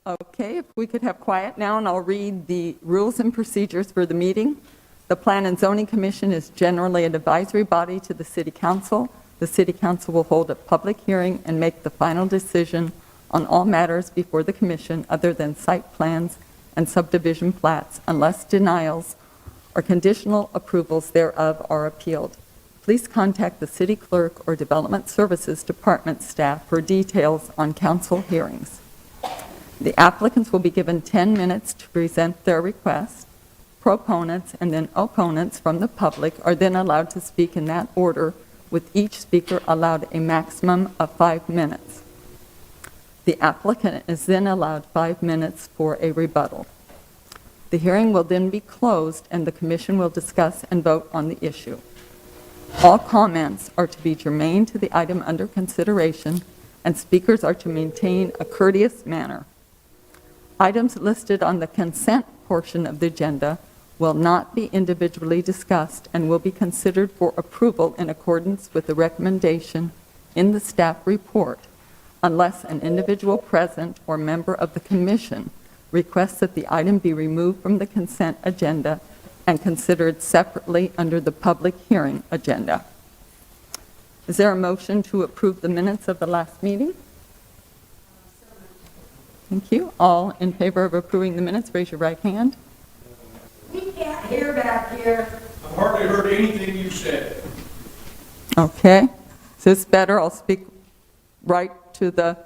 Okay, if we could have quiet now, and I'll read the rules and procedures for the meeting. The Plan and Zoning Commission is generally an advisory body to the City Council. The City Council will hold a public hearing and make the final decision on all matters before the Commission other than site plans and subdivision plats unless denials or conditional approvals thereof are appealed. Please contact the City Clerk or Development Services Department staff for details on council hearings. The applicants will be given 10 minutes to present their request. Proponents and then opponents from the public are then allowed to speak in that order, with each speaker allowed a maximum of 5 minutes. The applicant is then allowed 5 minutes for a rebuttal. The hearing will then be closed and the Commission will discuss and vote on the issue. All comments are to be germane to the item under consideration, and speakers are to maintain a courteous manner. Items listed on the consent portion of the agenda will not be individually discussed and will be considered for approval in accordance with the recommendation in the staff report, unless an individual present or member of the Commission requests that the item be removed from the consent agenda and considered separately under the public hearing agenda. Is there a motion to approve the minutes of the last meeting? Thank you. All in favor of approving the minutes, raise your right hand. We can't hear back here. I've hardly heard anything you said. Okay. Is this better? I'll speak right to the,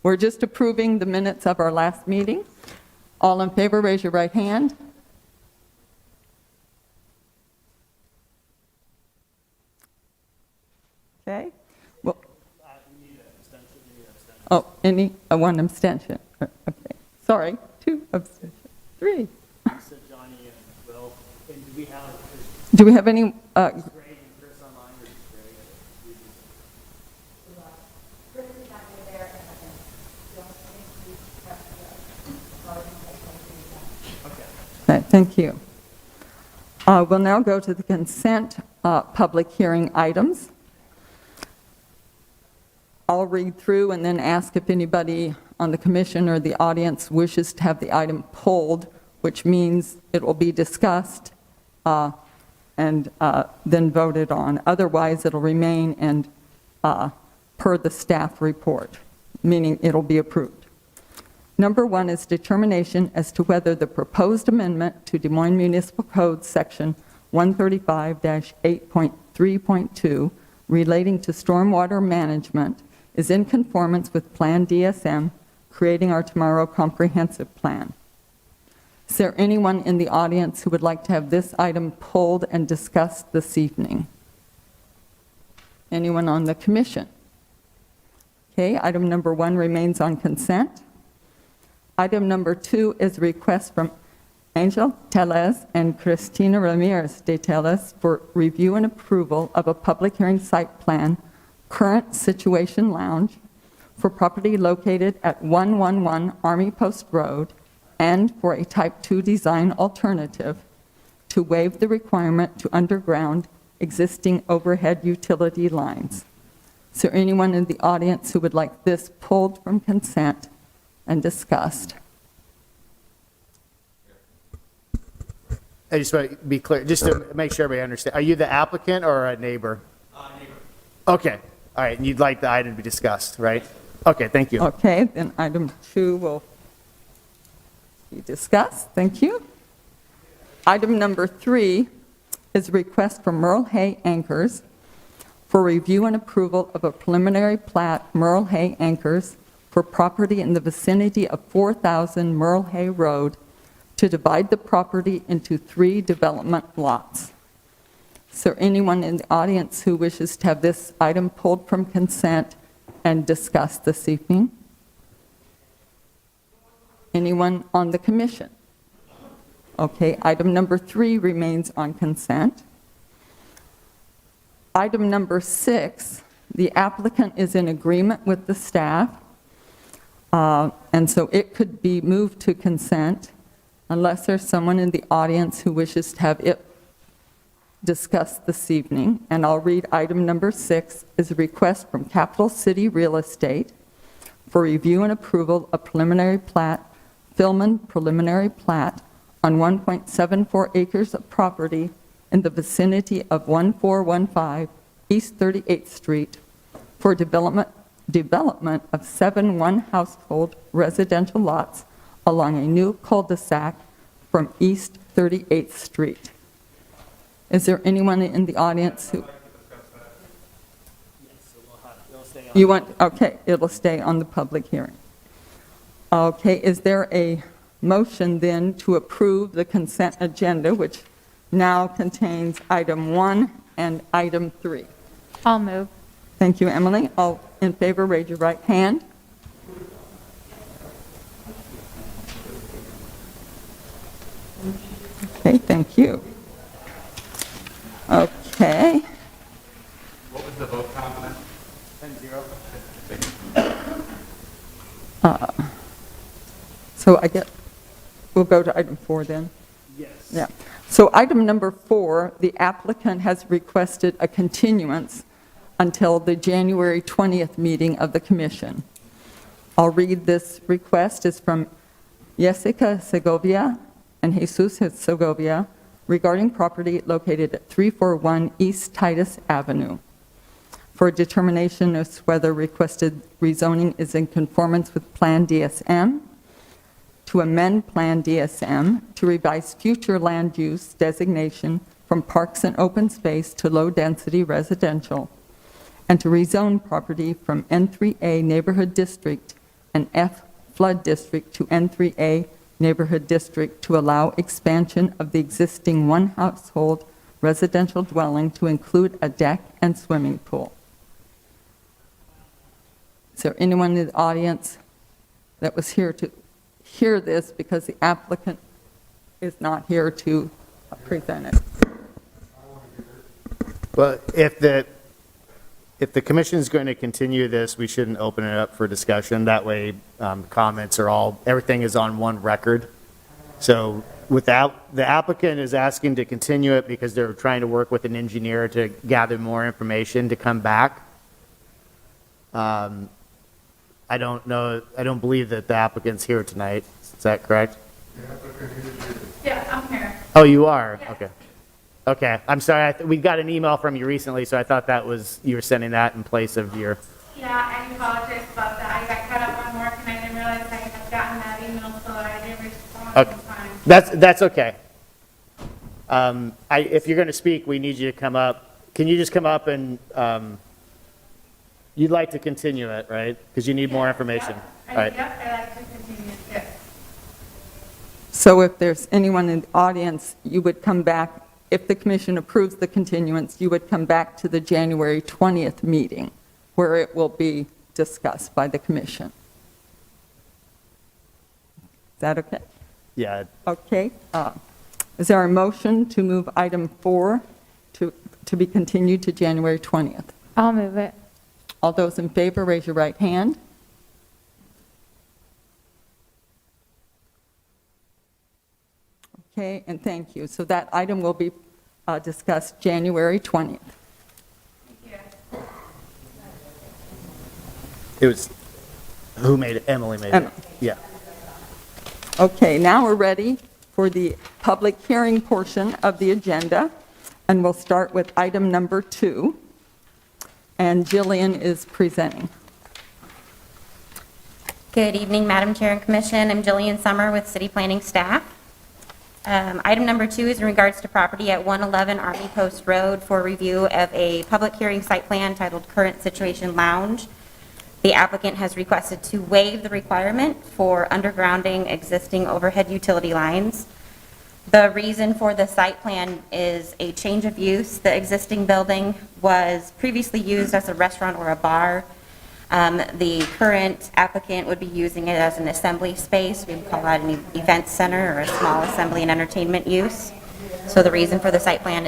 we're just approving the minutes of our last meeting. All in favor, raise your right hand. Okay. Well, oh, one abstention. Okay. Sorry, 2 abstentions. 3. So Johnny and Will, and Do we have any? Greg and Chris online, or just Greg? Chris is not there, and I Okay, thank you. We'll now go to the consent public hearing items. I'll read through and then ask if anybody on the commission or the audience wishes to have the item pulled, which means it will be discussed and then voted on. Otherwise, it'll remain and per the staff report, meaning it'll be approved. Number 1 is determination as to whether the proposed amendment to Des Moines Municipal Code Section 135-8.3.2 relating to stormwater management is in conformance with Plan DSM, creating our tomorrow comprehensive plan. Is there anyone in the audience who would like to have this item pulled and discussed this evening? Anyone on the commission? Okay, item number 1 remains on consent. Item number 2 is a request from Angel Tellez and Cristina Ramirez de Tellez for review and approval of a public hearing site plan, current situation lounge, for property located at 111 Army Post Road, and for a Type 2 design alternative to waive the requirement to underground existing overhead utility lines. Is there anyone in the audience who would like this pulled from consent and discussed? I just want to be clear, just to make sure everybody understands. Are you the applicant or a neighbor? Neighbor. Okay, all right, and you'd like the item to be discussed, right? Okay, thank you. Okay, then item 2 will be discussed. Thank you. Item number 3 is a request from Merle Hay Anchors for review and approval of a preliminary plat, Merle Hay Anchors, for property in the vicinity of 4,000 Merle Hay Road to divide the property into 3 development lots. Is there anyone in the audience who wishes to have this item pulled from consent and discussed this evening? Anyone on the commission? Okay, item number 3 remains on consent. Item number 6, the applicant is in agreement with the staff, and so it could be moved to consent unless there's someone in the audience who wishes to have it discussed this evening. And I'll read item number 6 is a request from Capital City Real Estate for review and approval of preliminary plat Philman preliminary plat on 1.74 acres of property in the vicinity of 1415 East 38th Street for development of 7 one-household residential lots along a new cul-de-sac from East 38th Street. Is there anyone in the audience who... You want, okay, it'll stay on the public hearing. Okay, is there a motion then to approve the consent agenda, which now contains item 1 and item 3? I'll move. Thank you, Emily. All in favor, raise your right hand. Okay, thank you. Okay. What was the vote count on that? 10-0. So I get, we'll go to item 4 then. Yes. Yeah. So item number 4, the applicant has requested a continuance until the January 20th meeting of the commission. I'll read this request. It's from Jessica Segovia and Jesus Segovia regarding property located at 341 East Titus Avenue for a determination as whether requested rezoning is in conformance with Plan DSM, to amend Plan DSM to revise future land use designation from parks and open space to low-density residential, and to rezone property from N3A Neighborhood District and F Flood District to N3A Neighborhood District to allow expansion of the existing one-household residential dwelling to include a deck and swimming pool. Is there anyone in the audience that was here to hear this, because the applicant is not here to present it? Well, if the commission is going to continue this, we shouldn't open it up for discussion. That way, comments are all, everything is on one record. So without, the applicant is asking to continue it because they're trying to work with an engineer to gather more information to come back. I don't know, I don't believe that the applicant's here tonight. Is that correct? Yeah, I'm here. Oh, you are? Yeah. Okay. Okay, I'm sorry, we got an email from you recently, so I thought that was, you were sending that in place of your, Yeah, I apologize about that. I got caught up on work and I didn't realize I had gotten that email, so I didn't respond Okay. in time. that's okay. If you're going to speak, we need you to come up. Can you just come up and, you'd like to continue it, right? Because you need more information. All right. Yep, I like to continue, yes. So if there's anyone in the audience, you would come back, if the commission approves the continuance, you would come back to the January 20th meeting, where it will be discussed by the commission. Is that okay? Yeah, Okay. Is there a motion to move item 4 to be continued to January 20th? I'll move it. All those in favor, raise your right hand. Okay, and thank you. So that item will be discussed January 20th. Thank you. it was, who made it? Emily made it. Emily. Yeah. Okay, now we're ready for the public hearing portion of the agenda, and we'll start with item number 2, and Jillian is presenting. Good evening, Madam Chair and Commission. I'm Jillian Summer with City Planning staff. Item number 2 is in regards to property at 111 Army Post Road for review of a public hearing site plan titled Current Situation Lounge. The applicant has requested to waive the requirement for undergrounding existing overhead utility lines. The reason for the site plan is a change of use. The existing building was previously used as a restaurant or a bar. The current applicant would be using it as an assembly space. We would call that an event center or a small assembly and entertainment use. So the reason for the site plan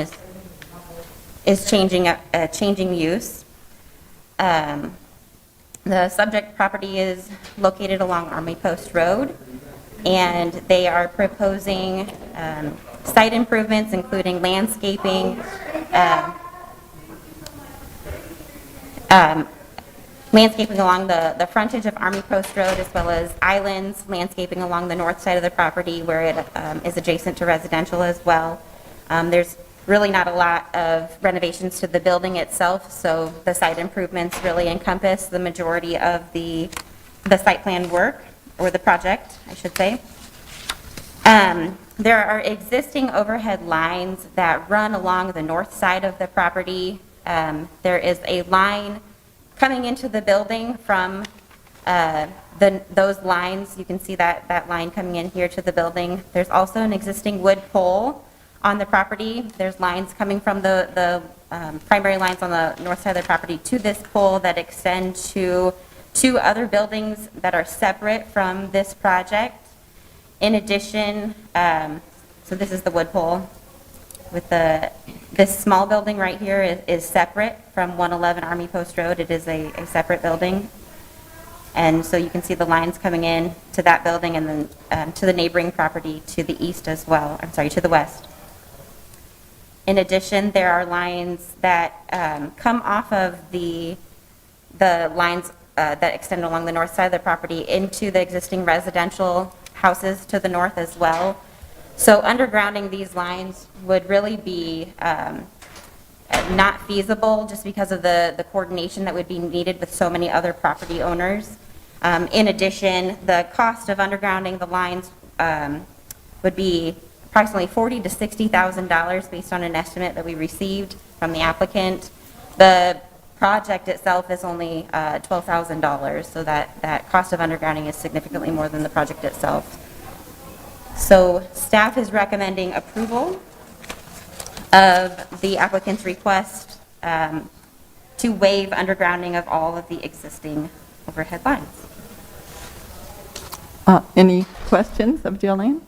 is changing use. The subject property is located along Army Post Road, and they are proposing site improvements, including landscaping, landscaping along the frontage of Army Post Road, as well as islands, landscaping along the north side of the property where it is adjacent to residential as well. There's really not a lot of renovations to the building itself, so the site improvements really encompass the majority of the site plan work, or the project, I should say. There are existing overhead lines that run along the north side of the property. There is a line coming into the building from those lines. You can see that line coming in here to the building. There's also an existing wood pole on the property. There's lines coming from the primary lines on the north side of the property to this pole that extend to two other buildings that are separate from this project. In addition, so this is the wood pole with this small building right here is separate from 111 Army Post Road. It is a separate building. And so you can see the lines coming in to that building and then to the neighboring property to the east as well, to the west. In addition, there are lines that come off of the lines that extend along the north side of the property into the existing residential houses to the north as well. So undergrounding these lines would really be not feasible just because of the coordination that would be needed with so many other property owners. In addition, the cost of undergrounding the lines would be approximately $40,000 to $60,000 based on an estimate that we received from the applicant. The project itself is only $12,000, so that cost of undergrounding is significantly more than the project itself. So staff is recommending approval of the applicant's request to waive undergrounding of all of the existing overhead lines. Any questions of Jillian?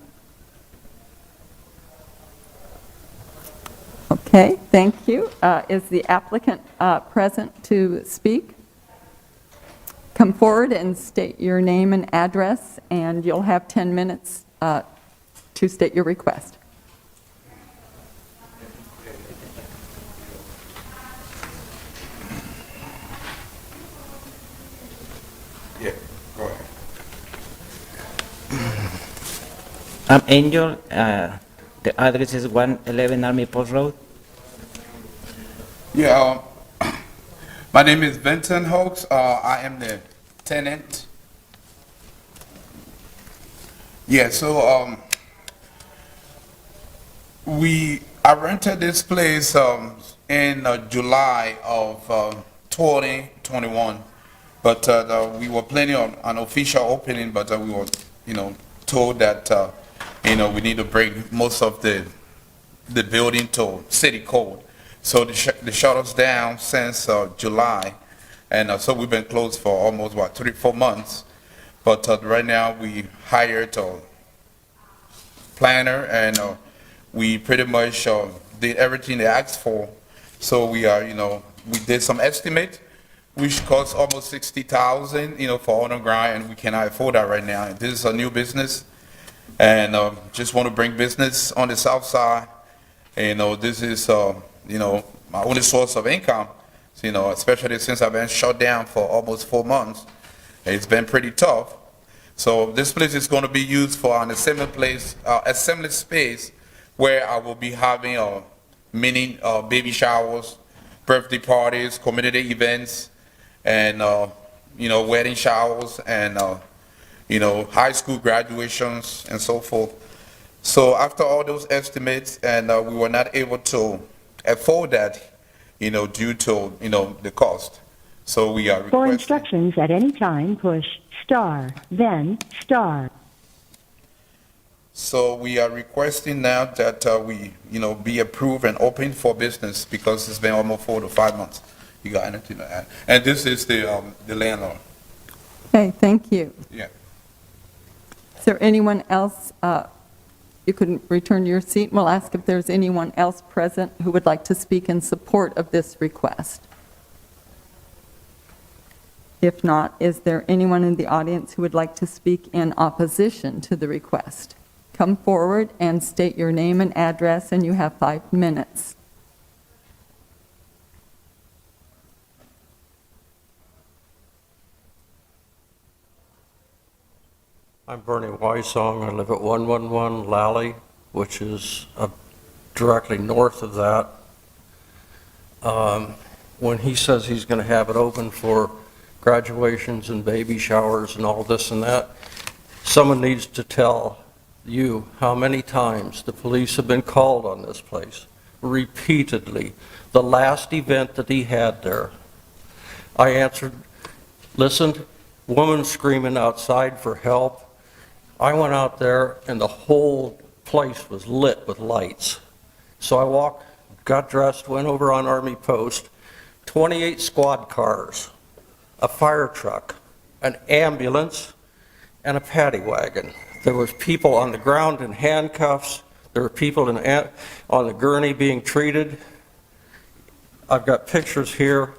Okay, thank you. Is the applicant present to speak? Come forward and state your name and address, and you'll have 10 minutes to state your request. Yeah, go ahead. I'm Angel. The address is 111 Army Post Road. Yeah, my name is Vincent Hoax. I am the tenant. Yeah, so I rented this place in July of 2021, but we were planning on an official opening, but we were, told that we need to bring most of the building to city code. So they shut us down since July, and so we've been closed for almost 3-4 months. But right now we hired a planner, and we pretty much did everything they asked for. So we are, we did some estimate, which cost almost $60,000, for underground, and we cannot afford that right now. This is a new business, and just want to bring business on the south side. This is, my only source of income, especially since I've been shut down for almost 4 months. It's been pretty tough. So this place is going to be used for an assembly space where I will be having mini baby showers, birthday parties, community events, and wedding showers, and high school graduations and so forth. So after all those estimates, and we were not able to afford that, due to the cost. So we are For requesting. instructions at any time, push star, then star. So we are requesting now that we, be approved and open for business, because it's been almost 4 to 5 months. You got anything to add? And this is the landlord. Okay, thank you. Yeah. Is there anyone else? You can return to your seat, and we'll ask if there's anyone else present who would like to speak in support of this request. If not, is there anyone in the audience who would like to speak in opposition to the request? Come forward and state your name and address, and you have 5 minutes. I'm Bernie Wysong. I live at 111 Lally, which is directly north of that. When he says he's going to have it open for graduations and baby showers and all this and that, someone needs to tell you how many times the police have been called on this place, repeatedly. The last event that he had there, I answered, listened, woman screaming outside for help. I went out there and the whole place was lit with lights. So I walked, got dressed, went over on Army Post, 28 squad cars, a fire truck, an ambulance, and a paddy wagon. There was people on the ground in handcuffs. There were people on the gurney being treated. I've got pictures here.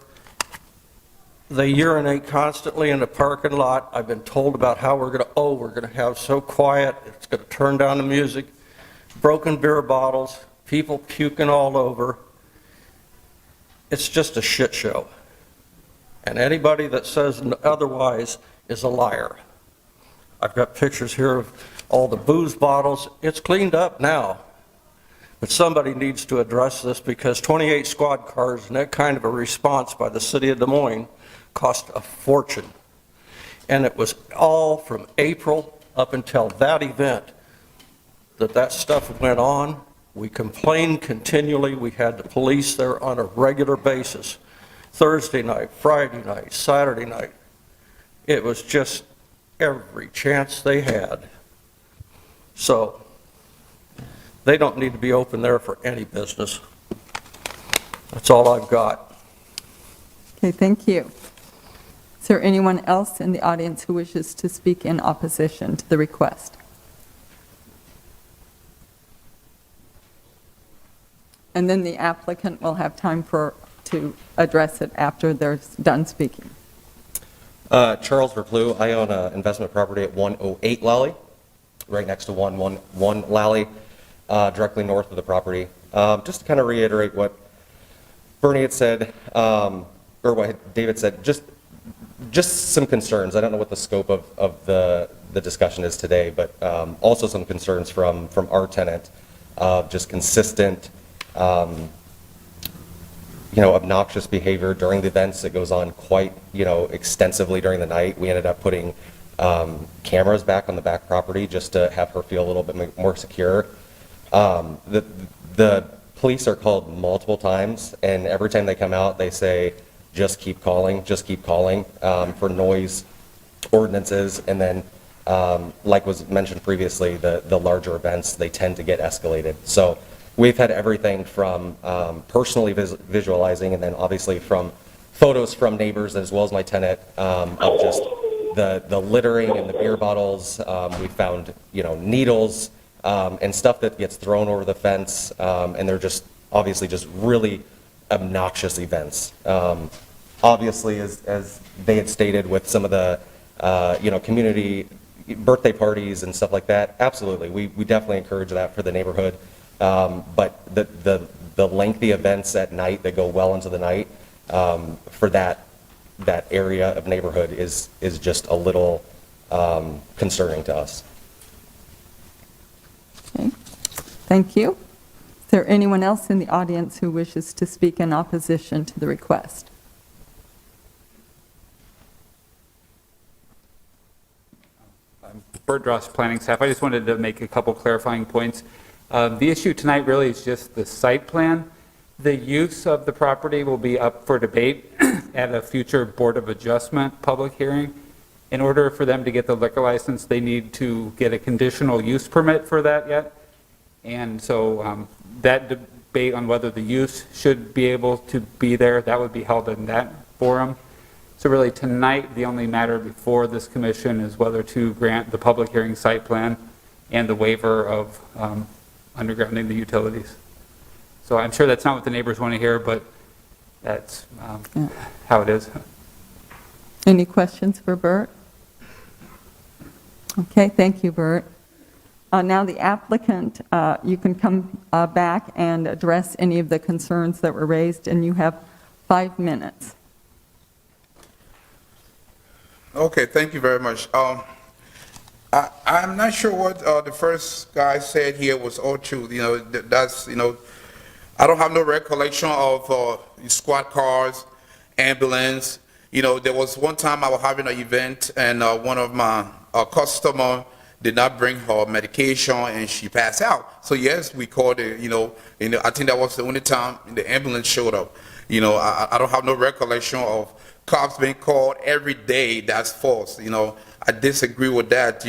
They urinate constantly in the parking lot. I've been told about how we're going to have so quiet, it's going to turn down the music. Broken beer bottles, people puking all over. It's just a shit show. And anybody that says otherwise is a liar. I've got pictures here of all the booze bottles. It's cleaned up now. But somebody needs to address this because 28 squad cars and that kind of a response by the city of Des Moines cost a fortune. And it was all from April up until that event that stuff went on. We complained continually. We had the police there on a regular basis. Thursday night, Friday night, Saturday night. It was just every chance they had. So they don't need to be open there for any business. That's all I've got. Okay, thank you. Is there anyone else in the audience who wishes to speak in opposition to the request? And then the applicant will have time to address it after they're done speaking. Charles Verplew. I own an investment property at 108 Lally, right next to 111 Lally, directly north of the property. Just to kind of reiterate what Bernie had said, or what David said, just some concerns. I don't know what the scope of the discussion is today, but also some concerns from our tenant of just consistent, obnoxious behavior during the events. It goes on quite, extensively during the night. We ended up putting cameras back on the back property just to have her feel a little bit more secure. The police are called multiple times, and every time they come out, they say, just keep calling for noise ordinances. And then, like was mentioned previously, the larger events, they tend to get escalated. So we've had everything from personally visualizing, and then obviously from photos from neighbors as well as my tenant, of just the littering and the beer bottles. We found, needles and stuff that gets thrown over the fence, and they're just obviously just really obnoxious events. Obviously, as they had stated with some of the, community birthday parties and stuff like that, absolutely, we definitely encourage that for the neighborhood. But the lengthy events at night that go well into the night, for that area of neighborhood is just a little concerning to us. Okay, thank you. Is there anyone else in the audience who wishes to speak in opposition to the request? I'm Bert Dross, planning staff. I just wanted to make a couple clarifying points. The issue tonight really is just the site plan. The use of the property will be up for debate at a future Board of Adjustment public hearing. In order for them to get the liquor license, they need to get a conditional use permit for that yet. And so that debate on whether the use should be able to be there, that would be held in that forum. So really tonight, the only matter before this commission is whether to grant the public hearing site plan and the waiver of undergrounding the utilities. So I'm sure that's not what the neighbors want to hear, but that's how it is. Any questions for Bert? Okay, thank you, Bert. Now the applicant, you can come back and address any of the concerns that were raised, and you have 5 minutes. Okay, thank you very much. I'm not sure what the first guy said here was all true. That's, I don't have no recollection of squad cars, ambulance. There was one time I was having an event and one of my customer did not bring her medication and she passed out. So yes, we called it, and I think that was the only time the ambulance showed up. I don't have no recollection of cops being called every day. That's false. I disagree with that.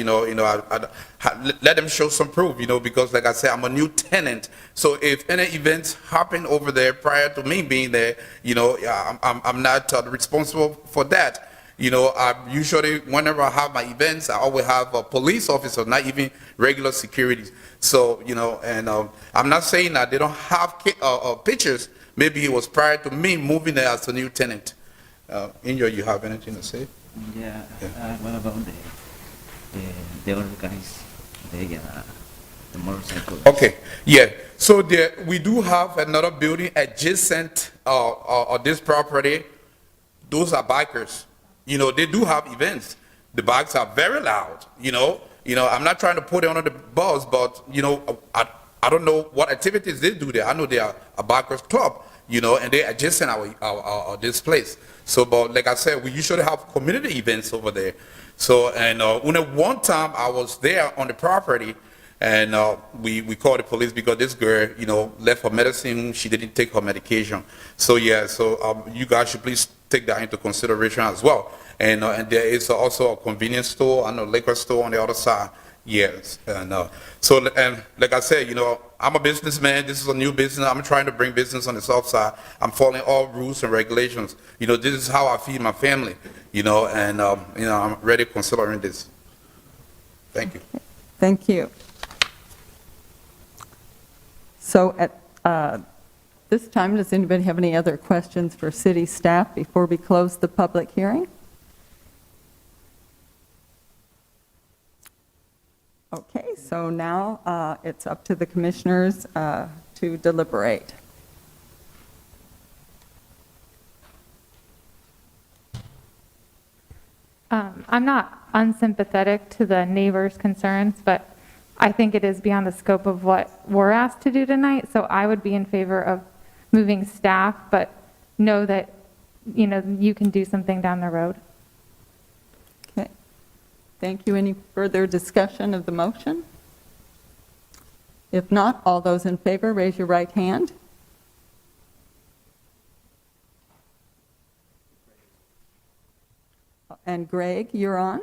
Let them show some proof. Because like I said, I'm a new tenant. So if any events happen over there prior to me being there, I'm not responsible for that. I usually, whenever I have my events, I always have a police officer, not even regular security. So, and I'm not saying that they don't have pictures. Maybe it was prior to me moving there as a new tenant. Angel, you have anything to say? Yeah, what about the other guys, the motorcycles? Okay, yeah. So we do have another building adjacent this property. Those are bikers. They do have events. The bikes are very loud. I'm not trying to put it under the bus, but I don't know what activities they do there. I know they are a bikers club. And they adjacent our this place. So, but like I said, we usually have community events over there. So, and only one time I was there on the property, and we called the police because this girl, left her medicine. She didn't take her medication. So yeah, so you guys should please take that into consideration as well. And there is also a convenience store and a liquor store on the other side. Yes, and and like I said, I'm a businessman. This is a new business. I'm trying to bring business on the south side. I'm following all rules and regulations. This is how I feed my family. And I'm ready considering this. Thank you. Thank you. So at this time, does anybody have any other questions for city staff before we close the public hearing? Okay, so now it's up to the commissioners to deliberate. I'm not unsympathetic to the neighbors' concerns, but I think it is beyond the scope of what we're asked to do tonight, so I would be in favor of moving staff, but know that, you can do something down the road. Okay. Thank you. Any further discussion of the motion? If not, all those in favor, raise your right hand. And Greg, you're on?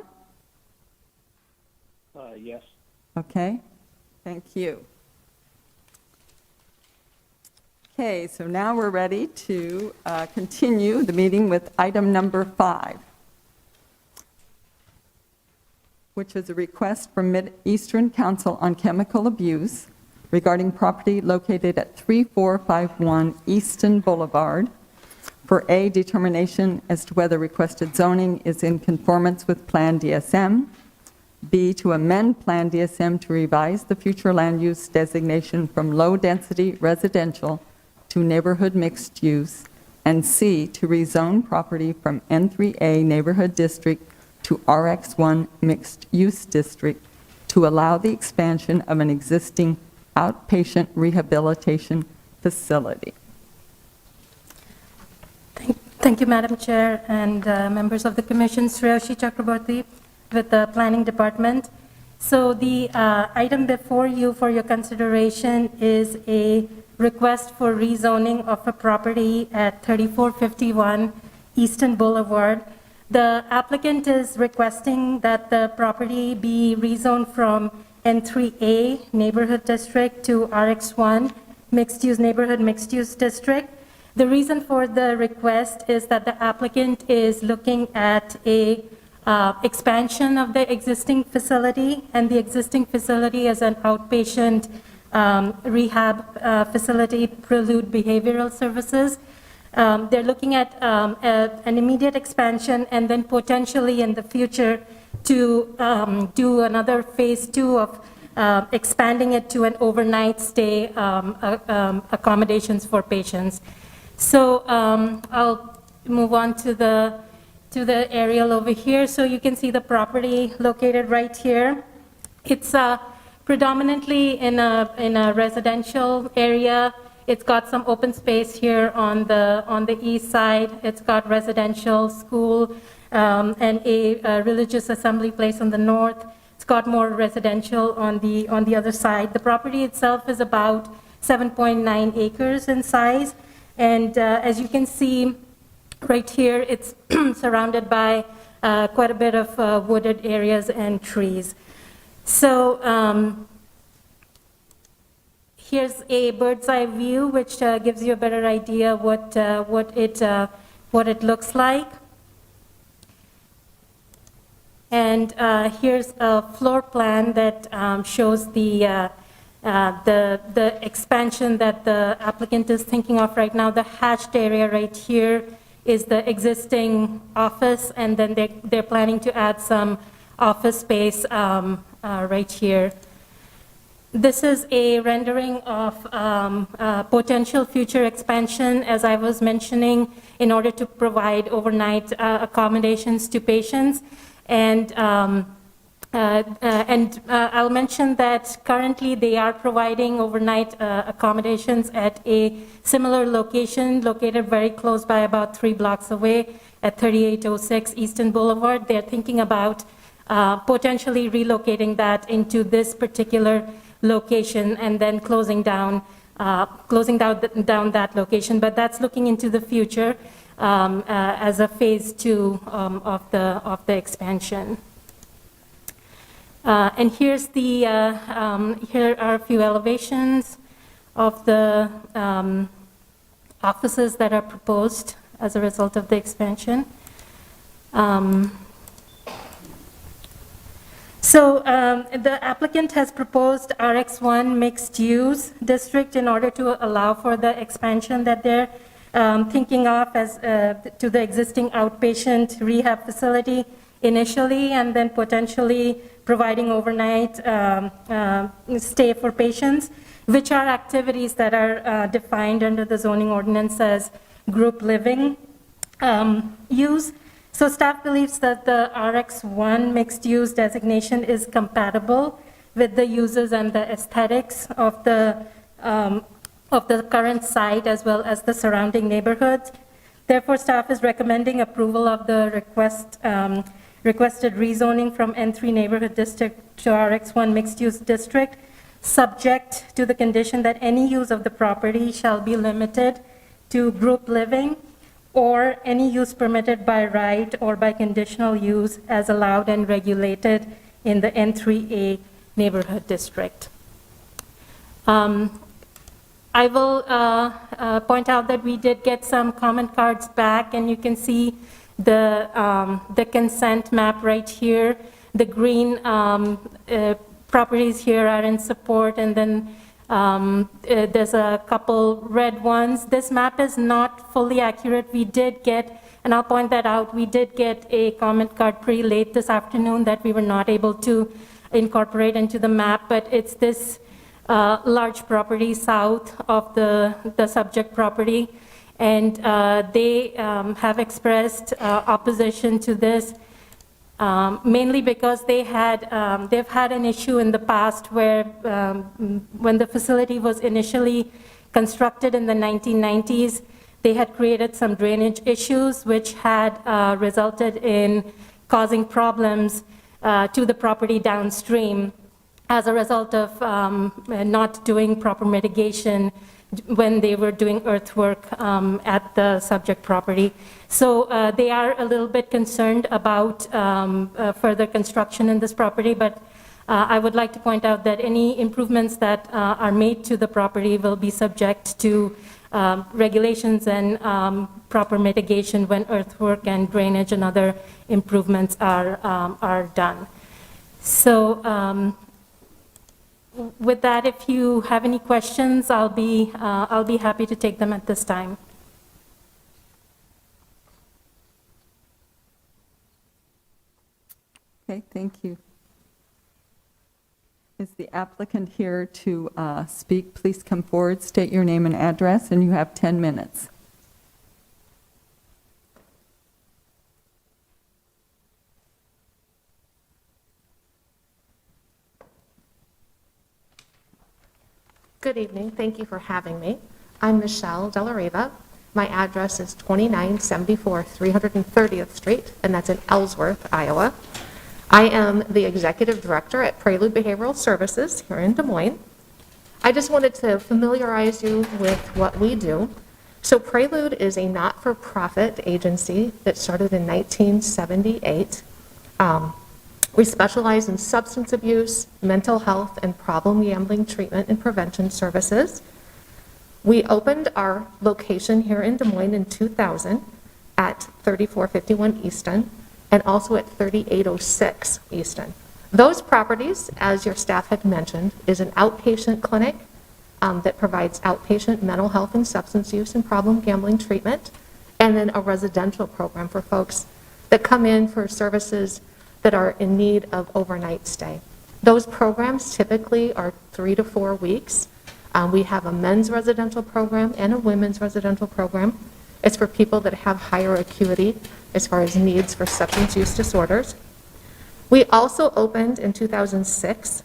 Yes. Okay. Thank you. Okay, so now we're ready to continue the meeting with item number 5. Which is a request from Mid-Eastern Council on Chemical Abuse regarding property located at 3451 Easton Boulevard for A, determination as to whether requested zoning is in conformance with Plan DSM, B, to amend Plan DSM to revise the future land use designation from low-density residential to neighborhood mixed use, and C, to rezone property from N3A Neighborhood District to RX1 Mixed Use District to allow the expansion of an existing outpatient rehabilitation facility. Thank you, Madam Chair, and members of the Commission. Sreyoshi Chakraborty with the Planning Department. So the item before you for your consideration is a request for rezoning of a property at 3451 Easton Boulevard. The applicant is requesting that the property be rezoned from N3A Neighborhood District to RX1 Mixed Use Neighborhood Mixed Use District. The reason for the request is that the applicant is looking at a expansion of the existing facility, and the existing facility is an outpatient rehab facility, Prelude Behavioral Services. They're looking at an immediate expansion and then potentially in the future to do another phase 2 of expanding it to an overnight stay accommodations for patients. So I'll move on to the aerial over here. So you can see the property located right here. It's predominantly in a residential area. It's got some open space here on the east side. It's got residential, school, and a religious assembly place on the north. It's got more residential on the other side. The property itself is about 7.9 acres in size, and as you can see right here, it's surrounded by quite a bit of wooded areas and trees. So here's a bird's eye view, which gives you a better idea what it looks like. And here's a floor plan that shows the expansion that the applicant is thinking of right now. The hatched area right here is the existing office, and then they're planning to add some office space right here. This is a rendering of potential future expansion, as I was mentioning, in order to provide overnight accommodations to patients. And I'll mention that currently they are providing overnight accommodations at a similar location, located very close by, about 3 blocks away, at 3806 Eastern Boulevard. They're thinking about potentially relocating that into this particular location and then closing down that location. But that's looking into the future as a phase 2 of the expansion. And here's here are a few elevations of the offices that are proposed as a result of the expansion. So the applicant has proposed RX1 mixed-use district in order to allow for the expansion that they're thinking of as to the existing outpatient rehab facility initially, and then potentially providing overnight stay for patients, which are activities that are defined under the zoning ordinance as group living use. So staff believes that the RX1 mixed-use designation is compatible with the uses and the aesthetics of the current site as well as the surrounding neighborhoods. Therefore, staff is recommending approval of the requested rezoning from N3 neighborhood district to RX1 mixed-use district, subject to the condition that any use of the property shall be limited to group living or any use permitted by right or by conditional use as allowed and regulated in the N3A neighborhood district. I will point out that we did get some comment cards back, and you can see the consent map right here. The green properties here are in support, and then there's a couple red ones. This map is not fully accurate. We did get, and I'll point that out, we did get a comment card pretty late this afternoon that we were not able to incorporate into the map, but it's this large property south of the subject property, and they have expressed opposition to this, mainly because they've had an issue in the past where when the facility was initially constructed in the 1990s, they had created some drainage issues which had resulted in causing problems to the property downstream as a result of not doing proper mitigation when they were doing earthwork at the subject property. So they are a little bit concerned about further construction in this property, but I would like to point out that any improvements that are made to the property will be subject to regulations and proper mitigation when earthwork and drainage and other improvements are done. So with that, if you have any questions, I'll be happy to take them at this time. Okay, thank you. Is the applicant here to speak? Please come forward, state your name and address, and you have 10 minutes. Good evening. Thank you for having me. I'm Michelle Delariva. My address is 2974 330th Street, and that's in Ellsworth, Iowa. I am the executive director at Prelude Behavioral Services here in Des Moines. I just wanted to familiarize you with what we do. So Prelude is a not-for-profit agency that started in 1978. We specialize in substance abuse, mental health, and problem gambling treatment and prevention services. We opened our location here in Des Moines in 2000 at 3451 Easton and also at 3806 Easton. Those properties, as your staff had mentioned, is an outpatient clinic that provides outpatient mental health and substance use and problem gambling treatment, and then a residential program for folks that come in for services that are in need of overnight stay. Those programs typically are 3 to 4 weeks. We have a men's residential program and a women's residential program. It's for people that have higher acuity as far as needs for substance use disorders. We also opened in 2006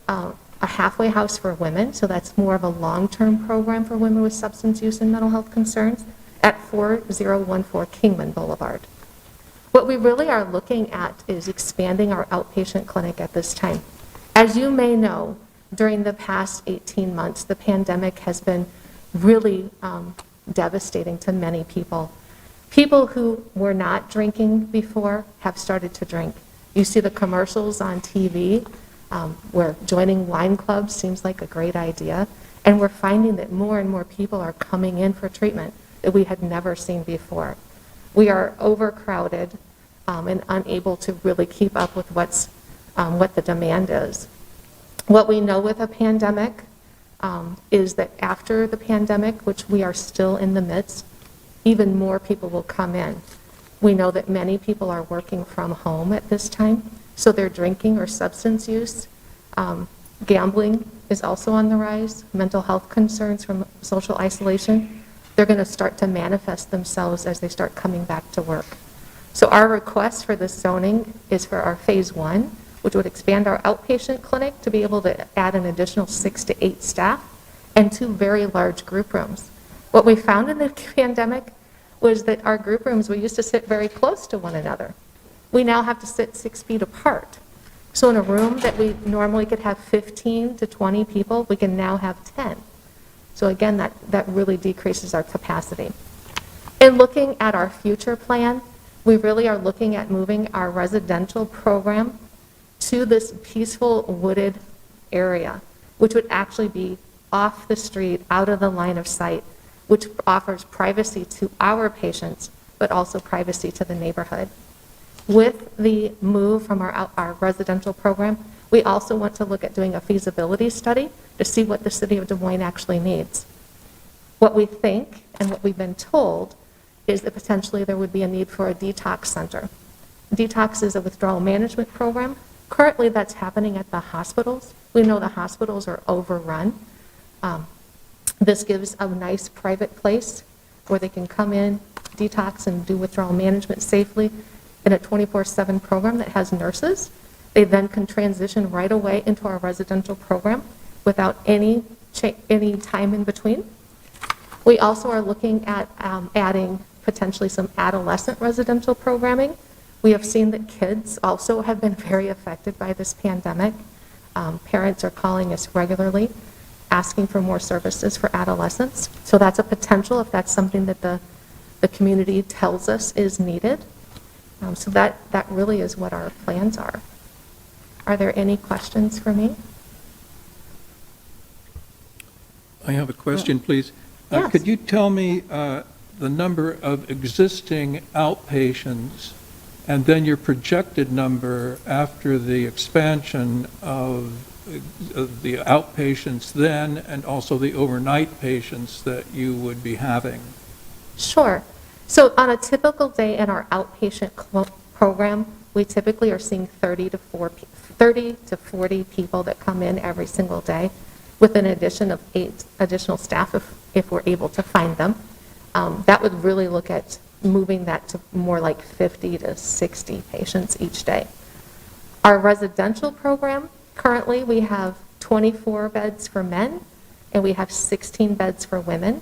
a halfway house for women, so that's more of a long-term program for women with substance use and mental health concerns at 4014 Kingman Boulevard. What we really are looking at is expanding our outpatient clinic at this time. As you may know, during the past 18 months, the pandemic has been really devastating to many people. People who were not drinking before have started to drink. You see the commercials on TV where joining wine clubs seems like a great idea, and we're finding that more and more people are coming in for treatment that we had never seen before. We are overcrowded and unable to really keep up with what the demand is. What we know with a pandemic is that after the pandemic, which we are still in the midst, even more people will come in. We know that many people are working from home at this time, so their drinking or substance use, gambling is also on the rise, mental health concerns from social isolation. They're going to start to manifest themselves as they start coming back to work. So our request for this zoning is for our phase 1, which would expand our outpatient clinic to be able to add an additional 6 to 8 staff and 2 very large group rooms. What we found in the pandemic was that our group rooms, we used to sit very close to one another. We now have to sit 6 feet apart. So in a room that we normally could have 15 to 20 people, we can now have 10. So again, that really decreases our capacity. In looking at our future plan, we really are looking at moving our residential program to this peaceful wooded area, which would actually be off the street, out of the line of sight, which offers privacy to our patients, but also privacy to the neighborhood. With the move from our residential program, we also want to look at doing a feasibility study to see what the city of Des Moines actually needs. What we think and what we've been told is that potentially there would be a need for a detox center. Detox is a withdrawal management program. Currently that's happening at the hospitals. We know the hospitals are overrun. This gives a nice private place where they can come in, detox, and do withdrawal management safely in a 24/7 program that has nurses. They then can transition right away into our residential program without any time in between. We also are looking at adding potentially some adolescent residential programming. We have seen that kids also have been very affected by this pandemic. Parents are calling us regularly, asking for more services for adolescents. So that's a potential if that's something that the community tells us is needed. So that really is what our plans are. Are there any questions for me? I have a question, please. Yes. Could you tell me the number of existing outpatients and then your projected number after the expansion of the outpatients then and also the overnight patients that you would be having? Sure. So on a typical day in our outpatient program, we typically are seeing 30 to 40 people that come in every single day, with an addition of 8 additional staff if we're able to find them. That would really look at moving that to more like 50 to 60 patients each day. Our residential program, currently we have 24 beds for men and we have 16 beds for women.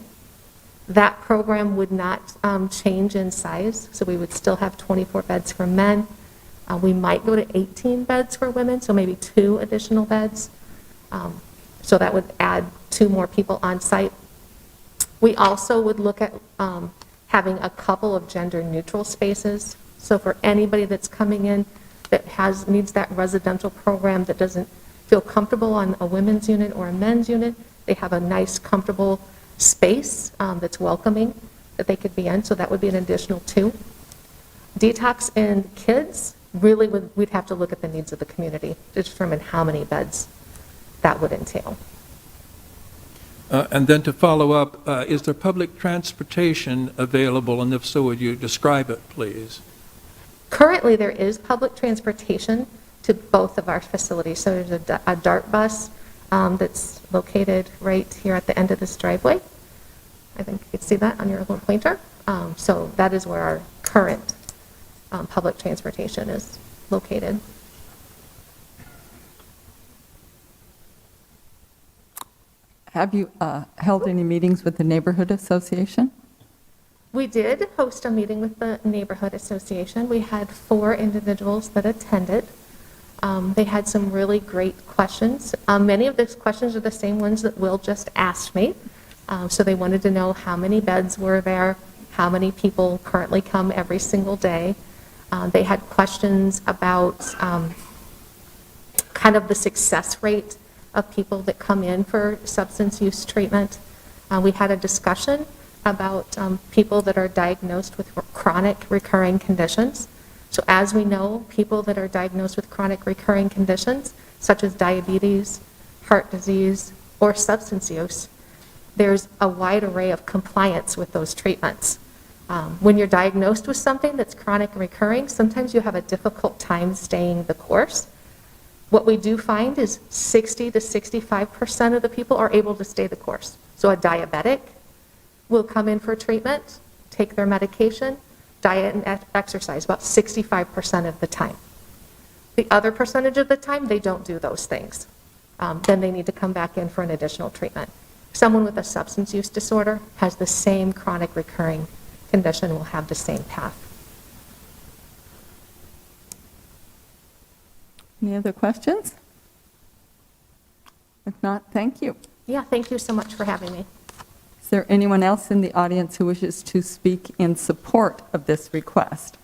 That program would not change in size, so we would still have 24 beds for men. We might go to 18 beds for women, so maybe 2 additional beds. So that would add 2 more people on site. We also would look at having a couple of gender-neutral spaces. So for anybody that's coming in that needs that residential program that doesn't feel comfortable on a women's unit or a men's unit, they have a nice, comfortable space that's welcoming that they could be in, so that would be an additional 2. Detox and kids, really we'd have to look at the needs of the community to determine how many beds that would entail. And then to follow up, is there public transportation available, and if so, would you describe it, please? Currently, there is public transportation to both of our facilities. So there's a DART bus that's located right here at the end of this driveway. I think you can see that on your little pointer. So that is where our current public transportation is located. Have you held any meetings with the neighborhood association? We did host a meeting with the neighborhood association. We had 4 individuals that attended. They had some really great questions. Many of those questions are the same ones that Will just asked me. So they wanted to know how many beds were there, how many people currently come every single day. They had questions about kind of the success rate of people that come in for substance use treatment. We had a discussion about people that are diagnosed with chronic recurring conditions. So as we know, people that are diagnosed with chronic recurring conditions, such as diabetes, heart disease, or substance use, there's a wide array of compliance with those treatments. When you're diagnosed with something that's chronic and recurring, sometimes you have a difficult time staying the course. What we do find is 60 to 65% of the people are able to stay the course. So a diabetic will come in for treatment, take their medication, diet and exercise about 65% of the time. The other percentage of the time, they don't do those things. Then they need to come back in for an additional treatment. Someone with a substance use disorder has the same chronic recurring condition, will have the same path. Any other questions? If not, thank you. Yeah, thank you so much for having me. Is there anyone else in the audience who wishes to speak in support of this request?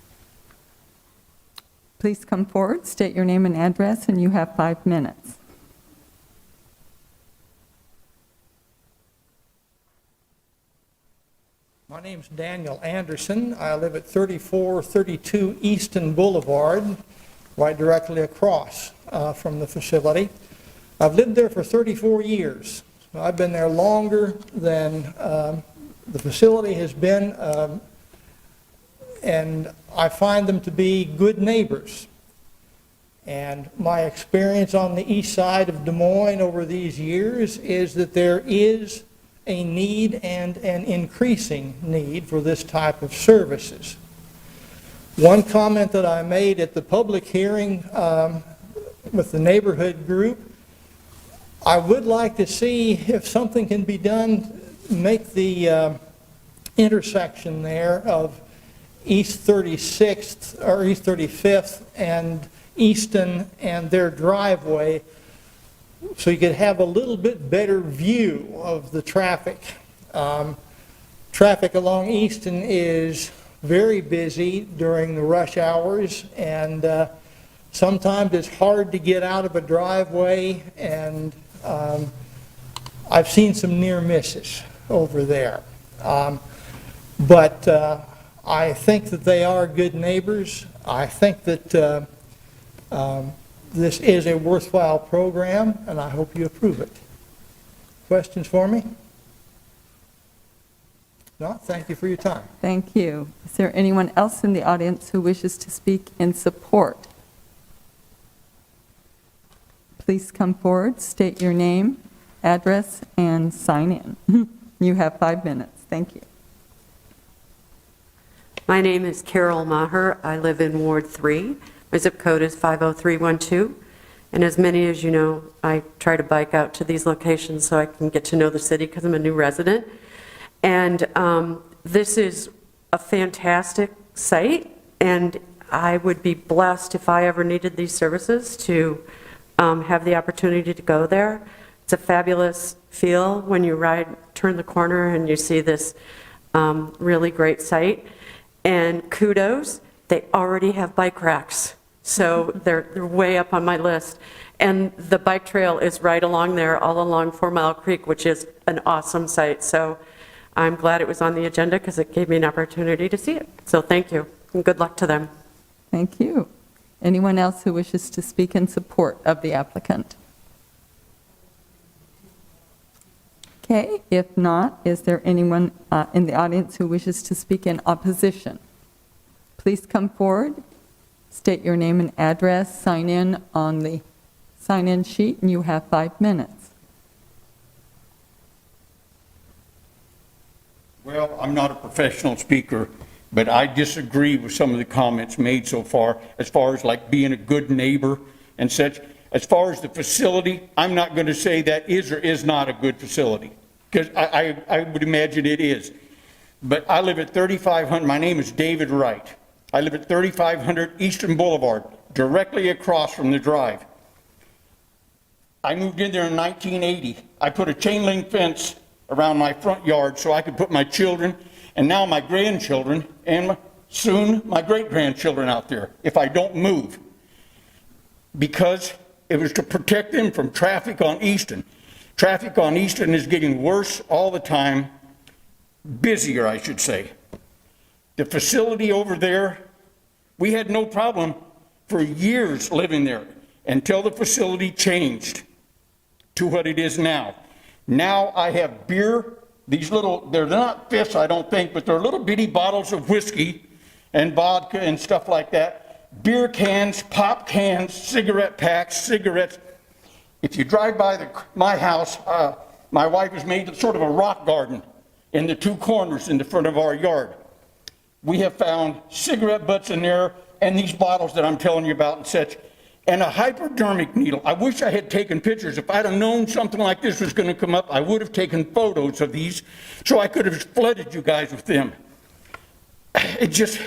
Please come forward, state your name and address, and you have 5 minutes. My name's Daniel Anderson. I live at 3432 Easton Boulevard, right directly across from the facility. I've lived there for 34 years. I've been there longer than the facility has been, and I find them to be good neighbors. And my experience on the east side of Des Moines over these years is that there is a need and an increasing need for this type of services. One comment that I made at the public hearing with the neighborhood group, I would like to see if something can be done, make the intersection there of East 36th or East 35th and Easton and their driveway, so you could have a little bit better view of the traffic. Traffic along Easton is very busy during the rush hours, and sometimes it's hard to get out of a driveway, and I've seen some near misses over there. But I think that they are good neighbors. I think that this is a worthwhile program, and I hope you approve it. Questions for me? No, thank you for your time. Thank you. Is there anyone else in the audience who wishes to speak in support? Please come forward, state your name, address, and sign in. You have 5 minutes. Thank you. My name is Carol Maher. I live in Ward 3. My zip code is 50312. And as many as you know, I try to bike out to these locations so I can get to know the city because I'm a new resident. And this is a fantastic site, and I would be blessed if I ever needed these services to have the opportunity to go there. It's a fabulous feel when you turn the corner and you see this really great site. And kudos, they already have bike racks. So they're way up on my list. And the bike trail is right along there, all along 4 Mile Creek, which is an awesome site. So I'm glad it was on the agenda because it gave me an opportunity to see it. So thank you, and good luck to them. Thank you. Anyone else who wishes to speak in support of the applicant? Okay, if not, is there anyone in the audience who wishes to speak in opposition? Please come forward, state your name and address, sign in on the sign-in sheet, and you have 5 minutes. Well, I'm not a professional speaker, but I disagree with some of the comments made so far as like being a good neighbor and such. As far as the facility, I'm not going to say that is or is not a good facility, because I would imagine it is. But I live at 3500, my name is David Wright. I live at 3500 Eastern Boulevard, directly across from the drive. I moved in there in 1980. I put a chain link fence around my front yard so I could put my children and now my grandchildren and soon my great-grandchildren out there if I don't move, because it was to protect them from traffic on Easton. Traffic on Easton is getting worse all the time, busier, I should say. The facility over there, we had no problem for years living there until the facility changed to what it is now. Now I have beer, these little, they're not fists, I don't think, but they're little bitty bottles of whiskey and vodka and stuff like that. Beer cans, pop cans, cigarette packs, cigarettes. If you drive by my house, my wife has made sort of a rock garden in the 2 corners in the front of our yard. We have found cigarette butts in there and these bottles that I'm telling you about and such, and a hypodermic needle. I wish I had taken pictures. If I'd have known something like this was going to come up, I would have taken photos of these so I could have flooded you guys with them. It just,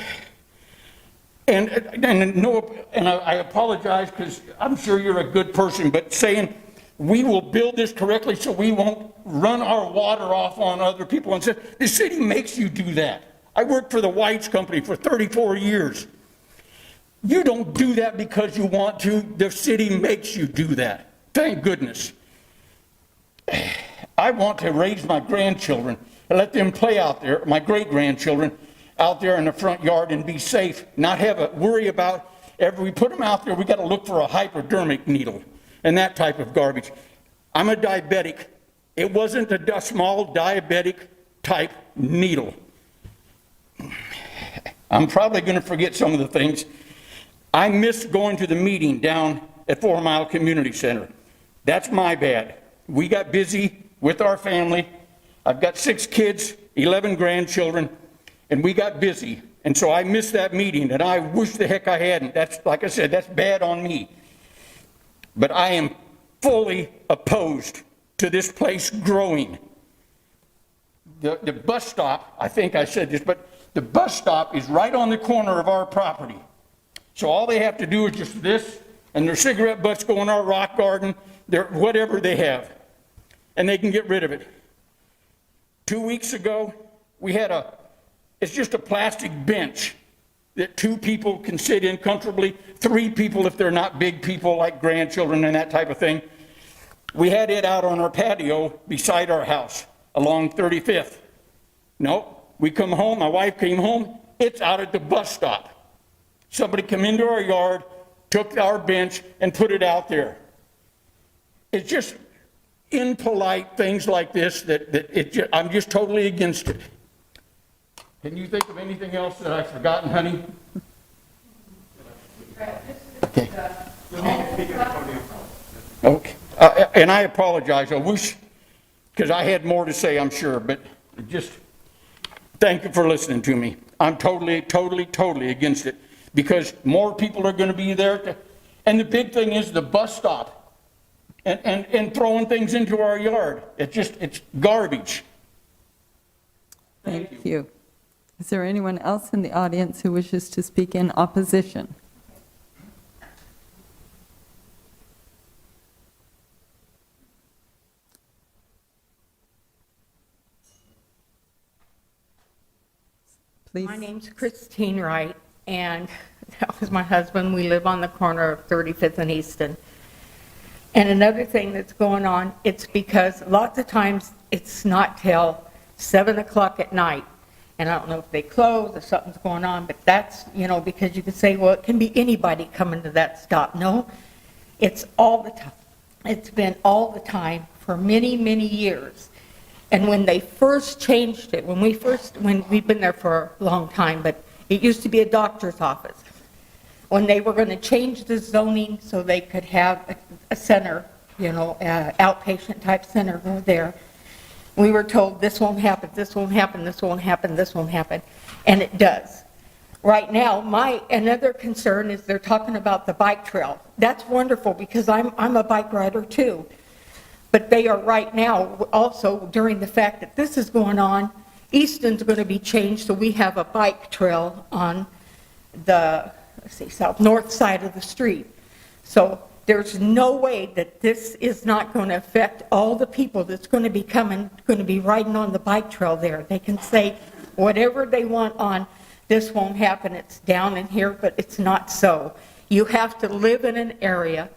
and I apologize because I'm sure you're a good person, but saying we will build this correctly so we won't run our water off on other people, and say, the city makes you do that. I worked for the Whites Company for 34 years. You don't do that because you want to. The city makes you do that. Thank goodness. I want to raise my grandchildren and let them play out there, my great-grandchildren, out there in the front yard and be safe, not have a worry about, we put them out there, we got to look for a hypodermic needle and that type of garbage. I'm a diabetic. It wasn't a small diabetic type needle. I'm probably going to forget some of the things. I missed going to the meeting down at 4 Mile Community Center. That's my bad. We got busy with our family. I've got 6 kids, 11 grandchildren, and we got busy. And so I missed that meeting, and I wish the heck I hadn't. That's, like I said, that's bad on me. But I am fully opposed to this place growing. The bus stop, I think I said this, but the bus stop is right on the corner of our property. So all they have to do is just this, and their cigarette butts go in our rock garden, whatever they have, and they can get rid of it. 2 weeks ago, we had it's just a plastic bench that 2 people can sit in comfortably, 3 people if they're not big people like grandchildren and that type of thing. We had it out on our patio beside our house along 35th. No, we come home, my wife came home, it's out at the bus stop. Somebody come into our yard, took our bench, and put it out there. It's just impolite things like this that I'm just totally against it. Can you think of anything else that I've forgotten, honey? Okay. Okay. And I apologize. I wish, because I had more to say, I'm sure, but just thank you for listening to me. I'm totally against it. Because more people are going to be there, And the big thing is the bus stop and throwing things into our yard. It's garbage. Thank you. Is there anyone else in the audience who wishes to speak in opposition? Please. My name's Christine Wright, and that was my husband. We live on the corner of 35th and Easton. And another thing that's going on, it's because lots of times it's not till 7 o'clock at night. And I don't know if they close or something's going on, but that's, because you could say, well, it can be anybody coming to that stop. No, it's all the time. It's been all the time for many, many years. And when they first changed it, when we've been there for a long time, but it used to be a doctor's office. When they were going to change the zoning so they could have a center, outpatient type center go there, we were told this won't happen, this won't happen, this won't happen, this won't happen, and it does. Right now, another concern is they're talking about the bike trail. That's wonderful because I'm a bike rider too. But they are right now also during the fact that this is going on, Easton's going to be changed so we have a bike trail on the north side of the street. So there's no way that this is not going to affect all the people that's going to be riding on the bike trail there. They can say whatever they want on this won't happen, it's down in here, but it's not so. You have to live in an area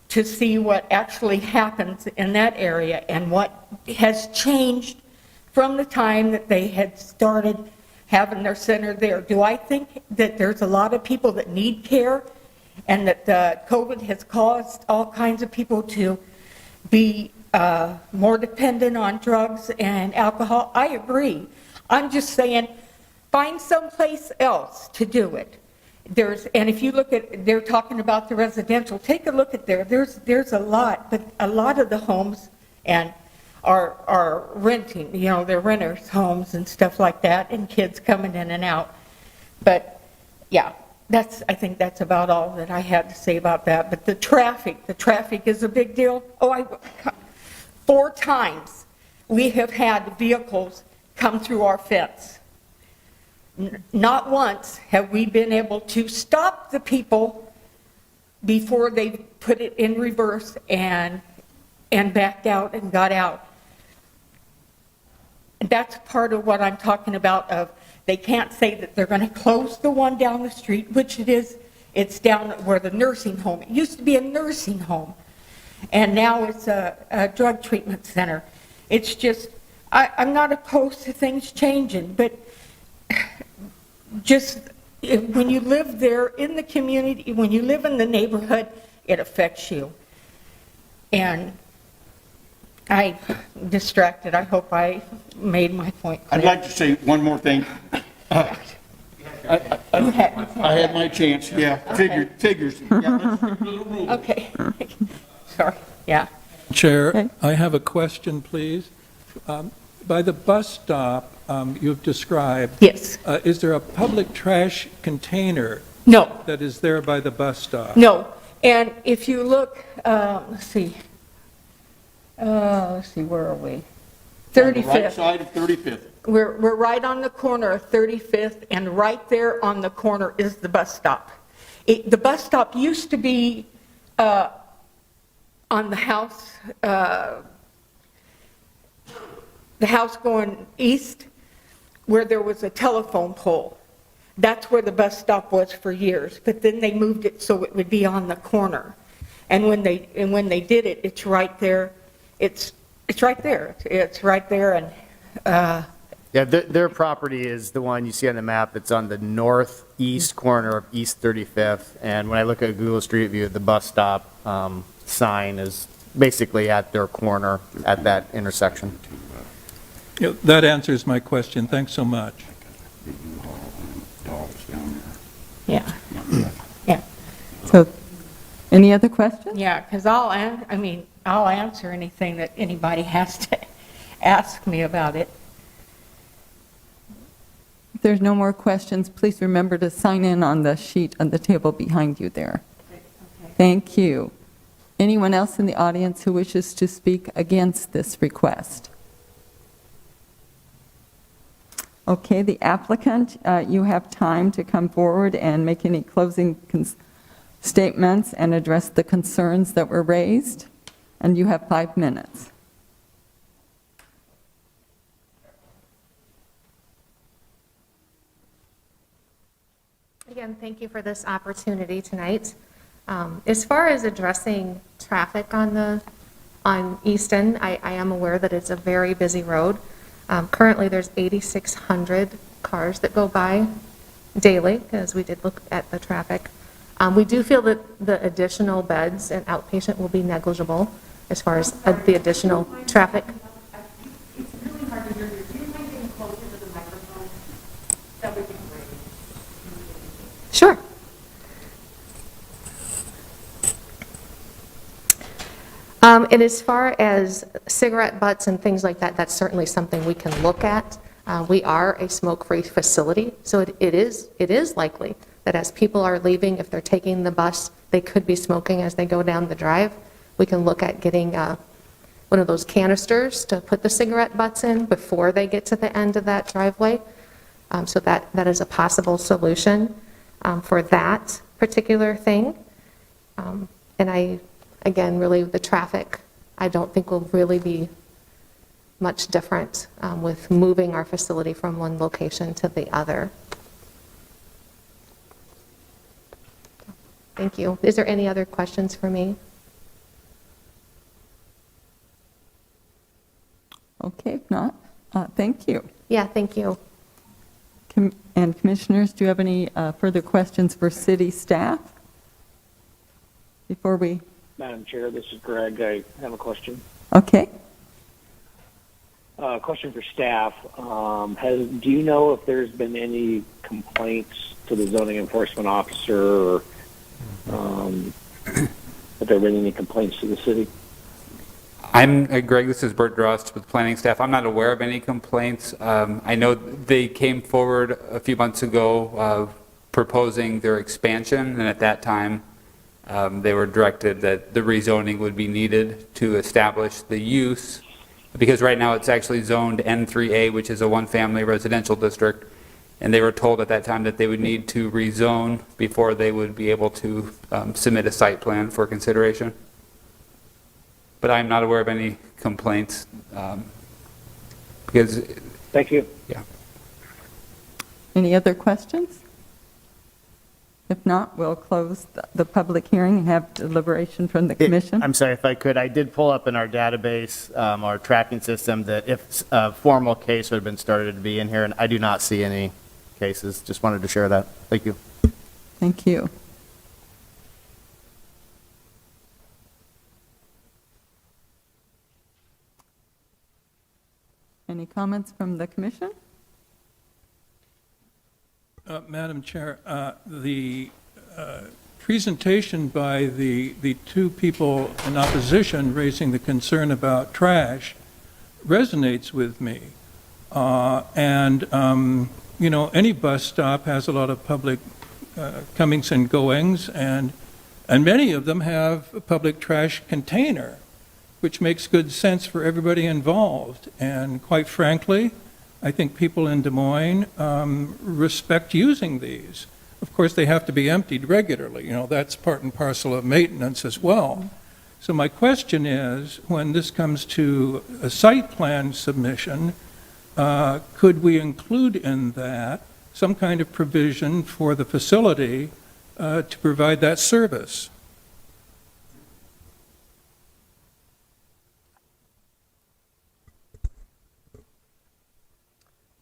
to see what actually happens in that area and what has changed from the time that they had started having their center there. Do I think that there's a lot of people that need care and that COVID has caused all kinds of people to be more dependent on drugs and alcohol? I agree. I'm just saying, find someplace else to do it. And if you look at, they're talking about the residential, take a look at there's a lot, but a lot of the homes are renting, they're renters' homes and stuff like that, and kids coming in and out. But yeah, I think that's about all that I had to say about that. But the traffic is a big deal. 4 times we have had vehicles come through our fence. Not once have we been able to stop the people before they put it in reverse and backed out and got out. That's part of what I'm talking about of they can't say that they're going to close the one down the street, which it is. It's down where the nursing home, it used to be a nursing home, and now it's a drug treatment center. It's just, I'm not opposed to things changing, but just when you live there in the community, when you live in the neighborhood, it affects you. And I'm distracted. I hope I made my point clear. I'd like to say one more thing. I had my chance, yeah, figures. Yeah, okay, sorry, yeah. Chair, Okay. I have a question, please. By the bus stop you've described. Yes. Is there a public trash container? No. That is there by the bus stop? No, and if you look, let's see, where are we? 35th. On the right side of 35th. We're right on the corner of 35th, and right there on the corner is the bus stop. The bus stop used to be on the house going east, where there was a telephone pole. That's where the bus stop was for years, but then they moved it so it would be on the corner. And when they did it, it's right there. It's right there. It's right there, and Yeah, their property is the one you see on the map. It's on the northeast corner of East 35th. And when I look at Google Street View, the bus stop sign is basically at their corner at that intersection. Yeah, that answers my question. Thanks so much. yeah, yeah. So, any other questions? Yeah, because I'll answer anything that anybody has to ask me about it. If there's no more questions, please remember to sign in on the sheet on the table behind you there. Okay. Thank you. Anyone else in the audience who wishes to speak against this request? Okay, the applicant, you have time to come forward and make any closing statements and address the concerns that were raised, and you have 5 minutes. Again, thank you for this opportunity tonight. As far as addressing traffic on Easton, I am aware that it's a very busy road. Currently, there's 8,600 cars that go by daily, because we did look at the traffic. We do feel that the additional beds and outpatient will be negligible as far as the additional traffic. It's really hard to hear you. Do you mind getting closer to the microphone? That would be great. Sure. And as far as cigarette butts and things like that, that's certainly something we can look at. We are a smoke-free facility, so it is likely that as people are leaving, if they're taking the bus, they could be smoking as they go down the drive. We can look at getting one of those canisters to put the cigarette butts in before they get to the end of that driveway. So that is a possible solution for that particular thing. And again, really the traffic, I don't think will really be much different with moving our facility from one location to the other. Thank you. Is there any other questions for me? Okay, if not, thank you. Yeah, thank you. And commissioners, do you have any further questions for city staff before we? Madam Chair, this is Greg. I have a question. Okay. Question for staff. Do you know if there's been any complaints to the zoning enforcement officer, or have there been any complaints to the city? I'm Greg, this is Bert Drost with planning staff. I'm not aware of any complaints. I know they came forward a few months ago proposing their expansion, and at that time they were directed that the rezoning would be needed to establish the use, because right now it's actually zoned N3A, which is a one-family residential district, and they were told at that time that they would need to rezone before they would be able to submit a site plan for consideration. But I'm not aware of any complaints because... Thank you. Yeah. Any other questions? If not, we'll close the public hearing and have deliberation from the commission. I'm sorry, if I could, I did pull up in our database, our tracking system, that if a formal case would have been started to be in here, and I do not see any cases. Just wanted to share that. Thank you. Thank you. Any comments from the commission? Madam Chair, the presentation by the two people in opposition raising the concern about trash resonates with me. You know, any bus stop has a lot of public comings and goings, and many of them have a public trash container, which makes good sense for everybody involved. And quite frankly, I think people in Des Moines respect using these. Of course, they have to be emptied regularly. You know, that's part and parcel of maintenance as well. So my question is, when this comes to a site plan submission, could we include in that some kind of provision for the facility to provide that service?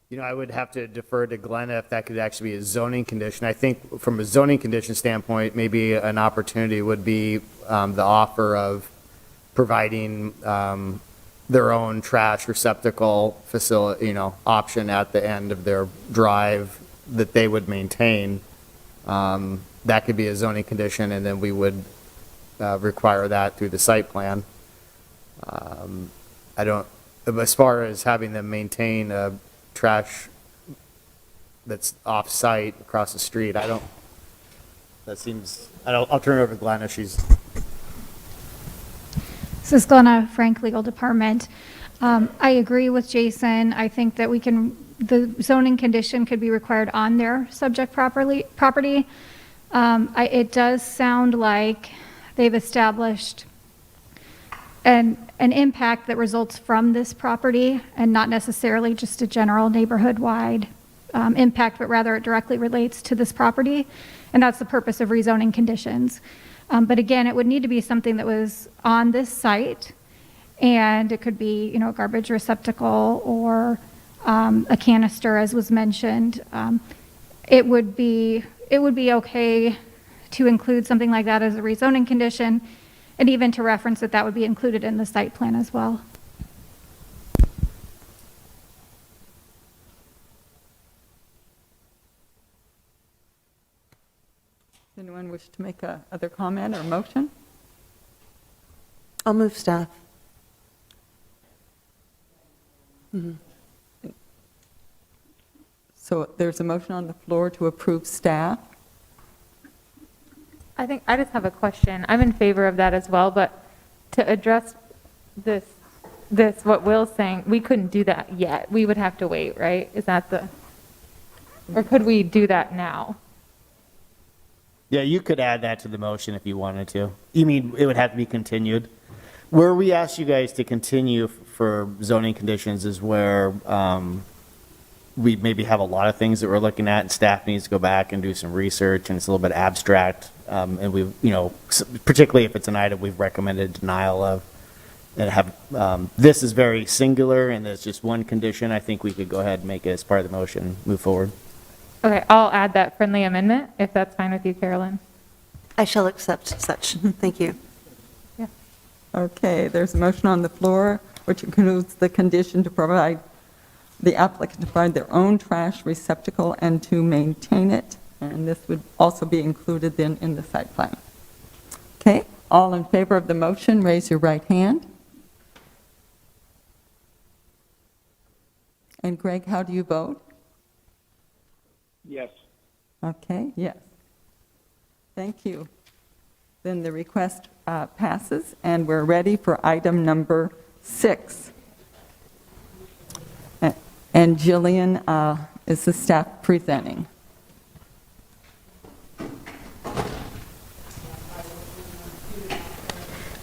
You know, I would have to defer to Glenna if that could actually be a zoning condition. I think from a zoning condition standpoint, maybe an opportunity would be the offer of providing their own trash receptacle facility, you know, option at the end of their drive that they would maintain. That could be a zoning condition, and then we would require that through the site plan. As far as having them maintain a trash that's off-site across the street, That seems, I'll turn it over to Glenna. She's, This is Glenna Frank, Legal Department. I agree with Jason. I think that the zoning condition could be required on their subject property. It does sound like they've established an impact that results from this property and not necessarily just a general neighborhood-wide impact, but rather it directly relates to this property. And that's the purpose of rezoning conditions. But again, it would need to be something that was on this site, and it could be, a garbage receptacle or a canister, as was mentioned. It would be okay to include something like that as a rezoning condition, and even to reference that would be included in the site plan as well. Does anyone wish to make a other comment or motion? I'll move staff. So there's a motion on the floor to approve staff. I just have a question. I'm in favor of that as well, but to address this, what Will's saying, we couldn't do that yet. We would have to wait, right? Is that or could we do that now? yeah, you could add that to the motion if you wanted to. You mean it would have to be continued? Where we asked you guys to continue for zoning conditions is where we maybe have a lot of things that we're looking at, and staff needs to go back and do some research, and it's a little bit abstract. And we've, particularly if it's an item we've recommended denial of, and this is very singular, and there's just one condition. I think we could go ahead and make it as part of the motion, move forward. Okay, I'll add that friendly amendment, if that's fine with you, Carolyn. I shall accept such. Thank you. Yeah. Okay, there's a motion on the floor, which includes the condition to provide the applicant to provide their own trash receptacle and to maintain it. And this would also be included then in the site plan. Okay, all in favor of the motion, raise your right hand. And Greg, how do you vote? Yes. Okay, yes. Thank you. Then the request passes, and we're ready for item number 6. And Jillian is the staff presenting.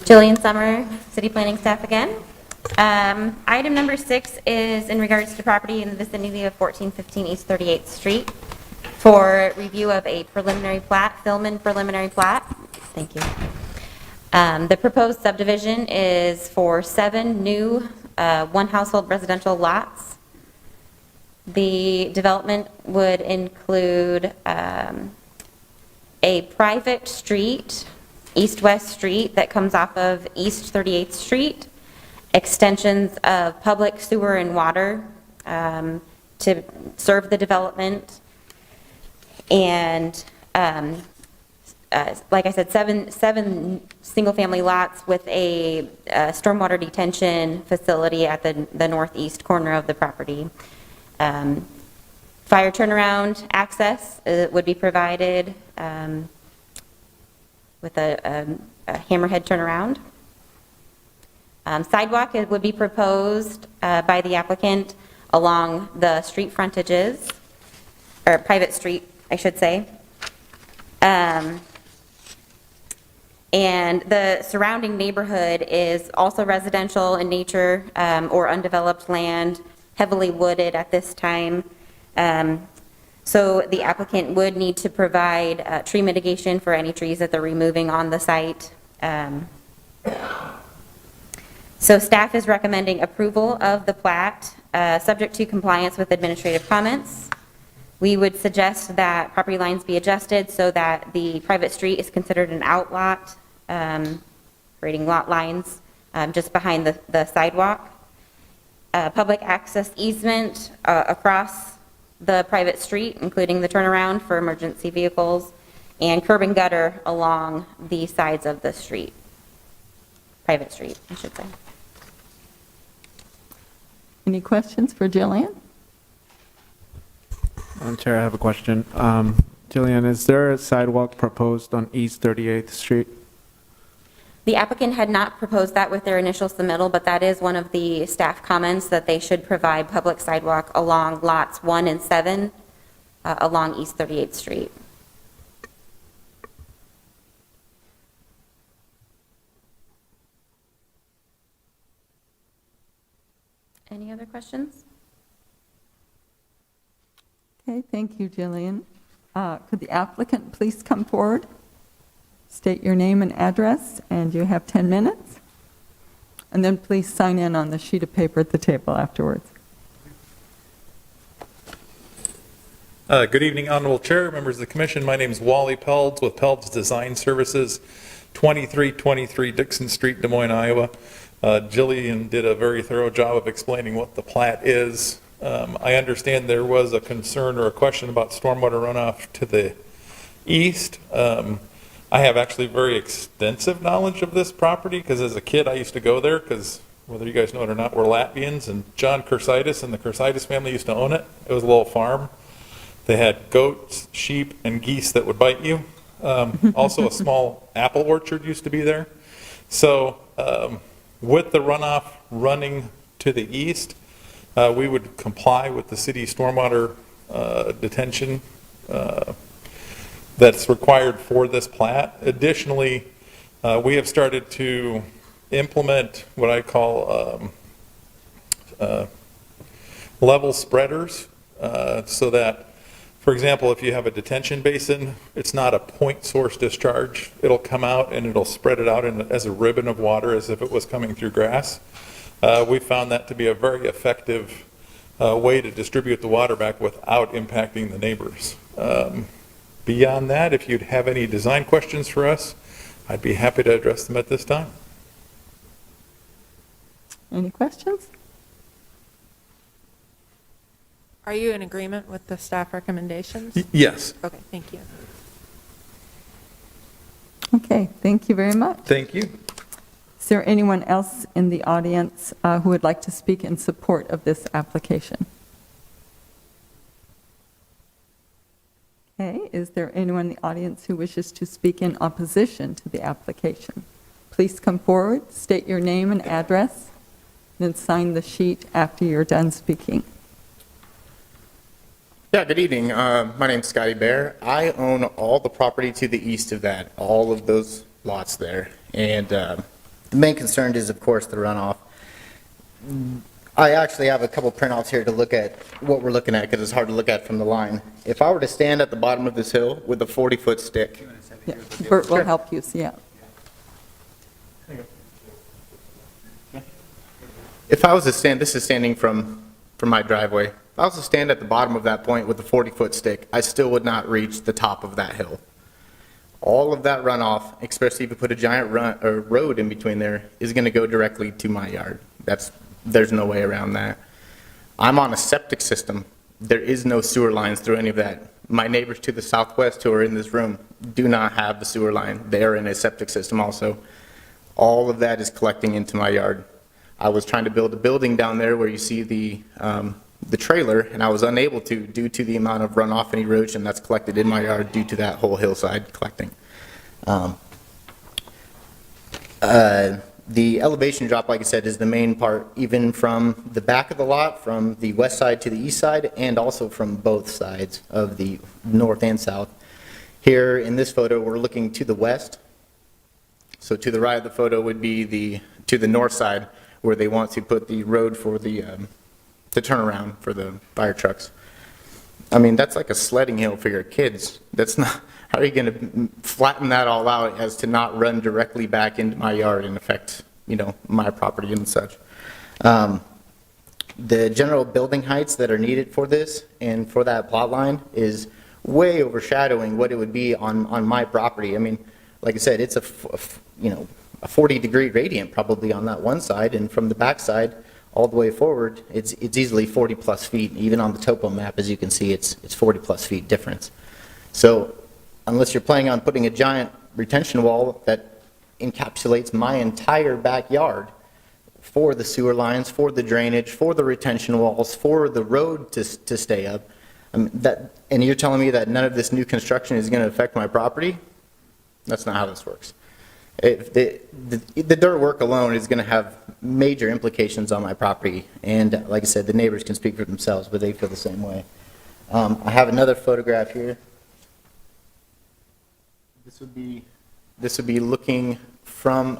Jillian Summer, City Planning Staff again. Item number 6 is in regards to property in the vicinity of 1415 East 38th Street for review of a preliminary plat, fill-in preliminary plat. Thank you. The proposed subdivision is for 7 new one-household residential lots. The development would include a private street, east-west street, that comes off of East 38th Street, extensions of public sewer and water to serve the development, and like I said, seven single-family lots with a stormwater detention facility at the northeast corner of the property. Fire turnaround access would be provided with a hammerhead turnaround. Sidewalk would be proposed by the applicant along the street frontages, or private street, I should say. And the surrounding neighborhood is also residential in nature or undeveloped land, heavily wooded at this time. So the applicant would need to provide tree mitigation for any trees that they're removing on the site. So staff is recommending approval of the plat, subject to compliance with administrative comments. We would suggest that property lines be adjusted so that the private street is considered an outlot, creating lot lines just behind the sidewalk. Public access easement across the private street, including the turnaround for emergency vehicles, and curb and gutter along the sides of the street. Private street, I should say. Any questions for Jillian? Madam Chair, I have a question. Jillian, is there a sidewalk proposed on East 38th Street? The applicant had not proposed that with their initial submittal, but that is one of the staff comments, that they should provide public sidewalk along lots 1 and 7 along East 38th Street. Any other questions? Okay, thank you, Jillian. Could the applicant please come forward? State your name and address, and you have 10 minutes. And then please sign in on the sheet of paper at the table afterwards. Good evening, Honorable Chair, members of the Commission. My name is Wally Pelds with Pelds Design Services, 2323 Dixon Street, Des Moines, Iowa. Jillian did a very thorough job of explaining what the plat is. I understand there was a concern or a question about stormwater runoff to the east. I have actually very extensive knowledge of this property because as a kid I used to go there because, whether you guys know it or not, we're Latvians, and John Cursitis and the Cursitis family used to own it. It was a little farm. They had goats, sheep, and geese that would bite you. Also a small apple orchard used to be there. So with the runoff running to the east, we would comply with the city stormwater detention that's required for this plat. Additionally, we have started to implement what I call level spreaders so that, for example, if you have a detention basin, it's not a point source discharge. It'll come out and it'll spread it out as a ribbon of water as if it was coming through grass. We found that to be a very effective way to distribute the water back without impacting the neighbors. Beyond that, if you'd have any design questions for us, I'd be happy to address them at this time. Any questions? Are you in agreement with the staff recommendations? Yes. Okay, thank you. Okay, thank you very much. Thank you. Is there anyone else in the audience who would like to speak in support of this application? Okay, is there anyone in the audience who wishes to speak in opposition to the application? Please come forward, state your name and address, then sign the sheet after you're done speaking. Yeah, good evening. My name's Scotty Bear. I own all the property to the east of that, all of those lots there. And the main concern is, of course, the runoff. I actually have a couple printouts here to look at what we're looking at because it's hard to look at from the line. If I were to stand at the bottom of this hill with a 40-foot stick. Yeah, Bert will help you, yeah. If I was to stand, this is standing from my driveway. If I was to stand at the bottom of that point with a 40-foot stick, I still would not reach the top of that hill. All of that runoff, especially if you put a giant road in between there, is going to go directly to my yard. There's no way around that. I'm on a septic system. There is no sewer lines through any of that. My neighbors to the southwest who are in this room do not have the sewer line. They are in a septic system also. All of that is collecting into my yard. I was trying to build a building down there where you see the trailer, and I was unable to due to the amount of runoff and erosion that's collected in my yard due to that whole hillside collecting. The elevation drop, like I said, is the main part, even from the back of the lot, from the west side to the east side, and also from both sides of the north and south. Here in this photo, we're looking to the west. So to the right of the photo would be to the north side, where they want to put the road for the turnaround for the fire trucks. I mean, that's like a sledding hill for your kids. That's not. How are you going to flatten that all out as to not run directly back into my yard and affect, my property and such? The general building heights that are needed for this and for that plot line is way overshadowing what it would be on my property. I mean, like I said, it's a 40-degree gradient probably on that one side, and from the back side all the way forward, it's easily 40-plus feet. Even on the topo map, as you can see, it's 40-plus feet difference. So unless you're planning on putting a giant retention wall that encapsulates my entire backyard for the sewer lines, for the drainage, for the retention walls, for the road to stay up, And you're telling me that none of this new construction is going to affect my property? That's not how this works. The dirt work alone is going to have major implications on my property, and like I said, the neighbors can speak for themselves, but they feel the same way. I have another photograph here. This would be looking from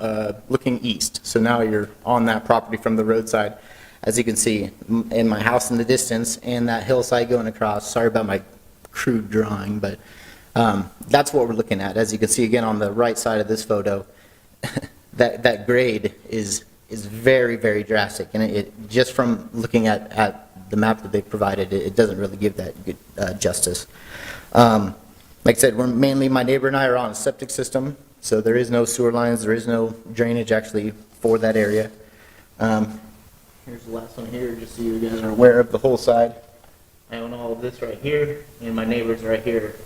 looking east. So now you're on that property from the roadside, as you can see, in my house in the distance, and that hillside going across. Sorry about my crude drawing, but that's what we're looking at. As you can see again on the right side of this photo, that grade is very, very drastic, and it just from looking at the map that they provided, it doesn't really give that good justice. Like I said, my neighbor and I are on a septic system, so there is no sewer lines, there is no drainage actually for that area. Here's the last one here, just so you guys are aware of the whole side. I own all of this right here, and my neighbor's right here.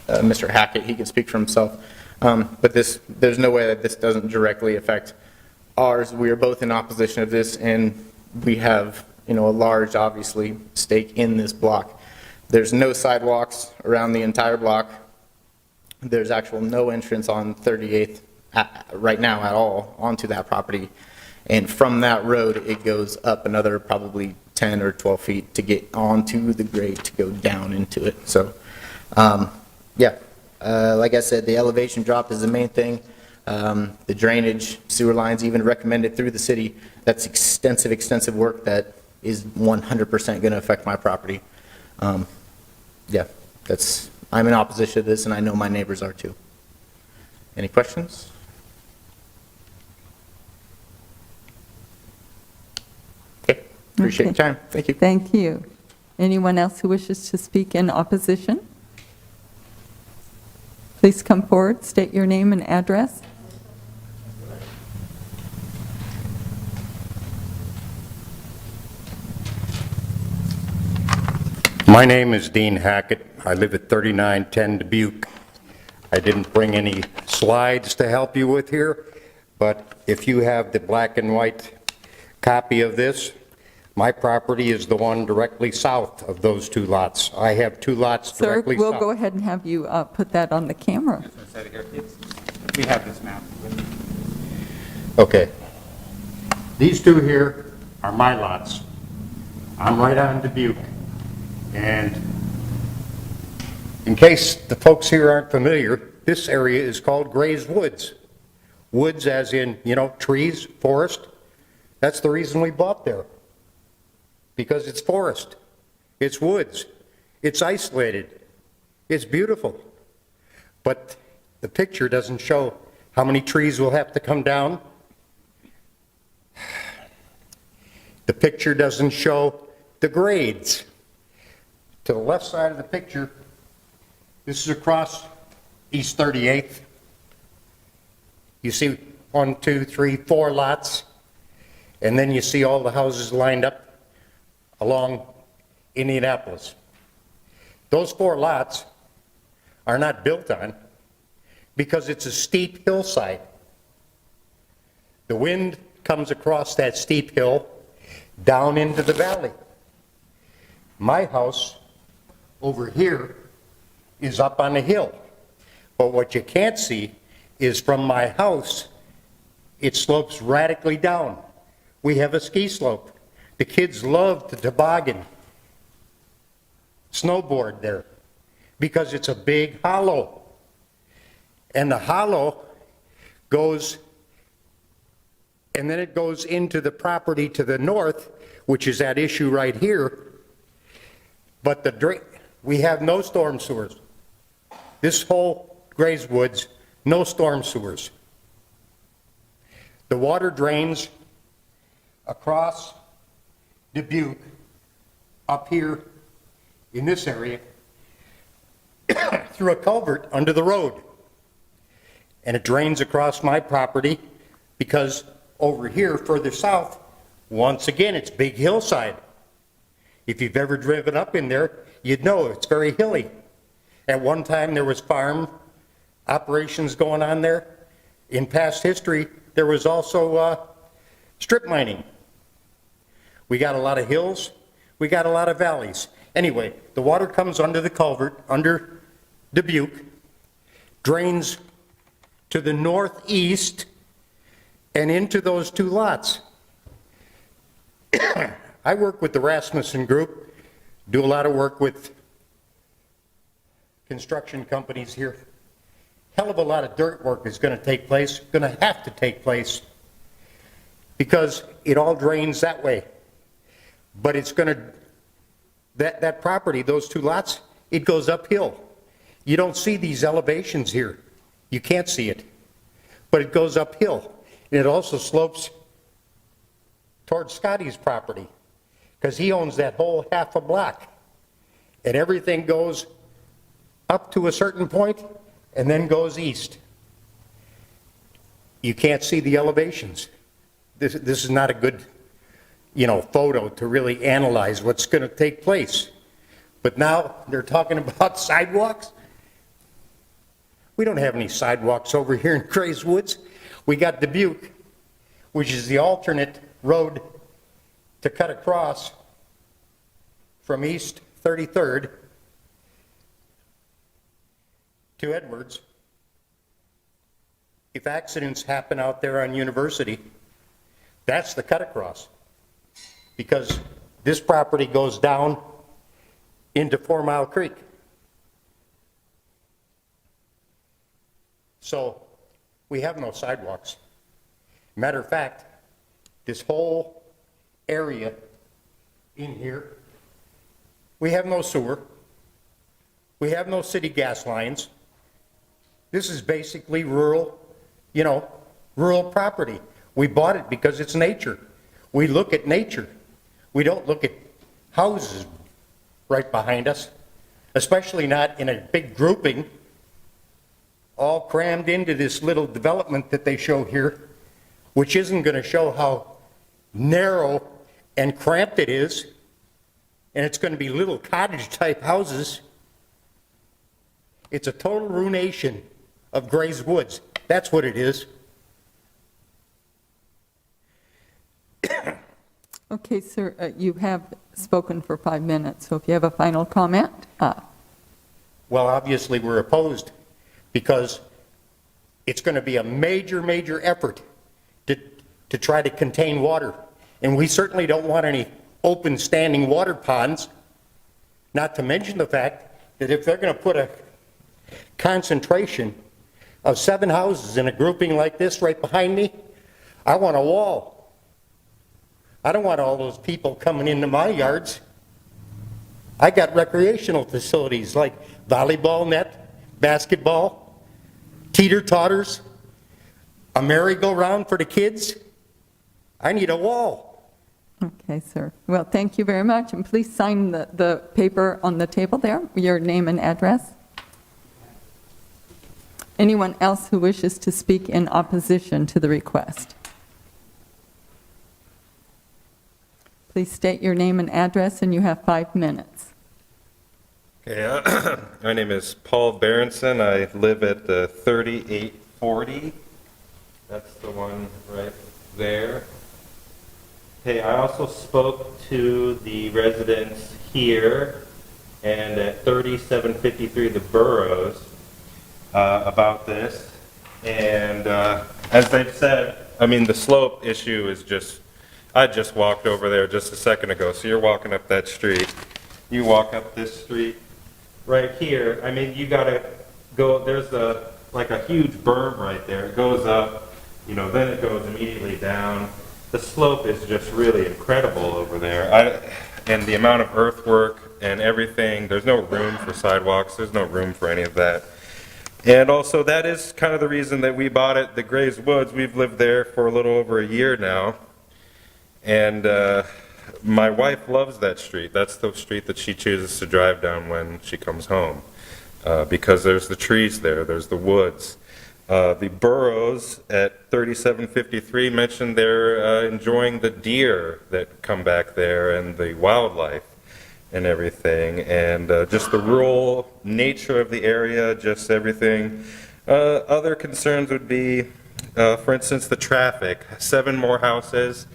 Mr. Hackett, he can speak for himself. But there's no way that this doesn't directly affect ours. We are both in opposition of this, and we have, a large, obviously, stake in this block. There's no sidewalks around the entire block. There's no entrance on 38th right now at all onto that property. And from that road, it goes up another probably 10 or 12 feet to get onto the grade to go down into it. So, like I said, the elevation drop is the main thing. The drainage, sewer lines, even recommended through the city. That's extensive work that is 100% going to affect my property. I'm in opposition to this, and I know my neighbors are too. Any questions? Okay, appreciate your time. Thank you. Thank you. Anyone else who wishes to speak in opposition? Please come forward, state your name and address. My name is Dean Hackett. I live at 3910 Dubuque. I didn't bring any slides to help you with here, but if you have the black and white copy of this, my property is the one directly south of those two lots. I have two lots directly Sir, we'll south. go ahead and have you put that on the camera. We have this map. Okay. These two here are my lots. I'm right on Dubuque. And in case the folks here aren't familiar, this area is called Gray's Woods. Woods as in, trees, forest. That's the reason we bought there. Because it's forest. It's woods. It's isolated. It's beautiful. But the picture doesn't show how many trees will have to come down. The picture doesn't show the grades. To the left side of the picture, this is across East 38th. You see 1, 2, 3, 4 lots, and then you see all the houses lined up along Indianapolis. Those 4 lots are not built on because it's a steep hillside. The wind comes across that steep hill down into the valley. My house over here is up on a hill. But what you can't see is from my house, it slopes radically down. We have a ski slope. The kids love to toboggan, snowboard there, because it's a big hollow. And the hollow goes, and then it goes into the property to the north, which is at issue right here. But we have no storm sewers. This whole Gray's Woods, no storm sewers. The water drains across Dubuque, up here in this area, through a culvert under the road. And it drains across my property because over here, further south, once again, it's big hillside. If you've ever driven up in there, you'd know it's very hilly. At one time, there was farm operations going on there. In past history, there was also strip mining. We got a lot of hills. We got a lot of valleys. Anyway, the water comes under the culvert, under Dubuque, drains to the northeast and into those two lots. I work with the Rasmussen Group, do a lot of work with construction companies here. Hell of a lot of dirt work is going to take place, going to have to take place, because it all drains that way. But it's going to, that property, those two lots, it goes uphill. You don't see these elevations here. You can't see it. But it goes uphill. And it also slopes towards Scotty's property, because he owns that whole half a block. And everything goes up to a certain point and then goes east. You can't see the elevations. This is not a good, photo to really analyze what's going to take place. But now they're talking about sidewalks. We don't have any sidewalks over here in Grays Woods. We got Dubuque, which is the alternate road to cut across from East 33rd to Edwards. If accidents happen out there on University, that's the cut across, because this property goes down into 4 Mile Creek. So we have no sidewalks. Matter of fact, this whole area in here, we have no sewer. We have no city gas lines. This is basically rural, rural property. We bought it because it's nature. We look at nature. We don't look at houses right behind us, especially not in a big grouping, all crammed into this little development that they show here, which isn't going to show how narrow and cramped it is, and it's going to be little cottage-type houses. It's a total ruination of Grays Woods. That's what it is. Okay, sir, you have spoken for 5 minutes, so if you have a final comment. Well, obviously, we're opposed because it's going to be a major, major effort to try to contain water. And we certainly don't want any open standing water ponds, not to mention the fact that if they're going to put a concentration of 7 houses in a grouping like this right behind me, I want a wall. I don't want all those people coming into my yards. I got recreational facilities like volleyball net, basketball, teeter-totters, a merry-go-round for the kids. I need a wall. Okay, sir. Well, thank you very much, and please sign the paper on the table there, your name and address. Anyone else who wishes to speak in opposition to the request? Please state your name and address, and you have 5 minutes. Okay, my name is Paul Berenson. I live at 3840. That's the one right there. Okay, I also spoke to the residents here and at 3753 the Burrows about this. And as they've said, I mean, the slope issue is just, I just walked over there just a second ago. So you're walking up that street. You walk up this street right here. I mean, you got to go, there's like a huge berm right there. It goes up, then it goes immediately down. The slope is just really incredible over there. And the amount of earthwork and everything, there's no room for sidewalks. There's no room for any of that. And also, that is kind of the reason that we bought it, the Grays Woods. We've lived there for a little over a year now. And my wife loves that street. That's the street that she chooses to drive down when she comes home. Because there's the trees there, there's the woods. The Burrows at 3753 mentioned they're enjoying the deer that come back there and the wildlife and everything, and just the rural nature of the area, just everything. Other concerns would be, for instance, the traffic. 7 more houses.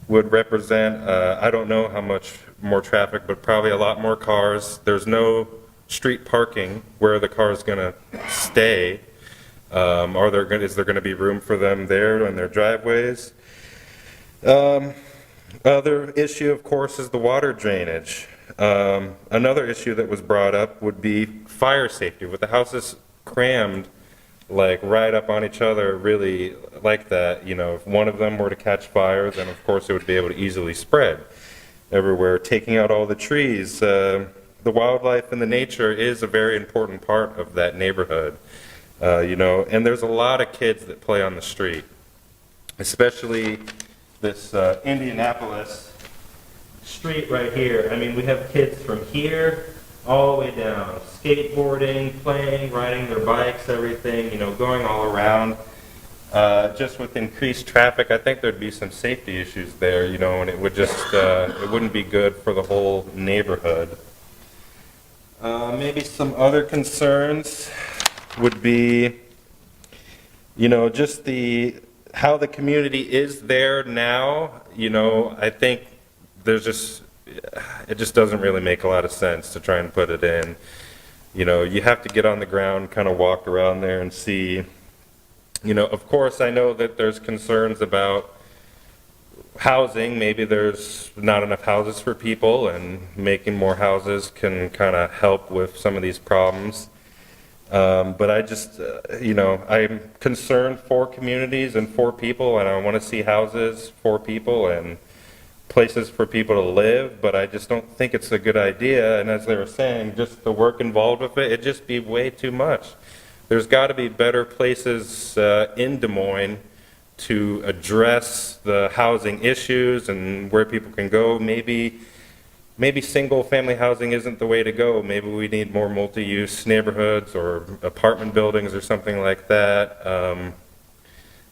would represent, I don't know how much more traffic, but probably a lot more cars. There's no street parking where the car is going to stay. Is there going to be room for them there in their driveways? Other issue, of course, is the water drainage. Another issue that was brought up would be fire safety. With the houses crammed, like right up on each other, really like that, if one of them were to catch fire, then of course it would be able to easily spread everywhere. Taking out all the trees, the wildlife and the nature is a very important part of that neighborhood. And there's a lot of kids that play on the street, especially this Indianapolis street right here. I mean, we have kids from here all the way down, skateboarding, playing, riding their bikes, everything, going all around. Just with increased traffic, I think there'd be some safety issues there, and it would just, it wouldn't be good for the whole neighborhood. Maybe some other concerns would be, just how the community is there now. I think it just doesn't really make a lot of sense to try and put it in. You have to get on the ground, kind of walk around there and see. Of course, I know that there's concerns about housing. Maybe there's not enough houses for people, and making more houses can kind of help with some of these problems. But I just, I'm concerned for communities and for people, and I want to see houses for people and places for people to live, but I just don't think it's a good idea. And as they were saying, just the work involved with it'd just be way too much. There's got to be better places in Des Moines to address the housing issues and where people can go. Maybe single-family housing isn't the way to go. Maybe we need more multi-use neighborhoods or apartment buildings or something like that.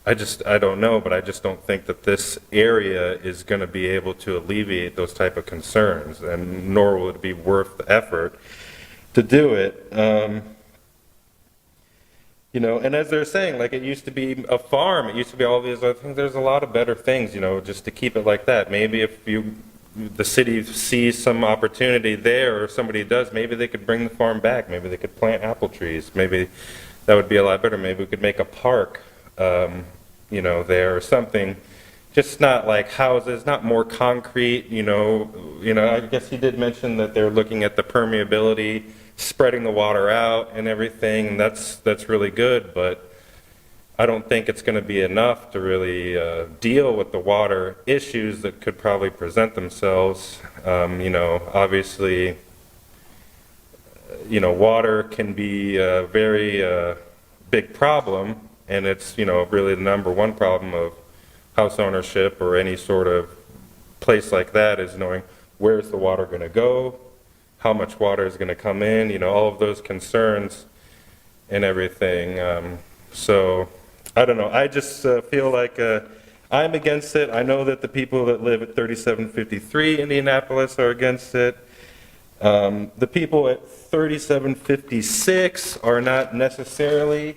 I don't know, but I just don't think that this area is going to be able to alleviate those type of concerns, and nor will it be worth the effort to do it. And as they're saying, like, it used to be a farm, it used to be all these other things. There's a lot of better things, just to keep it like that. Maybe if the city sees some opportunity there, or somebody does, maybe they could bring the farm back. Maybe they could plant apple trees. Maybe that would be a lot better. Maybe we could make a park, there or something. Just not like houses, not more concrete, I guess he did mention that they're looking at the permeability, spreading the water out and everything. That's really good, but I don't think it's going to be enough to really deal with the water issues that could probably present themselves. Obviously, water can be a very big problem, and it's, really the number one problem of house ownership or any sort of place like that, is knowing where's the water going to go, how much water is going to come in, all of those concerns and everything. So I don't know. I just feel like I'm against it. I know that the people that live at 3753 Indianapolis are against it. The people at 3756 are not necessarily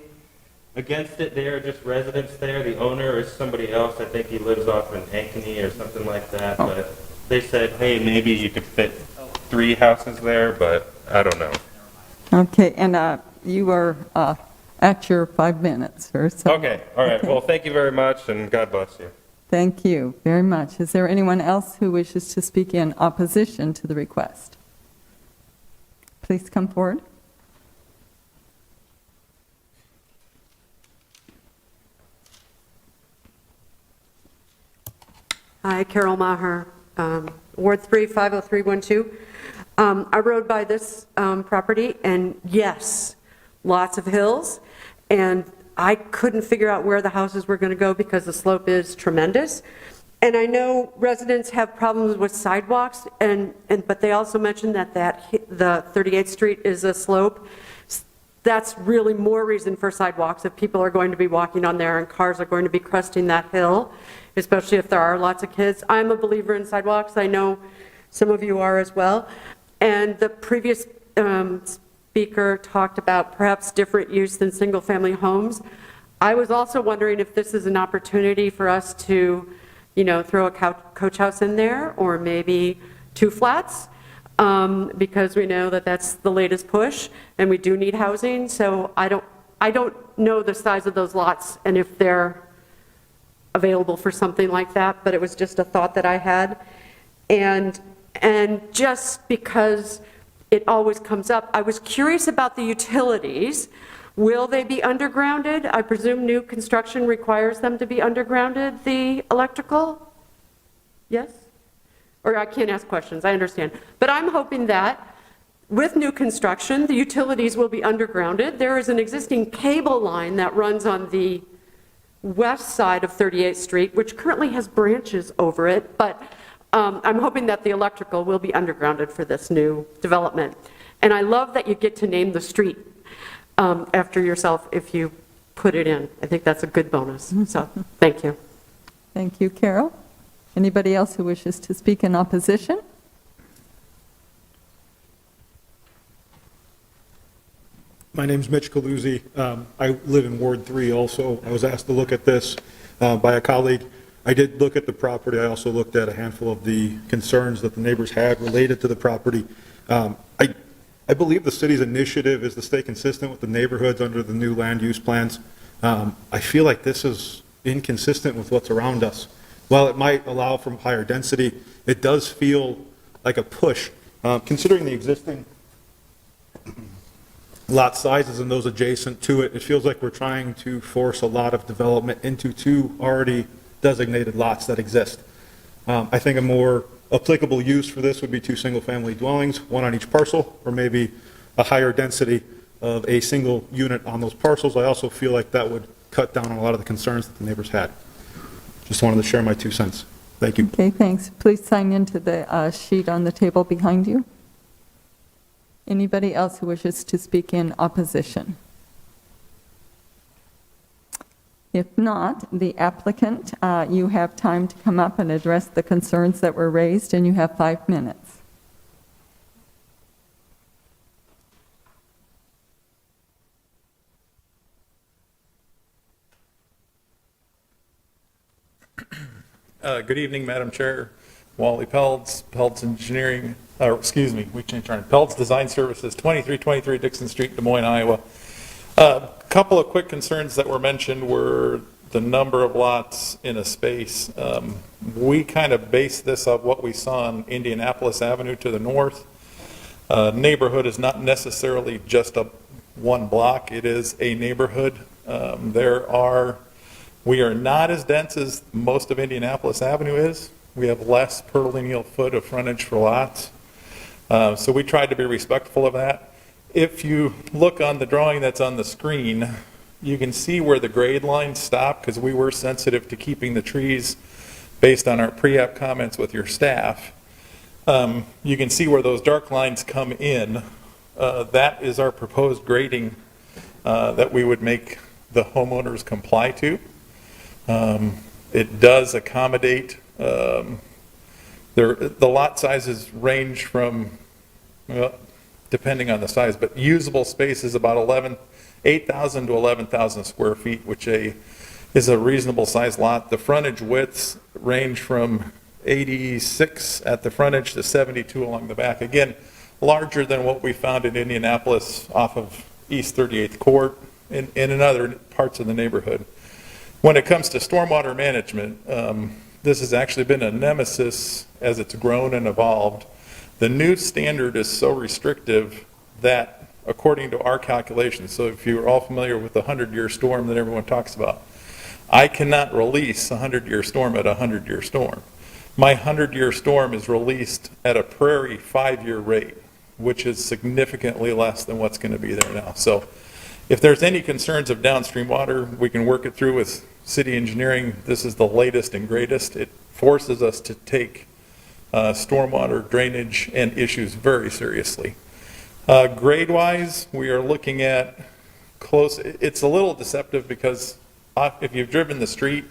against it. They are just residents there. The owner is somebody else. I think he lives off in Ankeny or something like that. Oh. But they said, hey, maybe you could fit 3 houses there, but I don't know. Okay, and you are at your 5 minutes, sir. So, Okay, all right. okay. Well, thank you very much, and God bless you. Thank you very much. Is there anyone else who wishes to speak in opposition to the request? Please come forward. Hi, Carol Maher, Ward 3, 50312. I rode by this property, and yes, lots of hills, and I couldn't figure out where the houses were going to go because the slope is tremendous. And I know residents have problems with sidewalks, but they also mentioned that the 38th Street is a slope. That's really more reason for sidewalks if people are going to be walking on there and cars are going to be cresting that hill, especially if there are lots of kids. I'm a believer in sidewalks. I know some of you are as well. And the previous speaker talked about perhaps different use than single-family homes. I was also wondering if this is an opportunity for us to throw a coach house in there, or maybe 2 flats, because we know that that's the latest push, and we do need housing. So I don't know the size of those lots and if they're available for something like that, but it was just a thought that I had. And just because it always comes up, I was curious about the utilities. Will they be undergrounded? I presume new construction requires them to be undergrounded, the electrical? Yes? Or I can't ask questions, I understand. But I'm hoping that with new construction, the utilities will be undergrounded. There is an existing cable line that runs on the west side of 38th Street, which currently has branches over it, but I'm hoping that the electrical will be undergrounded for this new development. And I love that you get to name the street after yourself if you put it in. I think that's a good bonus. So, thank you. Thank you, Carol. Anybody else who wishes to speak in opposition? My name's Mitch Caluzzi. I live in Ward 3 also. I was asked to look at this by a colleague. I did look at the property. I also looked at a handful of the concerns that the neighbors had related to the property. I believe the city's initiative is to stay consistent with the neighborhoods under the new land use plans. I feel like this is inconsistent with what's around us. While it might allow for higher density, it does feel like a push. Considering the existing lot sizes and those adjacent to it, it feels like we're trying to force a lot of development into 2 already designated lots that exist. I think a more applicable use for this would be 2 single-family dwellings, 1 on each parcel, or maybe a higher density of a single unit on those parcels. I also feel like that would cut down on a lot of the concerns that the neighbors had. Just wanted to share my 2 cents. Thank you. Okay, thanks. Please sign into the sheet on the table behind you. Anybody else who wishes to speak in opposition? If not, the applicant, you have time to come up and address the concerns that were raised, and you have 5 minutes. Good evening, Madam Chair. Wally Pelds, Pelds Engineering, excuse me, we changed our name. Pelds Design Services, 2323 Dixon Street, Des Moines, Iowa. A couple of quick concerns that were mentioned were the number of lots in a space. We kind of based this off what we saw on Indianapolis Avenue to the north. Neighborhood is not necessarily just one block, it is a neighborhood. We are not as dense as most of Indianapolis Avenue is. We have less per lineal foot of frontage for lots. So we tried to be respectful of that. If you look on the drawing that's on the screen, you can see where the grade lines stop, because we were sensitive to keeping the trees based on our pre-app comments with your staff. You can see where those dark lines come in. That is our proposed grading that we would make the homeowners comply to. It does accommodate, the lot sizes range from, well, depending on the size, but usable space is about 8,000 to 11,000 square feet, which is a reasonable size lot. The frontage widths range from 86 at the frontage to 72 along the back. Again, larger than what we found in Indianapolis off of East 38th Court and in other parts of the neighborhood. When it comes to stormwater management, this has actually been a nemesis as it's grown and evolved. The new standard is so restrictive that, according to our calculations, so if you're all familiar with the 100-year storm that everyone talks about, I cannot release a 100-year storm at a 100-year storm. My 100-year storm is released at a prairie 5-year rate, which is significantly less than what's going to be there now. So if there's any concerns of downstream water, we can work it through with city engineering. This is the latest and greatest. It forces us to take stormwater drainage and issues very seriously. Grade-wise, we are looking at close. It's a little deceptive because if you've driven the street,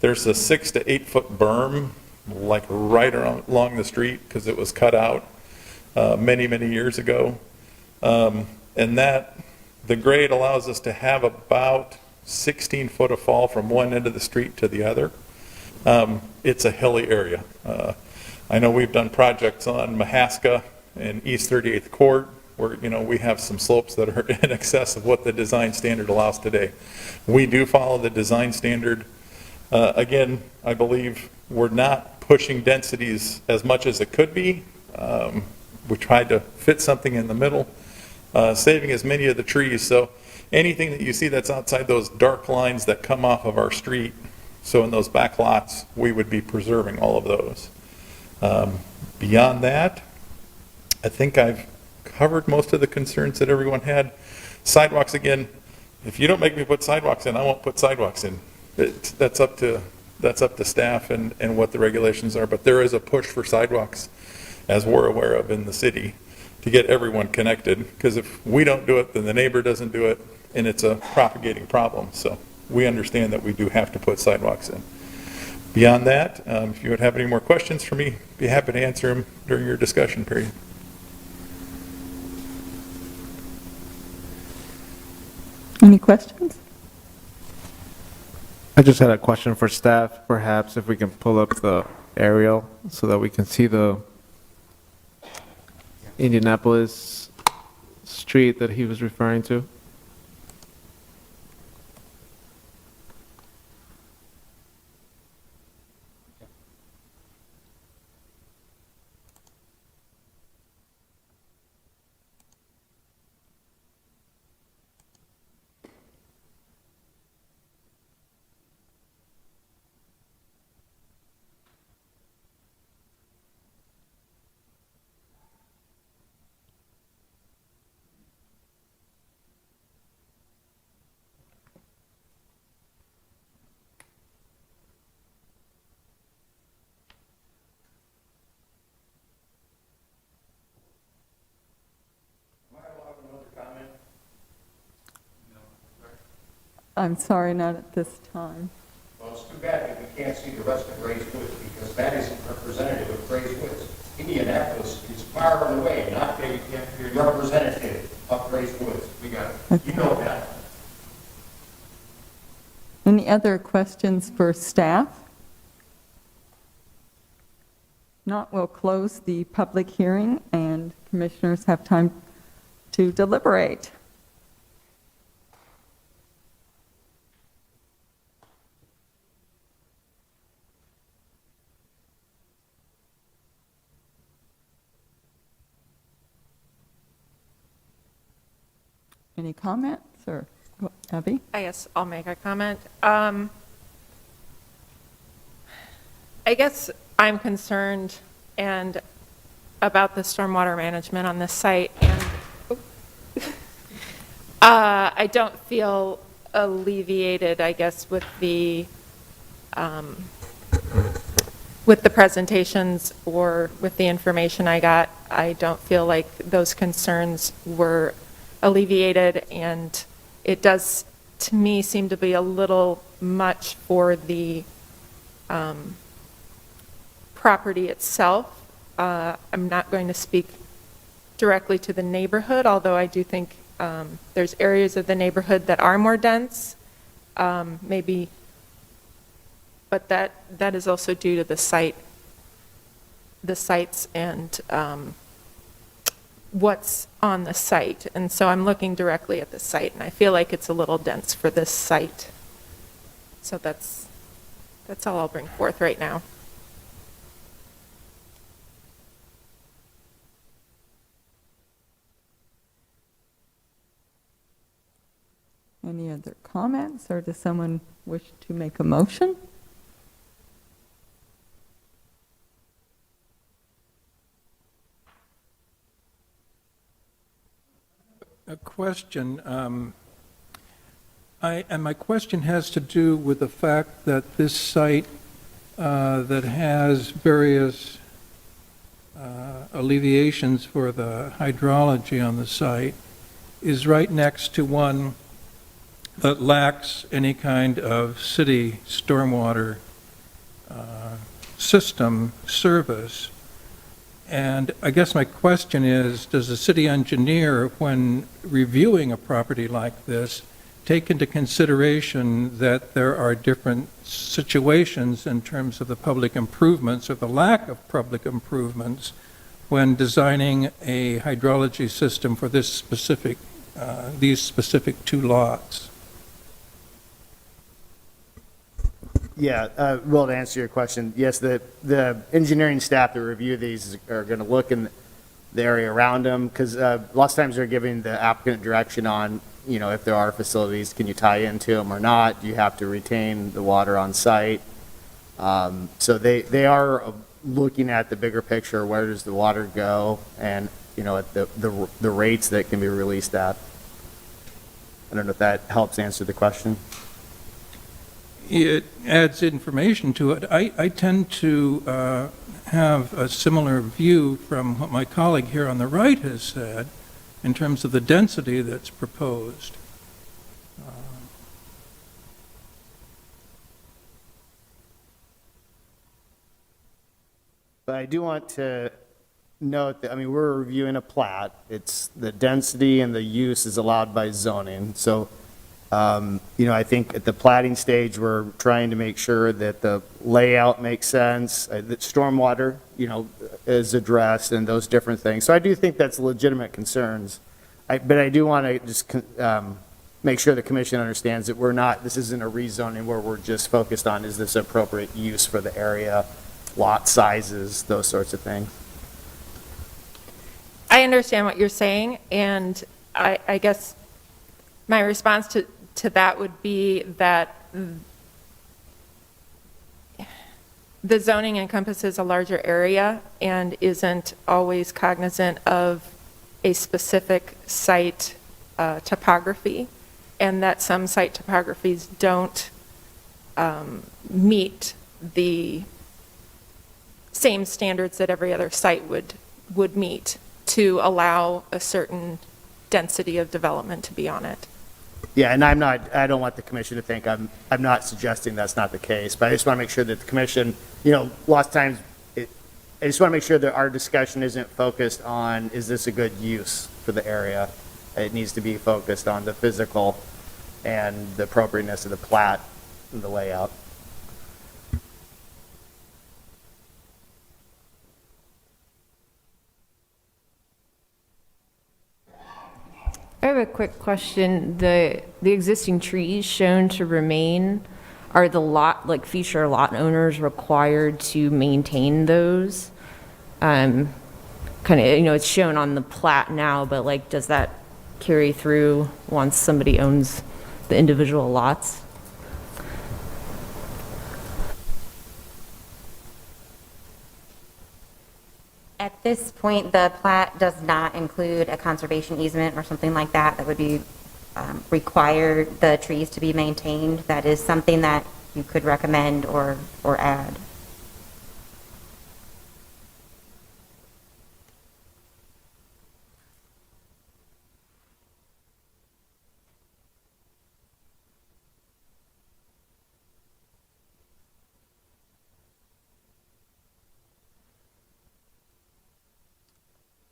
there's a 6 to 8 foot berm, like right along the street, because it was cut out many, many years ago. And that, the grade allows us to have about 16 foot of fall from one end of the street to the other. It's a hilly area. I know we've done projects on Mahaska and East 38th Court where, we have some slopes that are in excess of what the design standard allows today. We do follow the design standard. Again, I believe we're not pushing densities as much as it could be. We tried to fit something in the middle, saving as many of the trees. So anything that you see that's outside those dark lines that come off of our street, so in those back lots, we would be preserving all of those. Beyond that, I think I've covered most of the concerns that everyone had. Sidewalks, again, if you don't make me put sidewalks in, I won't put sidewalks in. That's up to staff and what the regulations are, but there is a push for sidewalks, as we're aware of in the city, to get everyone connected, because if we don't do it, then the neighbor doesn't do it, and it's a propagating problem. So we understand that we do have to put sidewalks in. Beyond that, if you would have any more questions for me, be happy to answer them during your discussion period. Any questions? I just had a question for staff, perhaps if we can pull up the aerial so that we can see the Indianapolis street that he was referring to. I'm sorry, not at this time. Well, it's too bad that we can't see the rest of Gray's Woods, because that isn't representative of Gray's Woods. Indianapolis is far away, not representative of Gray's Woods. We got it. You know that. Any other questions for staff? Not, we'll close the public hearing and commissioners have time to deliberate. Any comments, or Abby? I guess I'll make a comment. I guess I'm concerned about the stormwater management on this site, and I don't feel alleviated, I guess, with the presentations or with the information I got. I don't feel like those concerns were alleviated, and it does, to me, seem to be a little much for the property itself. I'm not going to speak directly to the neighborhood, although I do think there's areas of the neighborhood that are more dense, maybe, but that is also due to the sites and what's on the site. And so I'm looking directly at the site, and I feel like it's a little dense for this site. So that's all I'll bring forth right now. Any other comments, or does someone wish to make a motion? A question, and my question has to do with the fact that this site that has various alleviations for the hydrology on the site is right next to one that lacks any kind of city stormwater system service. And I guess my question is, does the city engineer, when reviewing a property like this, take into consideration that there are different situations in terms of the public improvements or the lack of public improvements when designing a hydrology system for this specific, these specific two lots? Yeah, well, to answer your question, yes, the engineering staff that review these are going to look in the area around them, because lots of times they're giving the applicant direction on, you know, if there are facilities, can you tie into them or not? Do you have to retain the water on site? So they are looking at the bigger picture, where does the water go, and, you know, at the rates that can be released at. I don't know if that helps answer the question. It adds information to it. I tend to have a similar view from what my colleague here on the right has said in terms of the density that's proposed. But I do want to note that, I mean, we're reviewing a plat. It's the density and the use is allowed by zoning. So, you know, I think at the platting stage, we're trying to make sure that the layout makes sense, that stormwater, you know, is addressed and those different things. So I do think that's legitimate concerns. But I do want to just make sure the commission understands that we're not, this isn't a rezoning where we're just focused on, is this appropriate use for the area, lot sizes, those sorts of things. I understand what you're saying, and I guess my response to that would be that the zoning encompasses a larger area and isn't always cognizant of a specific site topography, and that some site topographies don't meet the same standards that every other site would meet to allow a certain density of development to be on it. Yeah, and I don't want the commission to think I'm not suggesting that's not the case, but I just want to make sure that the commission, you know, lots of times, I just want to make sure that our discussion isn't focused on, is this a good use for the area? It needs to be focused on the physical and the appropriateness of the plat and the layout. I have a quick question. The existing trees shown to remain, are the lot, like future lot owners required to maintain those? Kind of, you know, it's shown on the plat now, but like, does that carry through once somebody owns the individual lots? At this point, the plat does not include a conservation easement or something like that that would be require the trees to be maintained. That is something that you could recommend or add.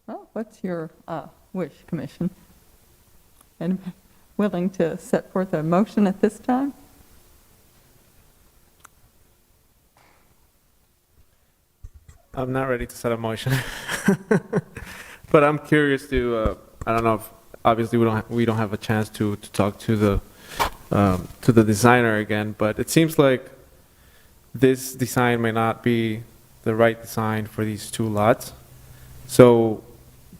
Well, what's your wish, Commission? Anybody willing to set forth a motion at this time? I'm not ready to set a motion, but I'm curious to. I don't know if obviously we don't have a chance to talk to the designer again, but it seems like this design may not be the right design for these two lots. So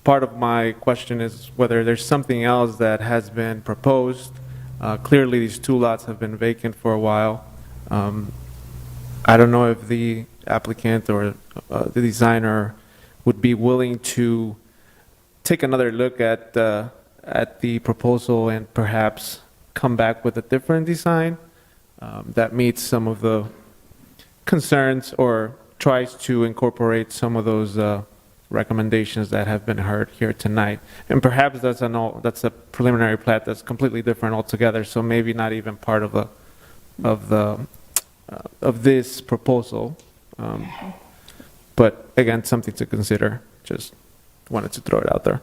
part of my question is whether there's something else that has been proposed. Clearly, these two lots have been vacant for a while. I don't know if the applicant or the designer would be willing to take another look at the proposal and perhaps come back with a different design that meets some of the concerns or tries to incorporate some of those recommendations that have been heard here tonight. And perhaps that's a preliminary plat that's completely different altogether, so maybe not even part of this proposal. But again, something to consider. 'Just wanted to throw it out there.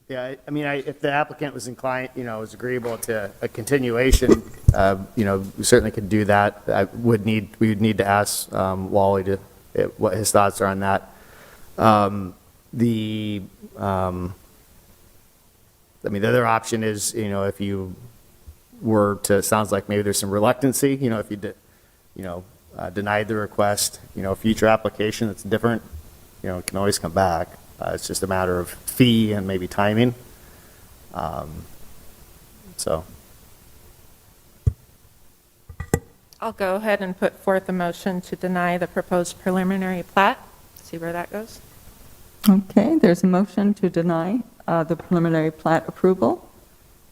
I think, you know, I think the commission, you know, lots of times, it, as you know, the commission, you know, lots of times they're giving the applicant direction on, is this appropriate use for the area, lot sizes, those sorts of things. So I do think that's legitimate concerns. But again, something to consider. Just wanted to throw it out there. Yeah, I mean, if the applicant was inclined, was agreeable to a continuation, we certainly could do that. We would need to ask Wally what his thoughts are on that. The other option is, if you were to, sounds like maybe there's some reluctancy, if you denied the request, future application that's different, can always come back. It's just a matter of fee and maybe timing. So. I'll go ahead and put forth a motion to deny the proposed preliminary plat. See where that goes. Okay, there's a motion to deny the preliminary plat approval.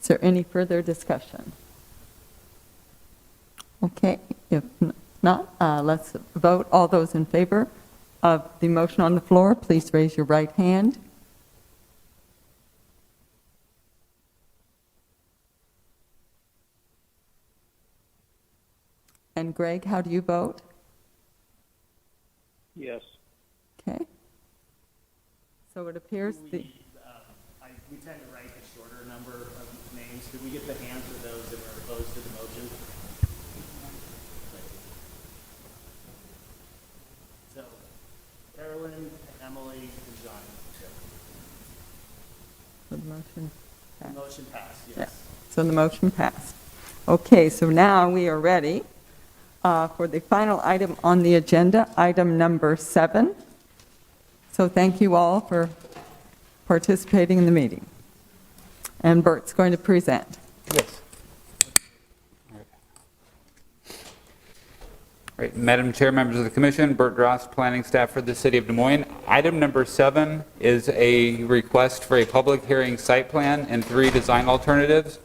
Is there any further discussion? Okay, if not, let's vote. All those in favor of the motion on the floor, please raise your right hand. And Greg, how do you vote? Yes. Okay. So it appears the... We tend to write a shorter number of names. Could we get the hands of those that were opposed to the motion? So, Carolyn, Emily, and John. The motion passed. Motion passed, yes. Yeah. So the motion passed. Okay, so now we are ready for the final item on the agenda, item number 7. So thank you all for participating in the meeting. And Bert's going to present. Yes. Right. Madam Chair, members of the Commission, Bert Drost, planning staff for the City of Des Moines. Item number 7 is a request for a public hearing site plan and 3 design alternatives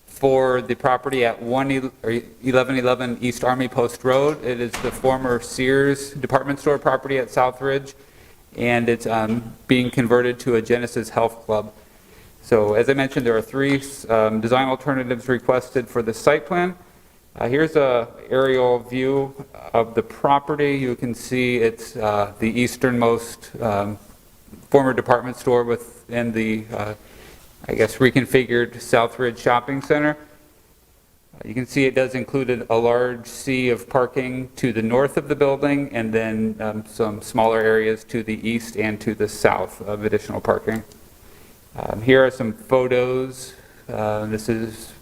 for the property at 1111 East Army Post Road. It is the former Sears department store property at Southridge, and it's being converted to a Genesis Health Club. So as I mentioned, there are 3 design alternatives requested for the site plan. Here's a aerial view of the property. You can see it's the easternmost former department store within the, I guess, reconfigured Southridge Shopping Center. You can see it does include a large sea of parking to the north of the building, and then some smaller areas to the east and to the south of additional parking. Here are some photos. This is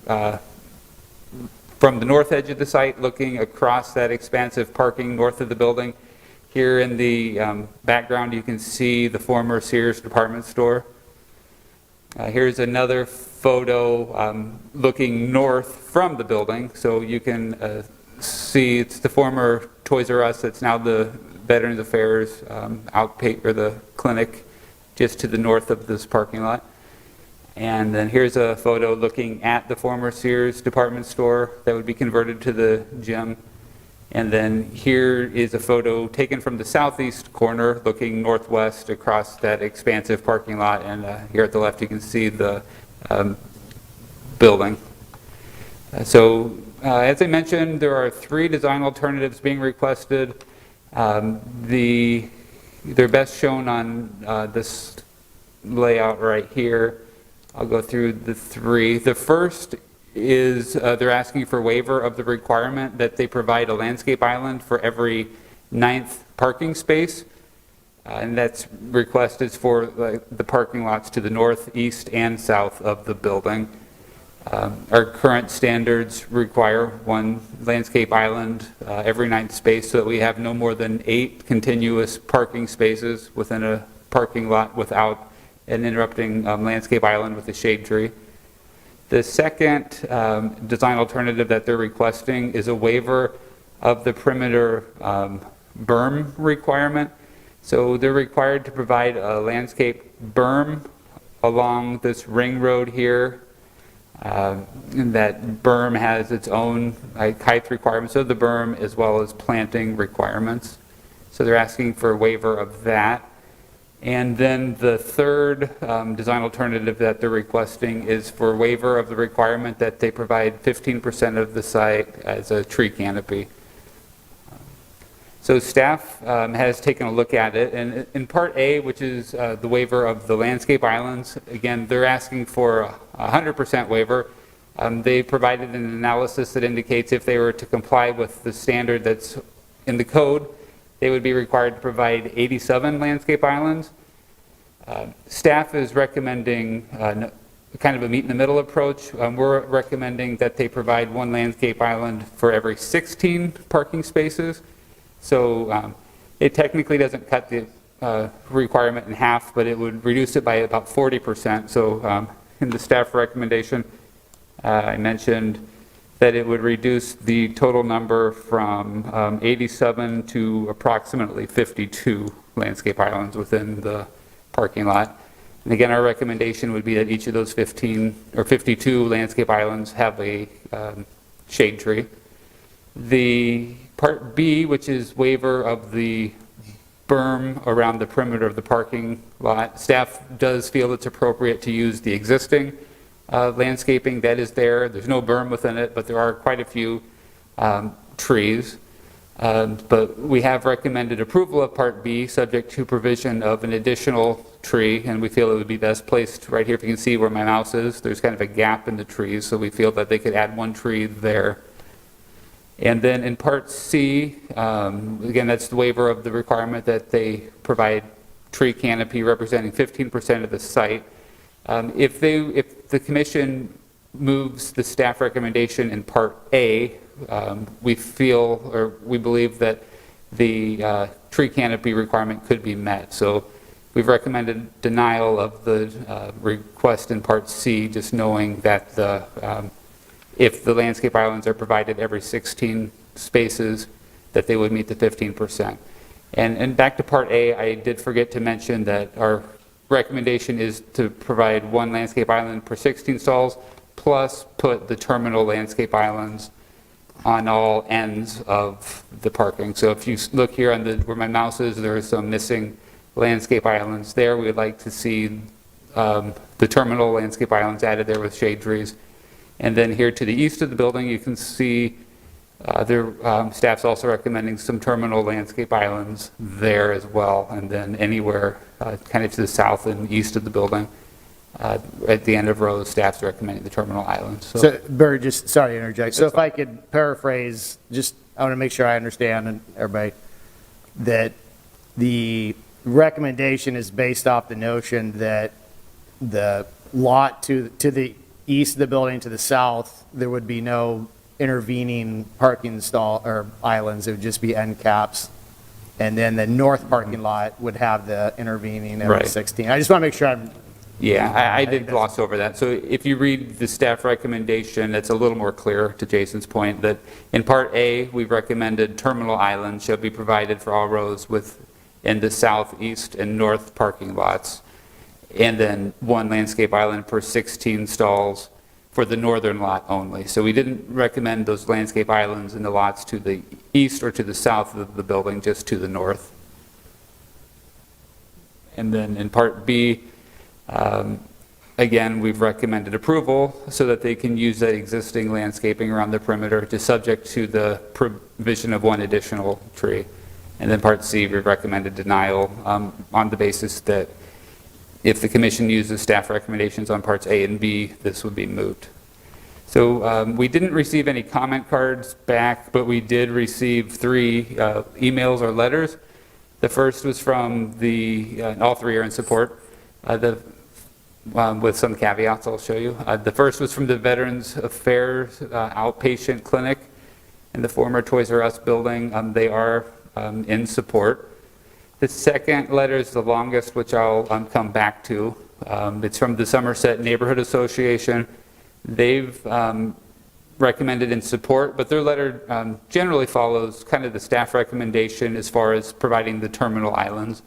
from the north edge of the site, looking across that expansive parking north of the building. Here in the background, you can see the former Sears department store. Here's another photo looking north from the building, so you can see it's the former Toys R Us. It's now the Veterans Affairs or the clinic just to the north of this parking lot. And then here's a photo looking at the former Sears department store that would be converted to the gym. And then here is a photo taken from the southeast corner looking northwest across that expansive parking lot. And here at the left you can see the building. As I mentioned, there are 3 design alternatives being requested. They're best shown on this layout right here. I'll go through the 3. The first is they're asking for waiver of the requirement that they provide a landscape island for every 9th parking space. And that's requested for the parking lots to the north, east, and south of the building. Our current standards require 1 landscape island every 9th space, so that we have no more than 8 continuous parking spaces within a parking lot without an interrupting landscape island with a shade tree. The second design alternative that they're requesting is a waiver of the perimeter berm requirement. So they're required to provide a landscape berm along this ring road here. And that berm has its own height requirements of the berm as well as planting requirements. So they're asking for a waiver of that. And then the third design alternative that they're requesting is for waiver of the requirement that they provide 15% of the site as a tree canopy. So staff has taken a look at it, and in Part A, which is the waiver of the landscape islands, again, they're asking for a 100% waiver. They provided an analysis that indicates if they were to comply with the standard that's in the code, they would be required to provide 87 landscape islands. Staff is recommending kind of a meet-in-the-middle approach. We're recommending that they provide one landscape island for every 16 parking spaces. So it technically doesn't cut the requirement in half, but it would reduce it by about 40%. So in the staff recommendation, I mentioned that it would reduce the total number from 87 to approximately 52 landscape islands within the parking lot. And again, our recommendation would be that each of those 15 or 52 landscape islands have a shade tree. The Part B, which is waiver of the berm around the perimeter of the parking lot, staff does feel it's appropriate to use the existing landscaping that is there. There's no berm within it, but there are quite a few trees. But we have recommended approval of Part B, subject to provision of an additional tree, and we feel it would be best placed right here. If you can see where my mouse is, there's kind of a gap in the trees, so we feel that they could add one tree there. And then in Part C, again, that's the waiver of the requirement that they provide tree canopy representing 15% of the site. If the commission moves the staff recommendation in Part A, we feel or we believe that the tree canopy requirement could be met. So we've recommended denial of the request in Part C, just knowing that if the landscape islands are provided every 16 spaces, that they would meet the 15%. And back to Part A, I did forget to mention that our recommendation is to provide one landscape island per 16 stalls, plus put the terminal landscape islands on all ends of the parking. So if you look here on where my mouse is, there are some missing landscape islands there. We would like to see the terminal landscape islands added there with shade trees. And then here to the east of the building, you can see staff's also recommending some terminal landscape islands there as well. And then anywhere kind of to the south and east of the building, at the end of rows, staff's recommending the terminal islands. So, Barry, just sorry to interject. So if I could paraphrase, I want to make sure I understand, and everybody, that the recommendation is based off the notion that the lot to the east of the building to the south, there would be no intervening parking stall or islands. It would just be end caps. And then the north parking lot would have the intervening every Right. 16. I just want to make sure I'm. Yeah, I did gloss over that. So if you read the staff recommendation, it's a little more clear to Jason's point that in Part A, we've recommended terminal islands shall be provided for all rows in the south, east, and north parking lots, and then one landscape island per 16 stalls for the northern lot only. So we didn't recommend those landscape islands in the lots to the east or to the south of the building, just to the north. And then in Part B, again, we've recommended approval so that they can use that existing landscaping around the perimeter, just subject to the provision of one additional tree. And then Part C, we've recommended denial on the basis that if the commission uses staff recommendations on Parts A and B, this would be moot. So we didn't receive any comment cards back, but we did receive 3 emails or letters. The first was from all 3 are in support. With some caveats I'll show you. The first was from the Veterans Affairs Outpatient Clinic in the former Toys R Us building. They are in support. The second letter is the longest, which I'll come back to. It's from the Somerset Neighborhood Association. They've recommended in support, but their letter generally follows kind of the staff recommendation as far as providing the terminal islands.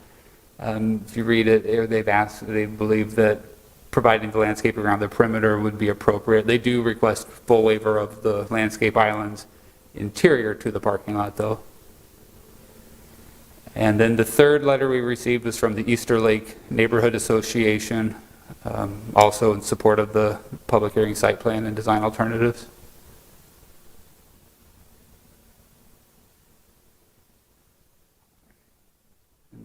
If you read it, they believe that providing the landscape around the perimeter would be appropriate. They do request full waiver of the landscape islands interior to the parking lot, though. And then the third letter we received was from the Easter Lake Neighborhood Association, also in support of the public hearing site plan and design alternatives.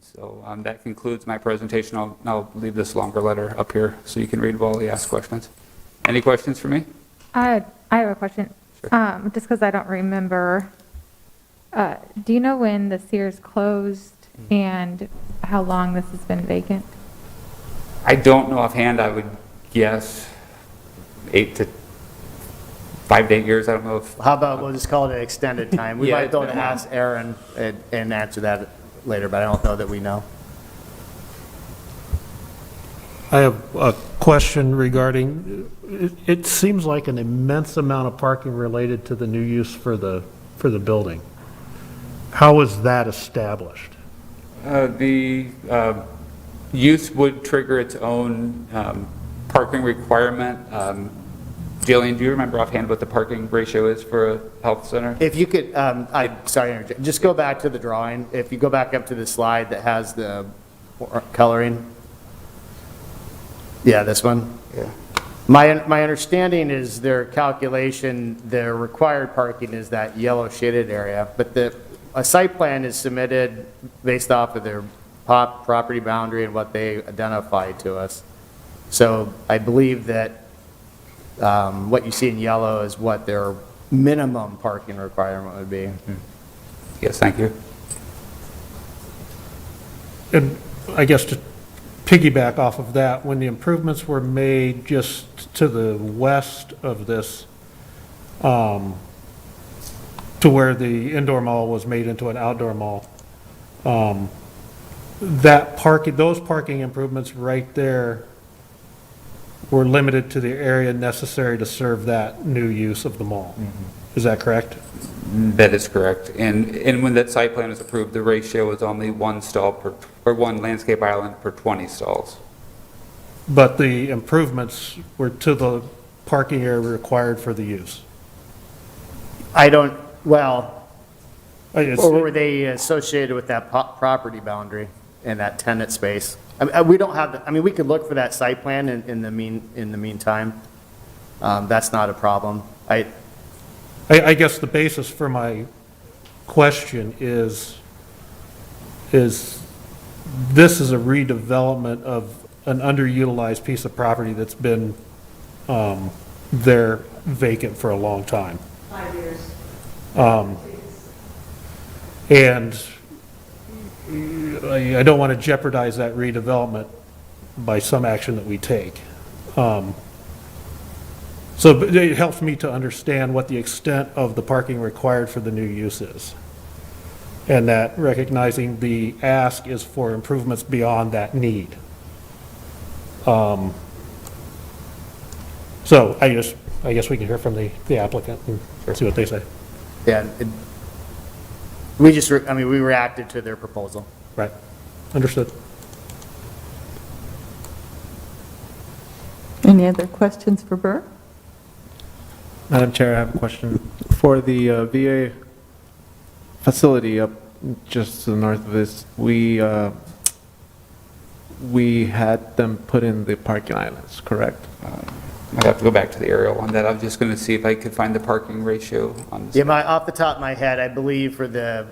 So that concludes my presentation. I'll leave this longer letter up here so you can read while we ask questions. Any questions for me? I have a question. Just because I don't remember, do you know when the Sears closed and how long this has been vacant? I don't know offhand. I would guess 5 to 8 years. I don't know if. How about we'll just call it an extended time? We Yeah, might it's be able been to a while. ask Aaron and answer that later, but I don't know that we know. I have a question regarding, it seems like an immense amount of parking related to the new use for the building. How is that established? The use would trigger its own parking requirement. Jillian, do you remember offhand what the parking ratio is for a health center? If you could, sorry, just go back to the drawing. If you go back up to the slide that has the coloring. Yeah, this one. Yeah. My understanding is their calculation, their required parking is that yellow shaded area, but a site plan is submitted based off of their property boundary and what they identified to us. So I believe that what you see in yellow is what their minimum parking requirement would be. Yes, thank you. And I guess to piggyback off of that, when the improvements were made just to the west of this, to where the indoor mall was made into an outdoor mall, those parking improvements right there were limited to the area necessary to serve that new use of the mall. Is that correct? That is correct. And when that site plan was approved, the ratio was only one stall or one landscape island per 20 stalls. But the improvements were to the parking area required for the use? Or It's- were they associated with that property boundary and that tenant space? We don't have, we could look for that site plan in the meantime. That's not a problem. I guess the basis for my question is this is a redevelopment of an underutilized piece of property that's been there vacant for a long time. 5 years. And I don't want to jeopardize that redevelopment by some action that we take. So it helps me to understand what the extent of the parking required for the new use is. And that recognizing the ask is for improvements beyond that need. So I guess we can hear from the applicant and see what they say. Yeah, we just, we reacted to their proposal. Right. Understood. Any other questions for Berm? Madam Chair, I have a question. For the VA facility up just to the north of this, we had them put in the parking islands, correct? I'd have to go back to the aerial on that. I was just going to see if I could find the parking ratio on this. Yeah, off the top of my head, I believe for the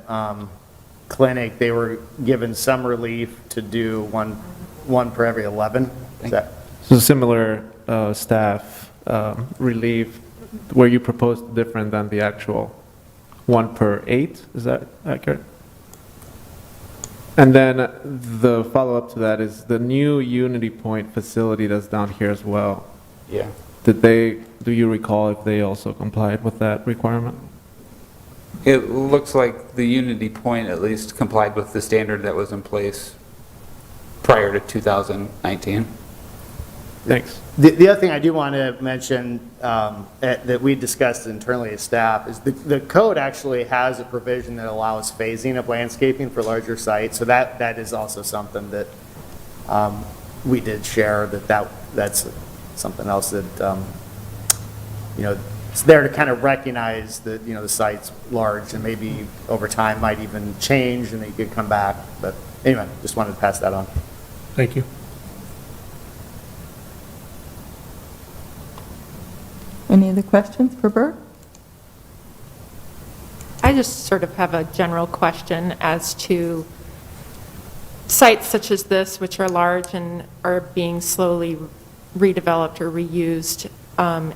clinic, they were given some relief to do one per every 11. Is that? So similar staff relief, where you proposed different than the actual 1 per 8, is that accurate? And then the follow-up to that is the new Unity Point facility that's down here as well. Yeah. Do you recall if they also complied with that requirement? It looks like the Unity Point at least complied with the standard that was in place prior to 2019. Thanks. The other thing I do want to mention that we discussed internally as staff is the code actually has a provision that allows phasing of landscaping for larger sites. So that is also something that we did share, that's something else that, it's there to kind of recognize that, the site's large and maybe over time might even change and they could come back. But anyway, just wanted to pass that on. Thank you. Any other questions for Berm? I just sort of have a general question as to sites such as this, which are large and are being slowly redeveloped or reused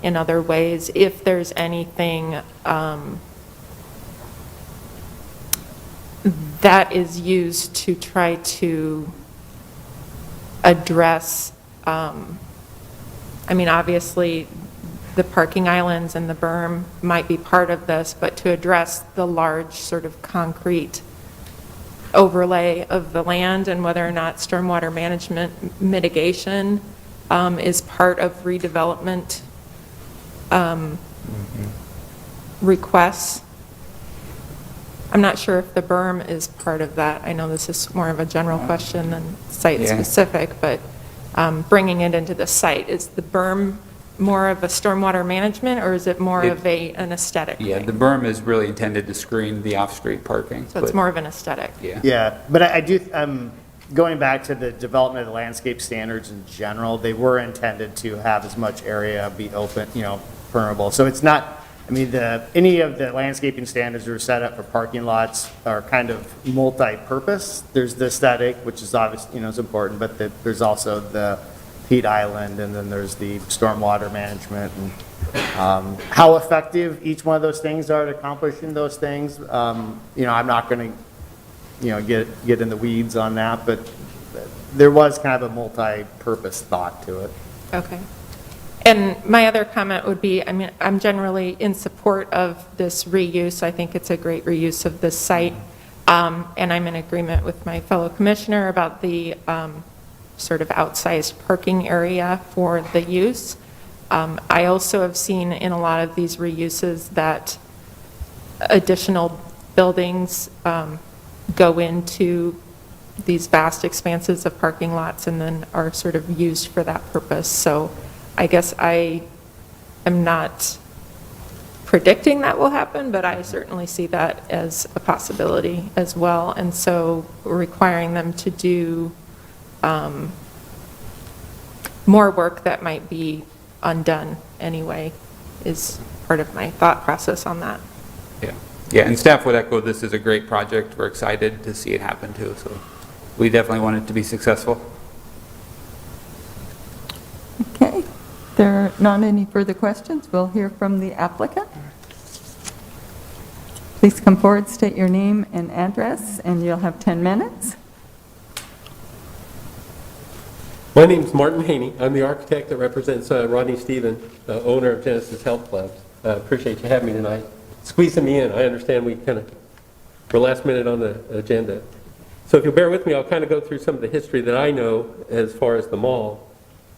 in other ways, if there's anything that is used to try to address, I mean, obviously, the parking islands and the berm might be part of this, but to address the large sort of concrete overlay of the land and whether or not stormwater management mitigation is part of redevelopment requests. I'm not sure if the berm is part of that. I know this is more of a general question than site-specific, but bringing it into the site, is the berm more of a stormwater management, or is it more of an aesthetic? Yeah, thing? the berm is really intended to screen the off-street parking. So it's more of an aesthetic. Yeah. Yeah, but I do, going back to the development of the landscape standards in general, they were intended to have as much area be open, permeable. So it's not, I mean, any of the landscaping standards that are set up for parking lots are kind of multi-purpose. There's the aesthetic, which is obvious, is important, but there's also the heat island, and then there's the stormwater management, and how effective each one of those things are at accomplishing those things. I'm not going to, get in the weeds on that, but there was kind of a multi-purpose thought to it. Okay. And my other comment would be, I mean, I'm generally in support of this reuse. I think it's a great reuse of this site. And I'm in agreement with my fellow commissioner about the sort of outsized parking area for the use. I also have seen in a lot of these reuses that additional buildings go into these vast expanses of parking lots and then are sort of used for that purpose. So I guess I am not predicting that will happen, but I certainly see that as a possibility as well. And so requiring them to do more work that might be undone anyway is part of my thought process on that. Yeah. Yeah, and staff would echo this is a great project. We're excited to see it happen too. So we definitely want it to be successful. Okay. There are not any further questions. We'll hear from the applicant. Please come forward, state your name and address, and you'll have 10 minutes. My name is Martin Haney. I'm the architect that represents Rodney Stephen, owner of Genesis Health Clubs. Appreciate you having me tonight. Squeezing me in. I understand we kind of were last minute on the agenda. So if you'll bear with me, I'll kind of go through some of the history that I know as far as the mall.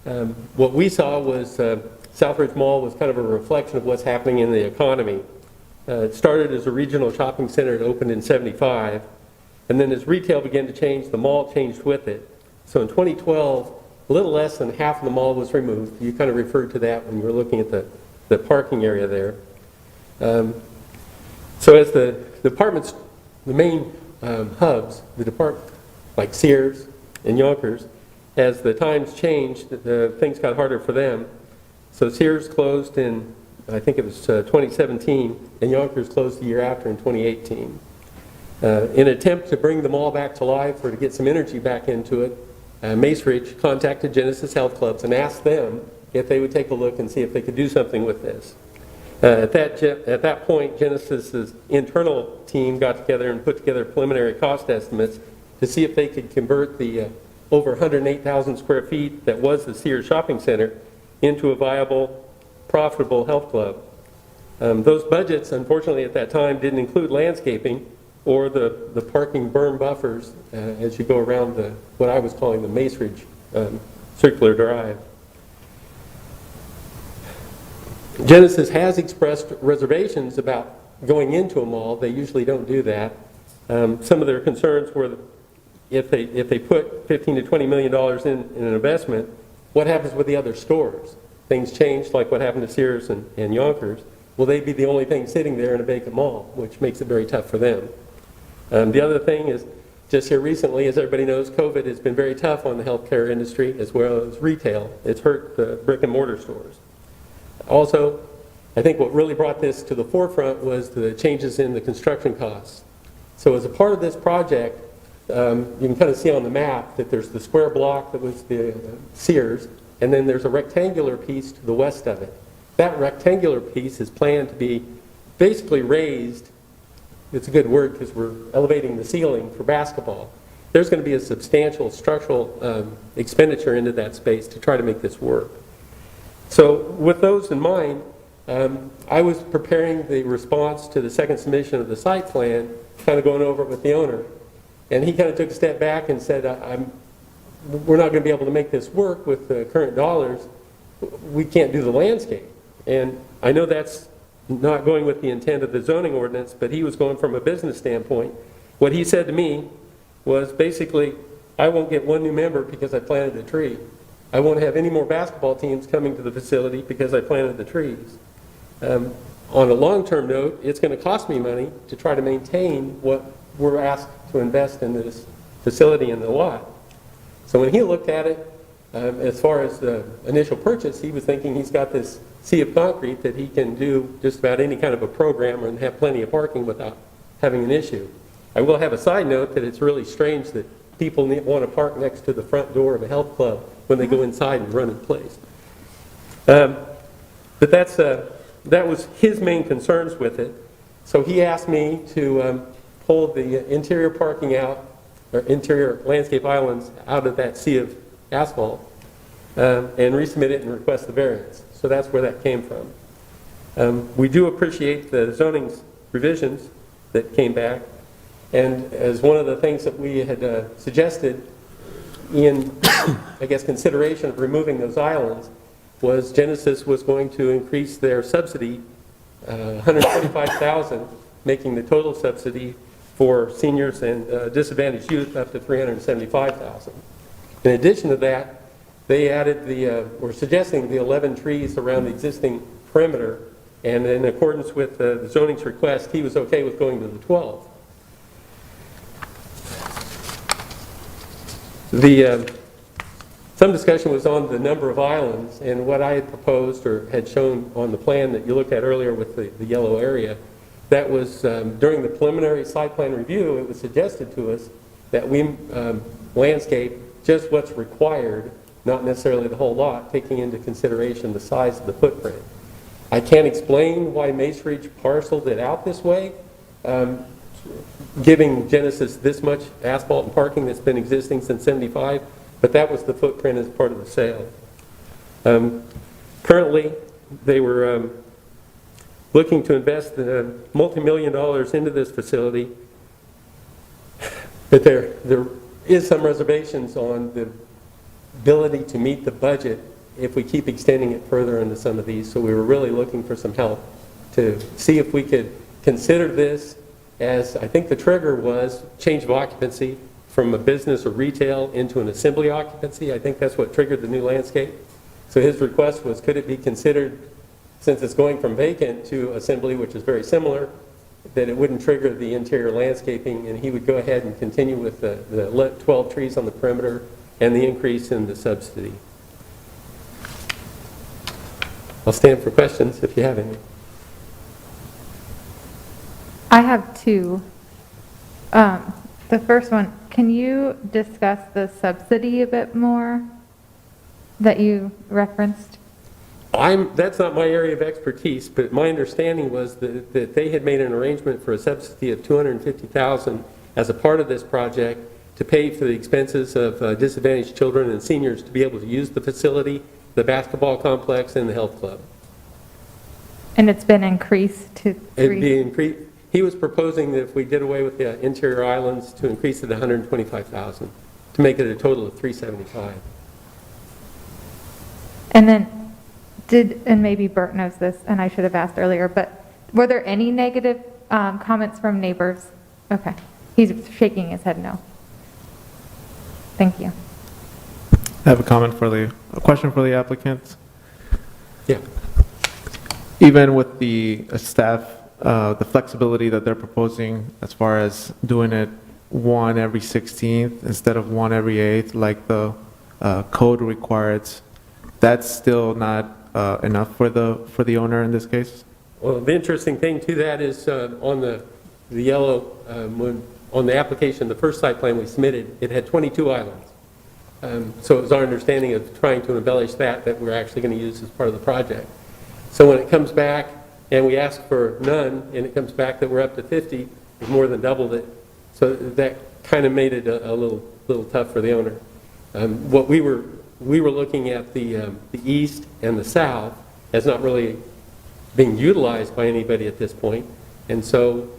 What we saw was Southridge Mall was kind of a reflection of what's happening in the economy. It started as a regional shopping center. It opened in '75. And then as retail began to change, the mall changed with it. So in 2012, a little less than half of the mall was removed. You kind of referred to that when you were looking at the parking area there. So as the departments, the main hubs, the department, like Sears and Yonkers, as the times changed, things got harder for them. So Sears closed in, I think it was 2017, and Yonkers closed the year after in 2018. In an attempt to bring the mall back to life or to get some energy back into it, Macerich contacted Genesis Health Clubs and asked them if they would take a look and see if they could do something with this. At that point, Genesis's internal team got together and put together preliminary cost estimates to see if they could convert the over 108,000 square feet that was the Sears Shopping Center into a viable, profitable health club. Those budgets, unfortunately, at that time didn't include landscaping or the parking berm buffers as you go around what I was calling the Macerich circular drive. Genesis has expressed reservations about going into a mall. They usually don't do that. Some of their concerns were if they put $15 to $20 million in an investment, what happens with the other stores? Things changed, like what happened to Sears and Yonkers. Will they be the only thing sitting there in a vacant mall, which makes it very tough for them? The other thing is, just here recently, as everybody knows, COVID has been very tough on the healthcare industry as well as retail. It's hurt the brick and mortar stores. Also, I think what really brought this to the forefront was the changes in the construction costs. So as a part of this project, you can kind of see on the map that there's the square block that was the Sears, and then there's a rectangular piece to the west of it. That rectangular piece is planned to be basically raised. It's a good word because we're elevating the ceiling for basketball. There's going to be a substantial structural expenditure into that space to try to make this work. So with those in mind, I was preparing the response to the second submission of the site plan, kind of going over it with the owner. And he kind of took a step back and said, we're not going to be able to make this work with the current dollars. We can't do the landscape. And I know that's not going with the intent of the zoning ordinance, but he was going from a business standpoint. What he said to me was basically, I won't get one new member because I planted a tree. I won't have any more basketball teams coming to the facility because I planted the trees. On a long-term note, it's going to cost me money to try to maintain what we're asked to invest in this facility in the lot. So when he looked at it, as far as the initial purchase, he was thinking he's got this sea of concrete that he can do just about any kind of a program and have plenty of parking without having an issue. I will have a side note that it's really strange that people want to park next to the front door of a health club when they go inside and run in place. But that was his main concerns with it. So he asked me to pull the interior parking out, or interior landscape islands out of that sea of asphalt and resubmit it and request the variance. So that's where that came from. We do appreciate the zoning revisions that came back. And as one of the things that we had suggested in, I guess, consideration of removing those islands was Genesis was going to increase their subsidy, $125,000, making the total subsidy for seniors and disadvantaged youth up to $375,000. In addition to that, they added were suggesting the 11 trees around the existing perimeter, and in accordance with the zoning's request, he was okay with going to the 12. Some discussion was on the number of islands, and what I had proposed or had shown on the plan that you looked at earlier with the yellow area, that was during the preliminary site plan review, it was suggested to us that we landscape just what's required, not necessarily the whole lot, taking into consideration the size of the footprint. I can't explain why Mace Ridge parceled it out this way, giving Genesis this much asphalt and parking that's been existing since '75, but that was the footprint as part of the sale. Currently, they were looking to invest multi-million dollars into this facility, but there is some reservations on the ability to meet the budget if we keep extending it further into some of these. So we were really looking for some help to see if we could consider this as, I think the trigger was change of occupancy from a business or retail into an assembly occupancy. I think that's what triggered the new landscape. So his request was, could it be considered, since it's going from vacant to assembly, which is very similar, that it wouldn't trigger the interior landscaping, and he would go ahead and continue with the 12 trees on the perimeter and the increase in the subsidy. I'll stand for questions if you have any. I have two. The first one, can you discuss the subsidy a bit more that you referenced? That's not my area of expertise, but my understanding was that they had made an arrangement for a subsidy of $250,000 as a part of this project to pay for the expenses of disadvantaged children and seniors to be able to use the facility, the basketball complex, and the health club. And it's been increased to It'd be increased. He was proposing that if we did away with the interior islands, to increase it to $125,000, to make it a total of $375,000. And then and maybe Bert knows this, and I should have asked earlier, but were there any negative comments from neighbors? Okay. He's shaking his head no. Thank you. I have a question for the applicant. Yeah. Even with the staff, the flexibility that they're proposing as far as doing it one every 16th instead of one every 8th like the code requires, that's still not enough for the owner in this case? Well, the interesting thing to that is on the yellow, on the application, the first site plan we submitted, it had 22 islands. So it was our understanding of trying to embellish that we're actually going to use as part of the project. So when it comes back and we ask for none, and it comes back that we're up to 50, we've more than doubled it. So that kind of made it a little tough for the owner. What we were looking at the east and the south as not really being utilized by anybody at this point. And so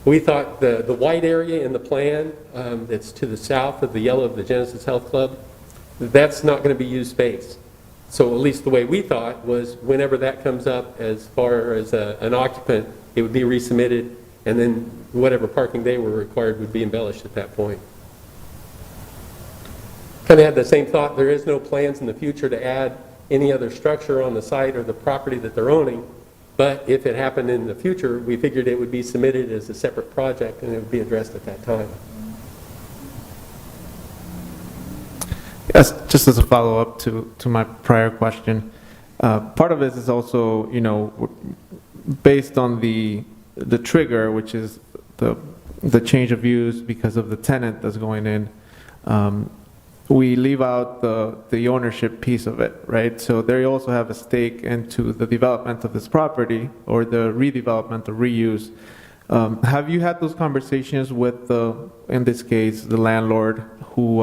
we thought the white area in the plan that's to the south of the yellow of the Genesis Health Club, that's not going to be used space. So at least the way we thought was whenever that comes up as far as an occupant, it would be resubmitted, and then whatever parking they were required would be embellished at that point. Kind of had the same thought. There is no plans in the future to add any other structure on the site or the property that they're owning. But if it happened in the future, we figured it would be submitted as a separate project and it would be addressed at that time. Yes, just as a follow-up to my prior question, part of it is also, based on the trigger, which is the change of use because of the tenant that's going in. We leave out the ownership piece of it, right? So they also have a stake into the development of this property or the redevelopment or reuse. Have you had those conversations with in this case, the landlord who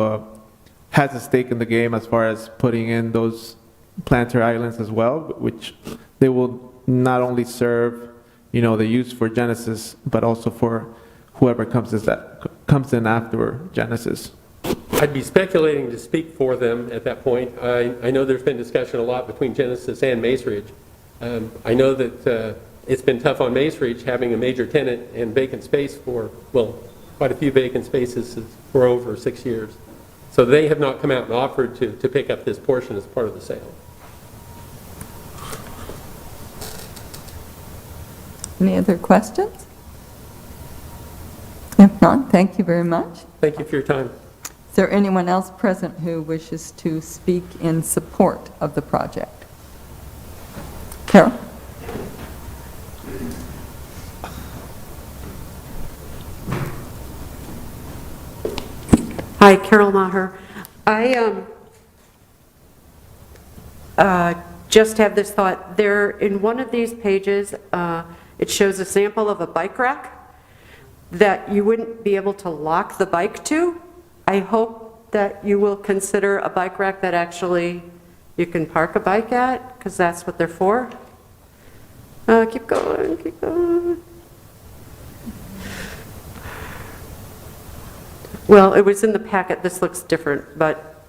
has a stake in the game as far as putting in those planter islands as well, which they will not only serve, the use for Genesis, but also for whoever comes in after Genesis? I'd be speculating to speak for them at that point. I know there's been discussion a lot between Genesis and Mace Ridge. I know that it's been tough on Mace Ridge having a major tenant and vacant space for, quite a few vacant spaces for over 6 years. So they have not come out and offered to pick up this portion as part of the sale. Any other questions? If not, thank you very much. Thank you for your time. Is there anyone else present who wishes to speak in support of the project? Carol? Hi, Carol Maher. I just have this thought. There, in one of these pages, it shows a sample of a bike rack that you wouldn't be able to lock the bike to. I hope that you will consider a bike rack that actually you can park a bike at, because that's what they're for. Keep going, keep going. Well, it was in the packet. This looks different, but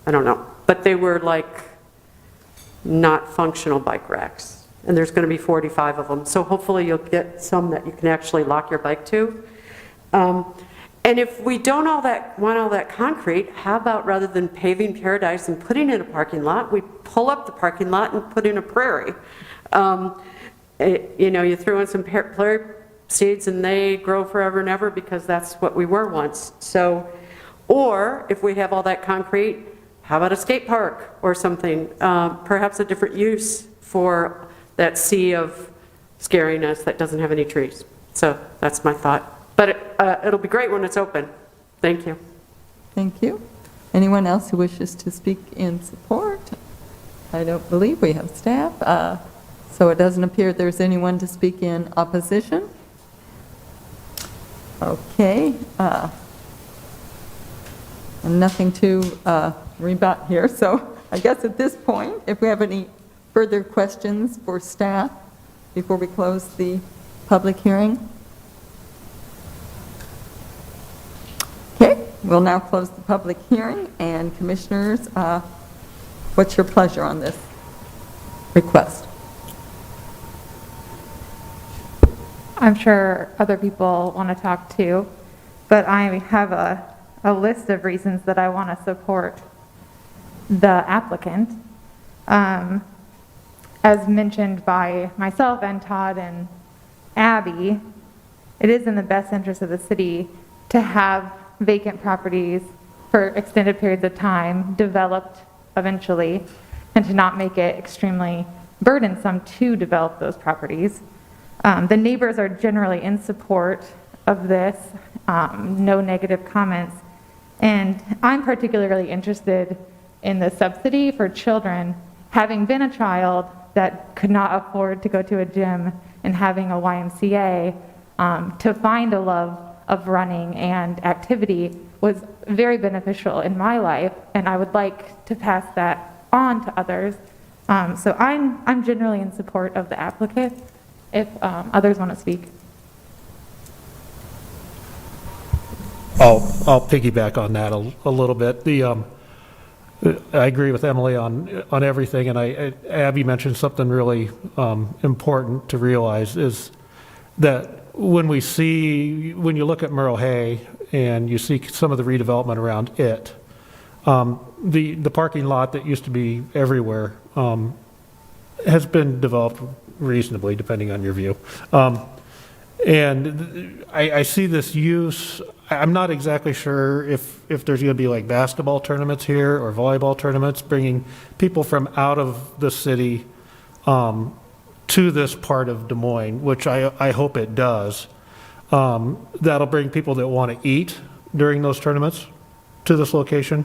I don't know. But they were like not functional bike racks. And there's going to be 45 of them. So hopefully you'll get some that you can actually lock your bike to. And if we don't want all that concrete, how about rather than paving paradise and putting in a parking lot, we pull up the parking lot and put in a prairie. You throw in some prairie seeds and they grow forever and ever because that's what we were once. So, or if we have all that concrete, how about a skate park or something? Perhaps a different use for that sea of scariness that doesn't have any trees. So that's my thought. But it'll be great when it's open. Thank you. Thank you. Anyone else who wishes to speak in support? I don't believe we have staff. So it doesn't appear there's anyone to speak in opposition. Okay. And nothing to rebut here. So I guess at this point, if we have any further questions for staff before we close the public hearing. Okay, we'll now close the public hearing. And commissioners, what's your pleasure on this request? I'm sure other people want to talk too, but I have a list of reasons that I want to support the applicant. As mentioned by myself and Todd and Abby, it is in the best interest of the city to have vacant properties for extended periods of time developed eventually, and to not make it extremely burdensome to develop those properties. The neighbors are generally in support of this. no negative comments. And I'm particularly interested in the subsidy for children. Having been a child that could not afford to go to a gym and having a YMCA, to find a love of running and activity was very beneficial in my life, and I would like to pass that on to others. So I'm generally in support of the applicant, if others want to speak. I'll piggyback on that a little bit. I agree with Emily on everything, and Abby mentioned something really important to realize is that when you look at Merle Hay and you see some of the redevelopment around it, the parking lot that used to be everywhere has been developed reasonably, depending on your view. And I see this use. I'm not exactly sure if there's going to be like basketball tournaments here or volleyball tournaments, bringing people from out of the city to this part of Des Moines, which I hope it does. That'll bring people that want to eat during those tournaments to this location.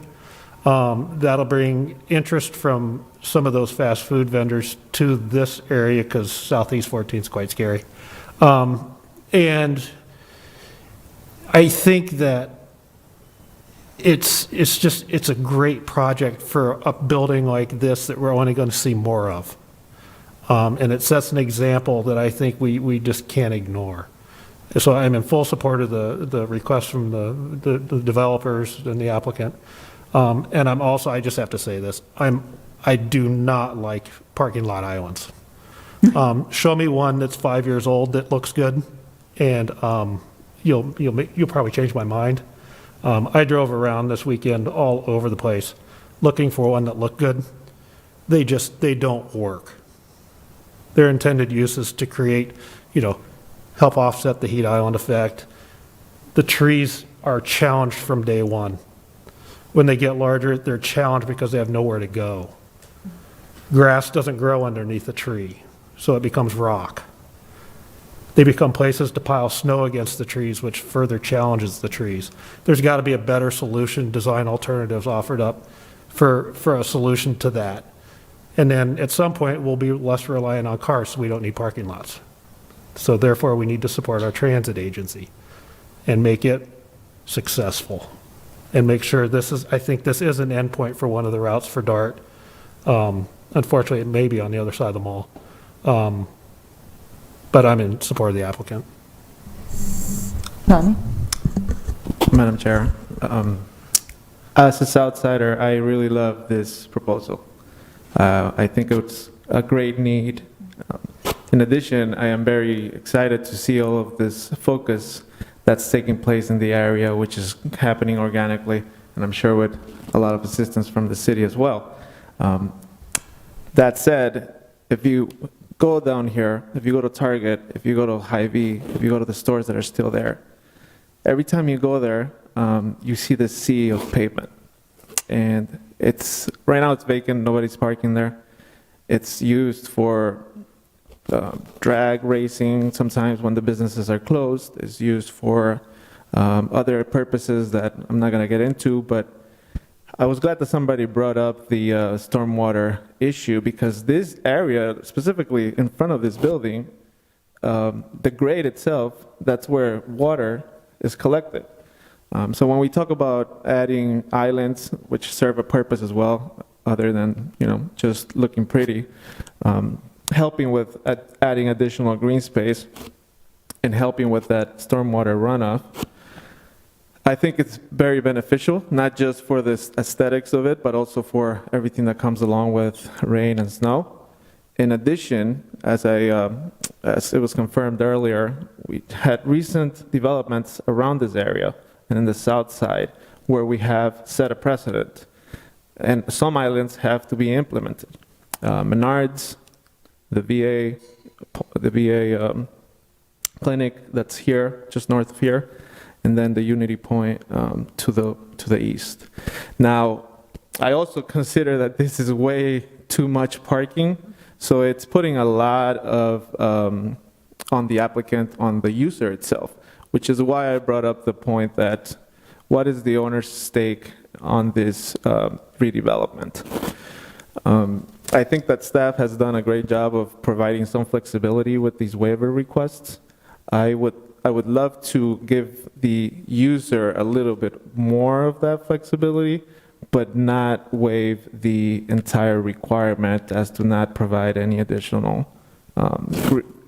That'll bring interest from some of those fast food vendors to this area because Southeast 14 is quite scary. And I think that it's a great project for a building like this that we're only going to see more of. And it sets an example that I think we just can't ignore. So I'm in full support of the request from the developers and the applicant. And I'm also, I just have to say this, I do not like parking lot islands. Show me one that's 5 years old that looks good, and you'll probably change my mind. I drove around this weekend all over the place looking for one that looked good. They don't work. Their intended use is to create, help offset the heat island effect. The trees are challenged from day one. When they get larger, they're challenged because they have nowhere to go. Grass doesn't grow underneath the tree, so it becomes rock. They become places to pile snow against the trees, which further challenges the trees. There's got to be a better solution, design alternatives offered up for a solution to that. And then at some point, we'll be less reliant on cars, so we don't need parking lots. So therefore, we need to support our transit agency and make it successful. And make sure I think this is an endpoint for one of the routes for DART. Unfortunately, it may be on the other side of the mall. But I'm in support of the applicant. Nani? Madam Chair, as a Southsider, I really love this proposal. I think it's a great need. In addition, I am very excited to see all of this focus that's taking place in the area, which is happening organically, and I'm sure with a lot of assistance from the city as well. That said, if you go down here, if you go to Target, if you go to Hy-Vee, if you go to the stores that are still there, every time you go there, you see the sea of pavement. And right now it's vacant, nobody's parking there. It's used for drag racing sometimes when the businesses are closed. It's used for other purposes that I'm not going to get into, but I was glad that somebody brought up the stormwater issue, because this area, specifically in front of this building, the grade itself, that's where water is collected. So when we talk about adding islands, which serve a purpose as well, other than just looking pretty, helping with adding additional green space and helping with that stormwater runoff, I think it's very beneficial, not just for the aesthetics of it, but also for everything that comes along with rain and snow. In addition, as it was confirmed earlier, we had recent developments around this area and in the south side where we have set a precedent, and some islands have to be implemented. Menards, the VA clinic that's here, just north of here, and then the Unity Point to the east. Now, I also consider that this is way too much parking, so it's putting a lot of on the applicant, on the user itself. which is why I brought up the point that what is the owner's stake on this redevelopment? I think that staff has done a great job of providing some flexibility with these waiver requests. I would love to give the user a little bit more of that flexibility, but not waive the entire requirement as to not provide any additional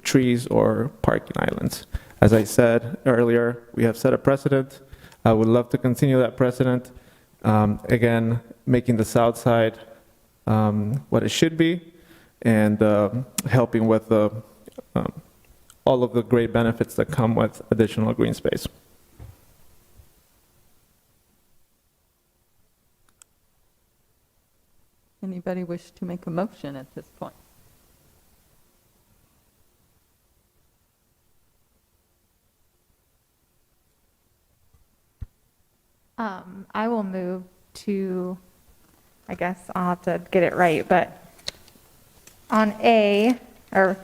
trees or parking islands. As I said earlier, we have set a precedent. I would love to continue that precedent. Again, making the south side what it should be, and helping with all of the great benefits that come with additional green space. Anybody wish to make a motion at this point? I will move to, I guess I'll have to get it right, but on A, or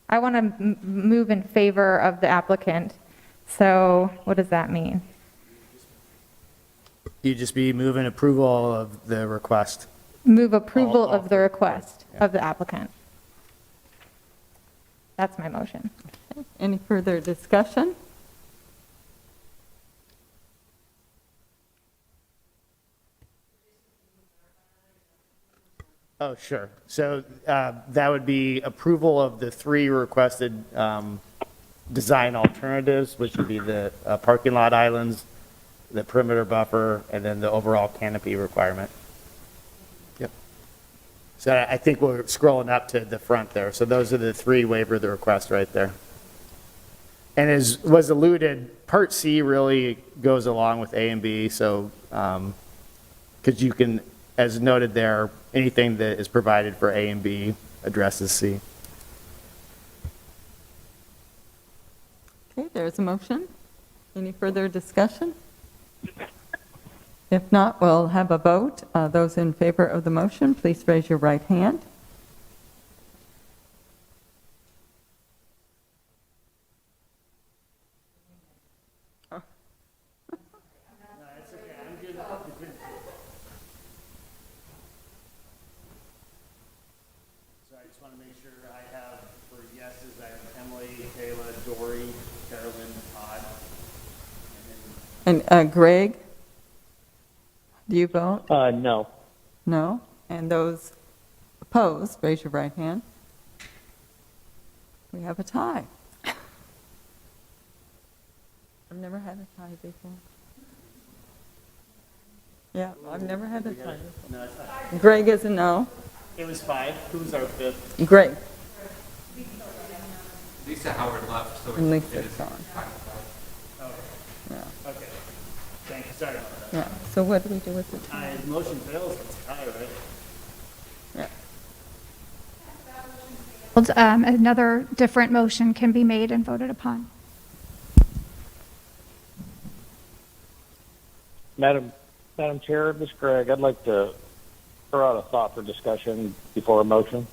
I want to move in favor of the applicant. So what does that mean? You just be moving approval of the request. Move approval of the request of the applicant. That's my motion. Any further discussion? Oh, sure. So that would be approval of the 3 requested design alternatives, which would be the parking lot islands, the perimeter buffer, and then the overall canopy requirement. Yep. So I think we're scrolling up to the front there. So those are the 3 waiver the request right there. And as was alluded, Part C really goes along with A and B. So because you can, as noted there, anything that is provided for A and B addresses C. Okay, there's a motion. Any further discussion? If not, we'll have a vote. Those in favor of the motion, please raise your right hand. So I just want to make sure I have, for yeses, I have Emily, Kayla, Dory, Carolyn, Todd. And Greg, do you vote? No. No? And those opposed, raise your right hand. We have a tie. I've never had a tie before. Yeah, I've never had a tie before. No, it's not. Greg is a no. It was 5. Who's our 5th? Greg. Lisa Howard left, so And it Lisa's is gone. Oh, Yeah. okay. Thank you. Sorry about that. Yeah, so what do we do with the tie? Motion fails, it's a tie, right? Yeah. Another different motion can be made and voted upon. Madam Chair, this is Greg. I'd like to throw out a thought for discussion before a motion.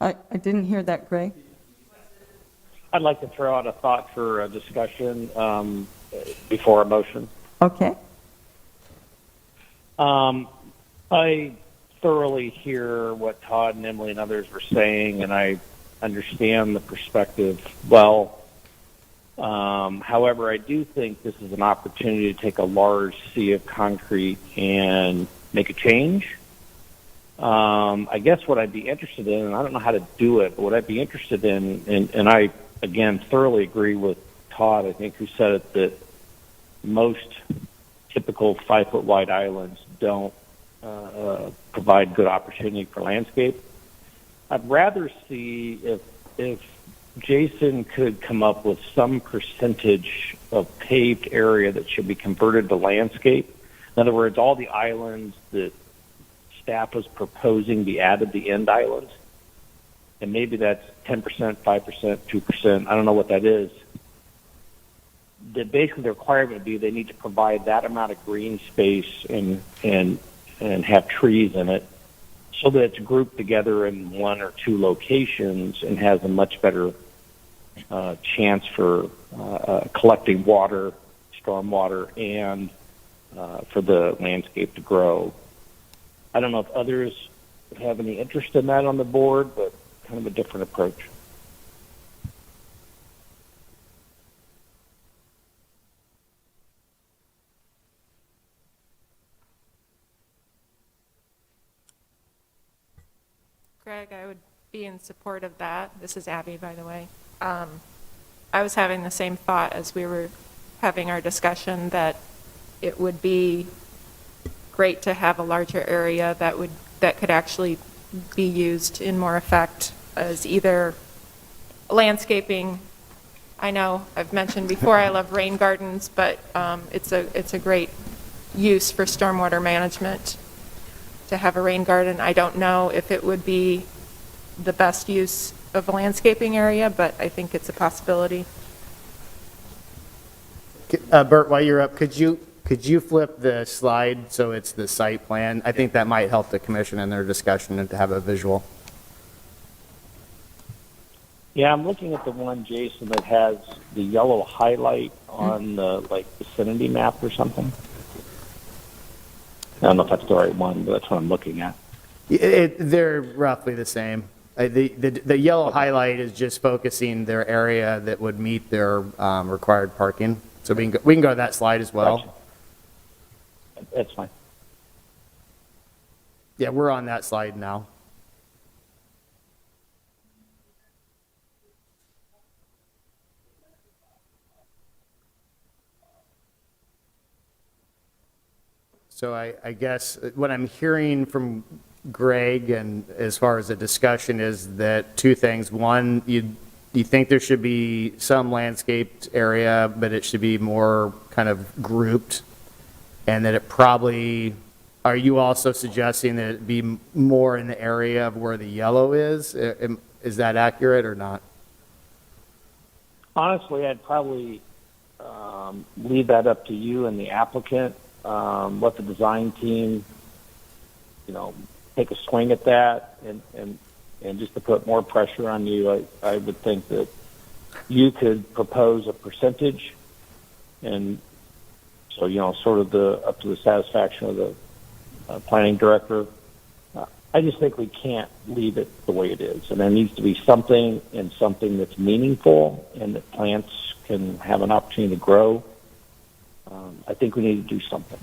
I didn't hear that, Greg. I'd like to throw out a thought for a discussion before a motion. Okay. I thoroughly hear what Todd and Emily and others were saying, and I understand the perspective well. However, I do think this is an opportunity to take a large sea of concrete and make a change. I guess what I'd be interested in, and I don't know how to do it, but what I'd be interested in, and I, again, thoroughly agree with Todd, I think, who said it, that most typical 5-foot wide islands don't provide good opportunity for landscape. I'd rather see if Jason could come up with some percentage of paved area that should be converted to landscape. In other words, all the islands that staff was proposing be added the end islands. And maybe that's 10%, 5%, 2%. I don't know what that is. Basically, the requirement would be they need to provide that amount of green space and have trees in it so that it's grouped together in one or two locations and has a much better chance for collecting water, stormwater, and for the landscape to grow. I don't know if others have any interest in that on the board, but kind of a different approach. Greg, I would be in support of that. This is Abby, by the way. I was having the same thought as we were having our discussion, that it would be great to have a larger area that could actually be used in more effect as either landscaping. I know I've mentioned before I love rain gardens, but it's a great use for stormwater management to have a rain garden. I don't know if it would be the best use of a landscaping area, but I think it's a possibility. Bert, while you're up, could you flip the slide so it's the site plan? I think that might help the commission in their discussion and to have a visual. Yeah, I'm looking at the one, Jason, that has the yellow highlight on the vicinity map or something. I don't know if that's the right one, but that's what I'm looking at. They're roughly the same. The yellow highlight is just focusing their area that would meet their required parking. So we can go to that slide as well. Gotcha. That's fine. Yeah, we're on that slide now. So I guess what I'm hearing from Greg, and as far as the discussion, is that two things. One, you think there should be some landscaped area, but it should be more kind of grouped, and that it probably, are you also suggesting that it be more in the area of where the yellow is? Is that accurate or not? Honestly, I'd probably leave that up to you and the applicant. Let the design team, take a swing at that, and just to put more pressure on you, I would think that you could propose a percentage, and so sort of up to the satisfaction of the planning director. I just think we can't leave it the way it is, and there needs to be something that's meaningful and that plants can have an opportunity to grow. I think we need to do something.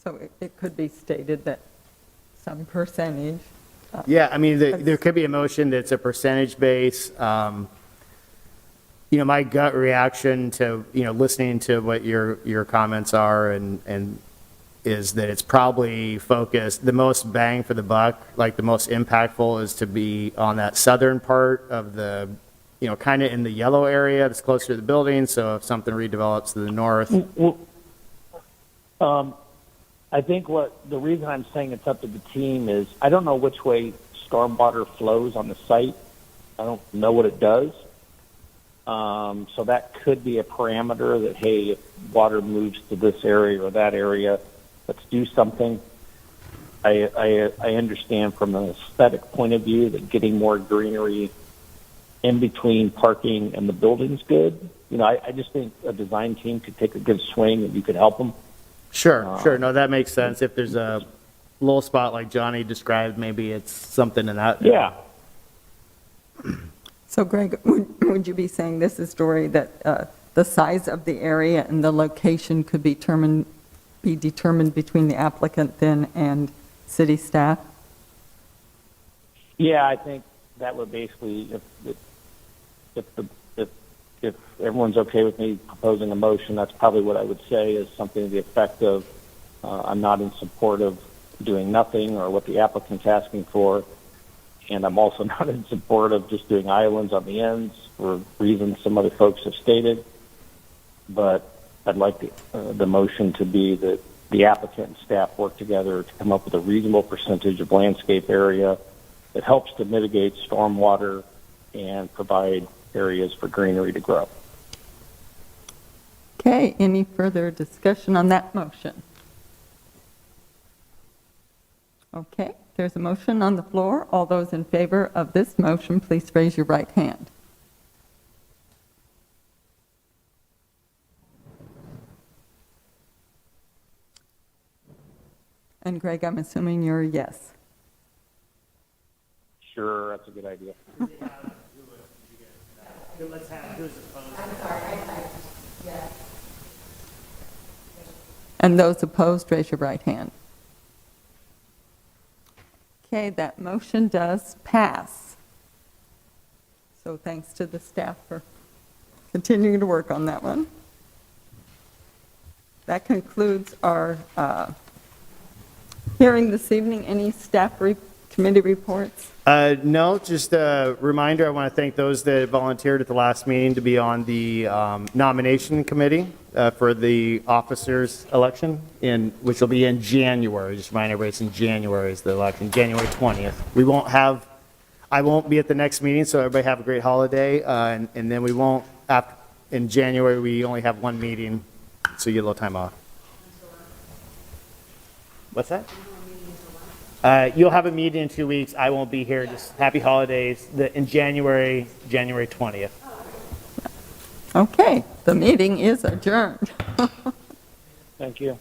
So it could be stated that some percentage. Yeah, I mean, there could be a motion that's a percentage base. My gut reaction to, listening to what your comments are and is that it's probably focused, the most bang for the buck, like the most impactful is to be on that southern part of the, kind of in the yellow area that's closer to the building. So if something redevelops to the north. I think the reason I'm saying it's up to the team is I don't know which way stormwater flows on the site. I don't know what it does. So that could be a parameter that, hey, if water moves to this area or that area, let's do something. I understand from an aesthetic point of view that getting more greenery in between parking and the building's good. I just think a design team could take a good swing and you could help them. Sure. No, that makes sense. If there's a little spot like Johnny described, maybe it's something in that. Yeah. So Greg, would you be saying this is Dory, that the size of the area and the location could be determined between the applicant then and city staff? Yeah, I think that would basically, if everyone's okay with me proposing a motion, that's probably what I would say is something to the effect of, I'm not in support of doing nothing or what the applicant's asking for, and I'm also not in support of just doing islands on the ends for reasons some other folks have stated. But I'd like the motion to be that the applicant and staff work together to come up with a reasonable percentage of landscape area that helps to mitigate stormwater and provide areas for greenery to grow. Okay, any further discussion on that motion? Okay, there's a motion on the floor. All those in favor of this motion, please raise your right hand. And Greg, I'm assuming you're a yes. Sure, that's a good idea. And those opposed, raise your right hand. Okay, that motion does pass. So thanks to the staff for continuing to work on that one. That concludes our hearing this evening. Any staff committee reports? No, just a reminder, I want to thank those that volunteered at the last meeting to be on the nomination committee for the officers election, which will be in January. Just remind everybody, it's in January is the election, January 20th. I won't be at the next meeting, so everybody have a great holiday. And then we won't, in January, we only have one meeting, so you get a little time off. What's that? You'll have a meeting in 2 weeks. I won't be here. Just happy holidays in January 20th. Okay, the meeting is adjourned. Thank you.